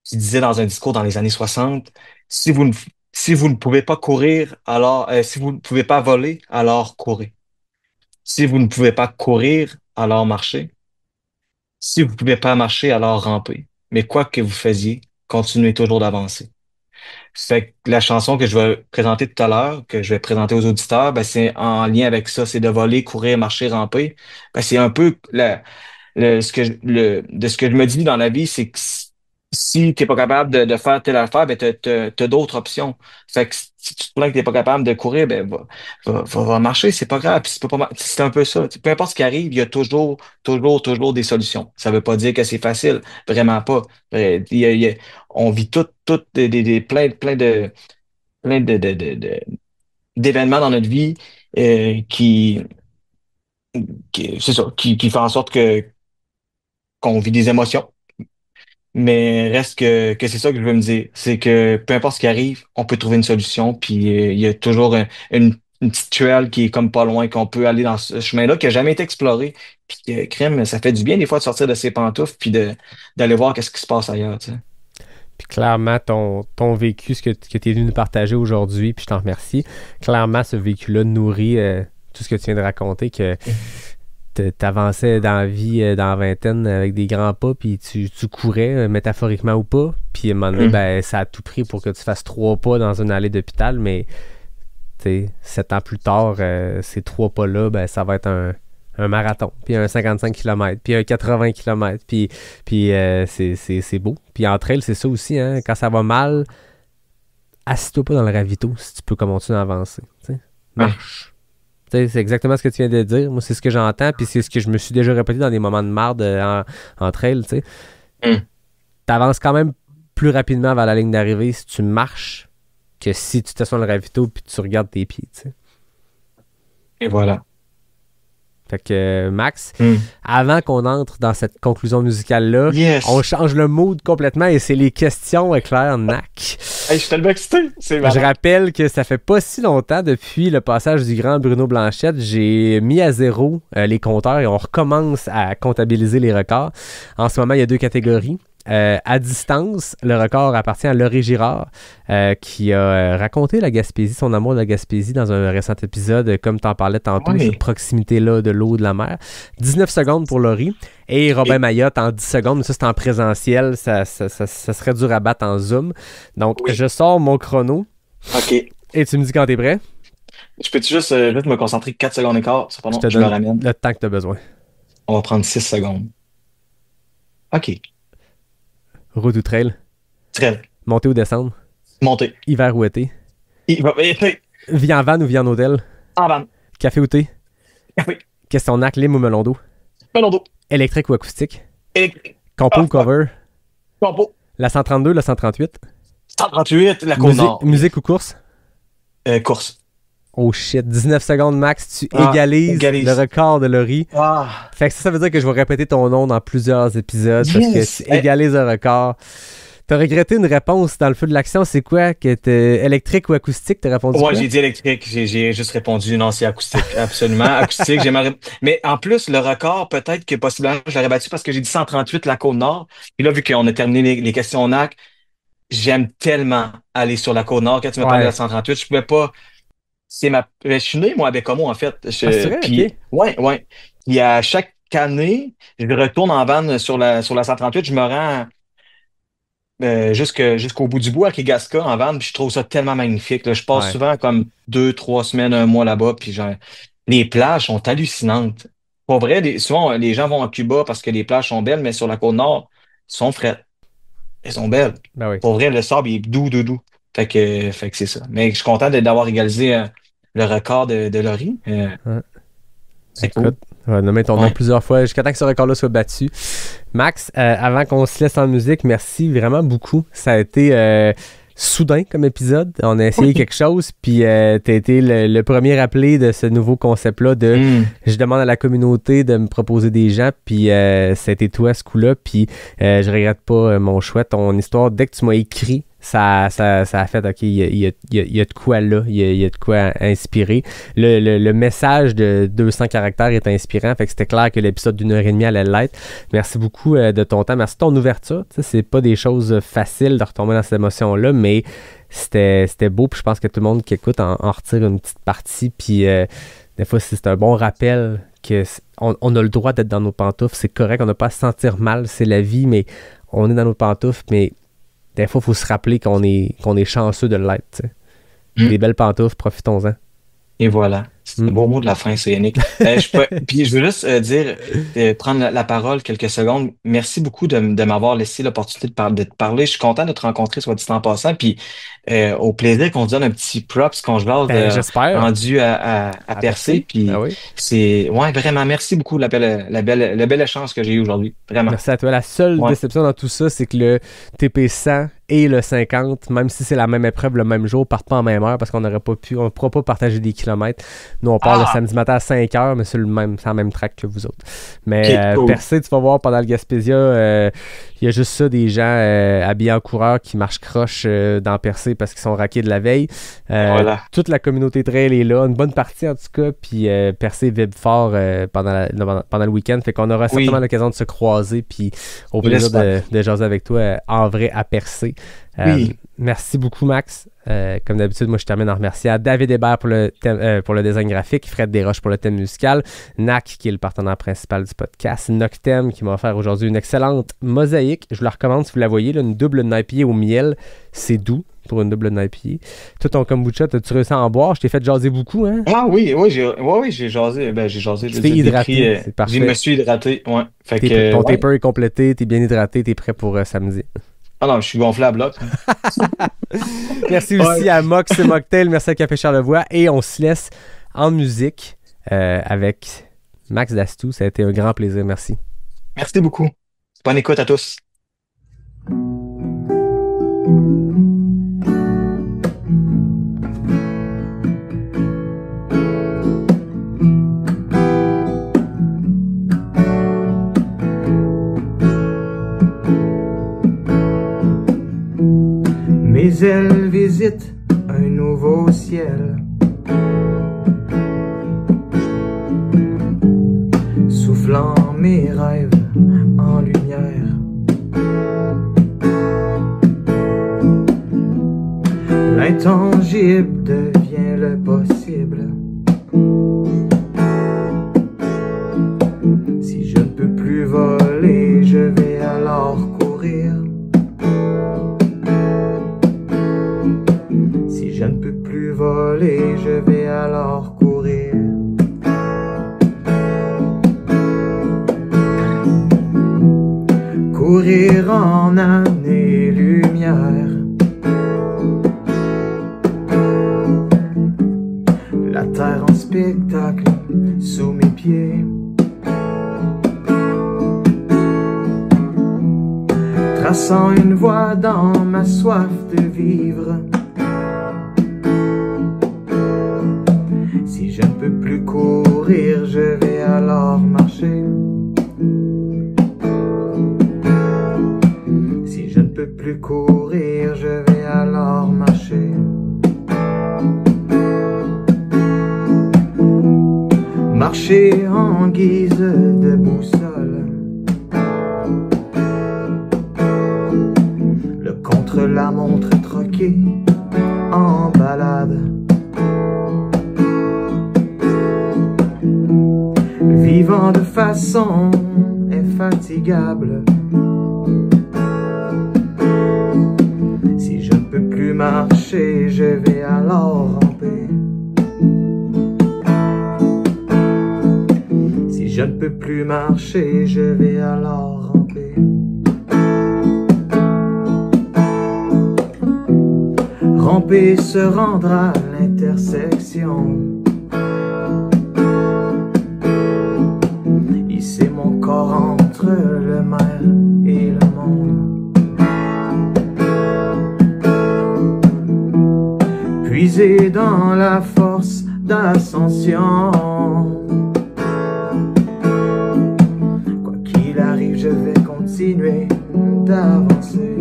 A: qui disait dans un discours dans les années 60, si vous ne pouvez pas courir, alors, si vous ne pouvez pas voler, alors courez. Si vous ne pouvez pas courir, alors marchez. Si vous ne pouvez pas marcher, alors rampez. Mais quoi que vous faisiez, continuez toujours d'avancer. Fait que la chanson que je vais présenter tout à l'heure, que je vais présenter aux auditeurs, ben, c'est en lien avec ça, c'est de voler, courir, marcher, ramper. Ben, c'est un peu de ce que je me dis dans la vie, c'est que si t'es pas capable de faire telle affaire, ben t'as d'autres options. Fait que si tu te plains que t'es pas capable de courir, ben va marcher, c'est pas grave. Puis c'est un peu ça. Peu importe ce qui arrive, il y a toujours des solutions. Ça veut pas dire que c'est facile, vraiment pas. On vit toutes plein d'événements dans notre vie c'est ça, qui fait en sorte qu'on vit des émotions. Mais reste que c'est ça que je veux me dire. C'est que peu importe ce qui arrive, on peut trouver une solution. Puis il y a toujours une petite tuile qui est comme pas loin, qu'on peut aller dans ce chemin-là, qui a jamais été exploré. Puis crème, ça fait du bien des fois de sortir de ses pantoufles puis d'aller voir qu'est-ce qui se passe ailleurs, tu sais.
E: Puis clairement, ton vécu, ce que tu es venu nous partager aujourd'hui, puis je t'en remercie, clairement, ce vécu-là nourrit tout ce que tu viens de raconter, que t'avançais dans la vie, dans la vingtaine, avec des grands pas, puis tu courais, métaphoriquement ou pas, puis à un moment donné, ben, ça a tout pris pour que tu fasses 3 pas dans une allée d'hôpital, mais 7 ans plus tard, ces 3 pas-là, ben, ça va être un marathon, puis un 55 km, puis un 80 km, puis c'est beau. Puis entre elles, c'est ça aussi, hein, quand ça va mal, assis-toi pas dans le ravito si tu peux continuer à avancer. T'sais. Marche. T'sais, c'est exactement ce que tu viens de dire. Moi, c'est ce que j'entends, puis c'est ce que je me suis déjà répété dans des moments de marde entre elles. T'avances quand même plus rapidement vers la ligne d'arrivée si tu marches que si tu t'assois dans le ravito puis tu regardes tes pieds. T'sais.
A: Et voilà.
E: Fait que Max, avant qu'on entre dans cette conclusion musicale-là, on change le mood complètement et c'est les questions éclair NAC.
A: Hey, je suis tellement excité.
E: Je rappelle que ça fait pas si longtemps depuis le passage du grand Bruno Blanchette, j'ai mis à zéro les compteurs et on recommence à comptabiliser les records. En ce moment, il y a 2 catégories. à distance, le record appartient à Laurie Girard, qui a raconté la Gaspésie, son amour de la Gaspésie dans un récent épisode, comme tu en parlais tantôt, cette proximité-là de l'eau, de la mer. 19 secondes pour Laurie. Et Robin Mayotte en 10 secondes, mais ça c'est en présentiel, ça serait dur à battre en Zoom. Donc, je sors mon chrono.
A: OK.
E: Et tu me dis quand t'es prêt?
A: Je peux juste me concentrer 4 secondes et quart? C'est pas long,
E: je me ramène. Le temps que tu as besoin.
A: On va prendre 6 secondes. OK.
E: Route ou trail?
A: Trail.
E: Monter ou descendre?
A: Monter.
E: Hiver ou été?
A: Été.
E: Vie en van ou vie en hôtel?
A: En van.
E: Café ou thé?
A: Café.
E: Questionnaire, lime ou melon d'eau?
A: Melon d'eau.
E: Électrique ou acoustique?
A: Électrique.
E: Compo ou cover?
A: Compo.
E: La 132, la 138?
A: 138, la Côte-Nord.
E: Musique ou course?
A: Course.
E: Oh shit, 19 secondes max, tu égalises le record de Laurie. Fait que ça veut dire que je vais répéter ton nom dans plusieurs épisodes parce que tu égalises le record. T'as regretté une réponse dans le feu de l'action, c'est quoi? Que t'es électrique ou acoustique? T'as répondu quoi?
A: J'ai dit électrique, j'ai juste répondu non, c'est acoustique. Absolument, acoustique. Mais en plus, le record, peut-être que possiblement, je l'aurais battu parce que j'ai dit 138 la Côte-Nord. Puis là, vu qu'on a terminé les questions NAC, j'aime tellement aller sur la Côte-Nord. Quand tu m'as parlé de la 138, je pouvais pas... Je suis né, moi, à Bécomo, en fait.
E: C'est vrai?
A: Puis,
E: okay.
A: Ouais. Puis à chaque année, je retourne en van sur la 138. Je me rends jusqu'au bout du bout à Kegaska en van. Puis je trouve ça tellement magnifique. Là. Je passe souvent comme 2-3 semaines, un mois là-bas. Puis genre, les plages sont hallucinantes. Pour vrai, souvent, les gens vont à Cuba parce que les plages sont belles, mais sur la Côte-Nord, elles sont frettes. Elles sont belles.
E: Ben oui.
A: Pour vrai, le sable il est doux. Fait que c'est ça. Mais je suis content d'avoir égalisé le record de Laurie. C'est cool.
E: On va nommer ton nom plusieurs fois jusqu'à temps que ce record-là soit battu. Max, avant qu'on se laisse en musique, merci vraiment beaucoup. Ça a été soudain comme épisode. On a essayé quelque chose, puis t'as été le premier rappelé de ce nouveau concept-là de je demande à la communauté de me proposer des gens, puis c'était toi ce coup-là, puis je regrette pas mon choix. Ton histoire, dès que tu m'as écrit, ça a fait, OK, il y a de quoi là, il y a de quoi inspirer. Le message de 200 caractères est inspirant, fait que c'était clair que l'épisode d'1h30 allait l'être. Merci beaucoup de ton temps, merci de ton ouverture. Tu sais, c'est pas des choses faciles de retomber dans cette émotion-là, mais c'était beau, puis je pense que tout le monde qui écoute en retire une petite partie, puis des fois, c'est un bon rappel qu'on a le droit d'être dans nos pantoufles, c'est correct, on n'a pas à se sentir mal, c'est la vie, mais on est dans nos pantoufles, mais des fois, il faut se rappeler qu'on est chanceux de l'être. Des belles pantoufles, profitons-en.
A: Et voilà. C'est un beau mot de la fin, c'est Yannick. Puis je veux juste prendre la parole quelques secondes. Merci beaucoup de m'avoir laissé l'opportunité de te parler. Je suis content de te rencontrer, soit dit en passant. Puis au plaisir qu'on se donne un petit props qu'on se
E: j'espère.
A: rendu à Percé. Puis c'est vraiment merci beaucoup le bel échange que j'ai eu aujourd'hui. Vraiment.
E: Merci à toi. La seule déception dans tout ça, c'est que le TP100 et le 50, même si c'est la même épreuve le même jour, partent pas en même heure parce qu'on ne pourra pas partager des kilomètres. Nous, on part le samedi matin à 5h, mais c'est la même track que vous autres. Mais cool. Percé, tu vas voir, pendant le Gaspésia, il y a juste ça, des gens habillés en coureurs qui marchent croche dans Percé parce qu'ils sont raqués de la veille. Toute la communauté trail est là, une bonne partie en tout cas, puis Percé vibre fort pendant le week-end, fait qu'on aura certainement l'occasion de se croiser, puis au plaisir de jaser avec toi en vrai à Percé. Merci beaucoup, Max. Comme d'habitude, moi je termine en remerciant David Hébert pour le design graphique, Fred Desroches pour le thème musical, NAC qui est le partenaire principal du podcast, Noctem qui m'a offert aujourd'hui une excellente mosaïque. Je vous la recommande si vous la voyez, là, une double IPA au miel. C'est doux pour une double IPA. Toi, ton kombucha, as-tu réussi à en boire? Je t'ai fait jaser beaucoup, hein?
A: Ah oui, j'ai jasé. J'ai jasé.
E: Tu t'es hydraté, c'est parfait.
A: Je me suis hydraté, ouais. Fait
E: ton taper est complété, t'es bien hydraté, t'es prêt pour samedi.
A: Ah non, je suis gonflé à bloc.
E: Merci aussi à Mox et Mocktail, merci à Café Charlevoix. Et on se laisse en musique avec Max Dastou. Ça a été un grand plaisir, merci.
A: Merci beaucoup. Bonne écoute à tous.
F: Mes ailes visitent un nouveau ciel, soufflant mes rêves en lumière. l'intangible devient le possible. Si je ne peux plus voler, je vais alors courir. Si je ne peux plus voler, je vais alors courir. Courir en années-lumière. La terre en spectacle sous mes pieds. Traçant une voie dans ma soif de vivre. Si je ne peux plus courir, je vais alors marcher. Si je ne peux plus courir, je vais alors marcher. Marcher en guise de boussole. Le contre-la-montre troqué en balade. Vivant de façon infatigable. Si je ne peux plus marcher, je vais alors ramper. Si je ne peux plus marcher, je vais alors ramper. Ramper, se rendre à l'intersection. Hisser mon corps entre le mer et le monde. Puiser dans la force d'ascension. Quoi qu'il arrive, je vais continuer d'avancer.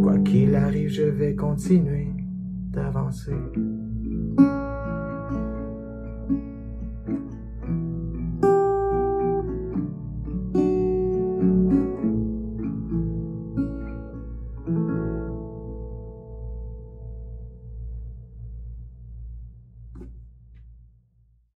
F: Quoi qu'il arrive, je vais continuer d'avancer.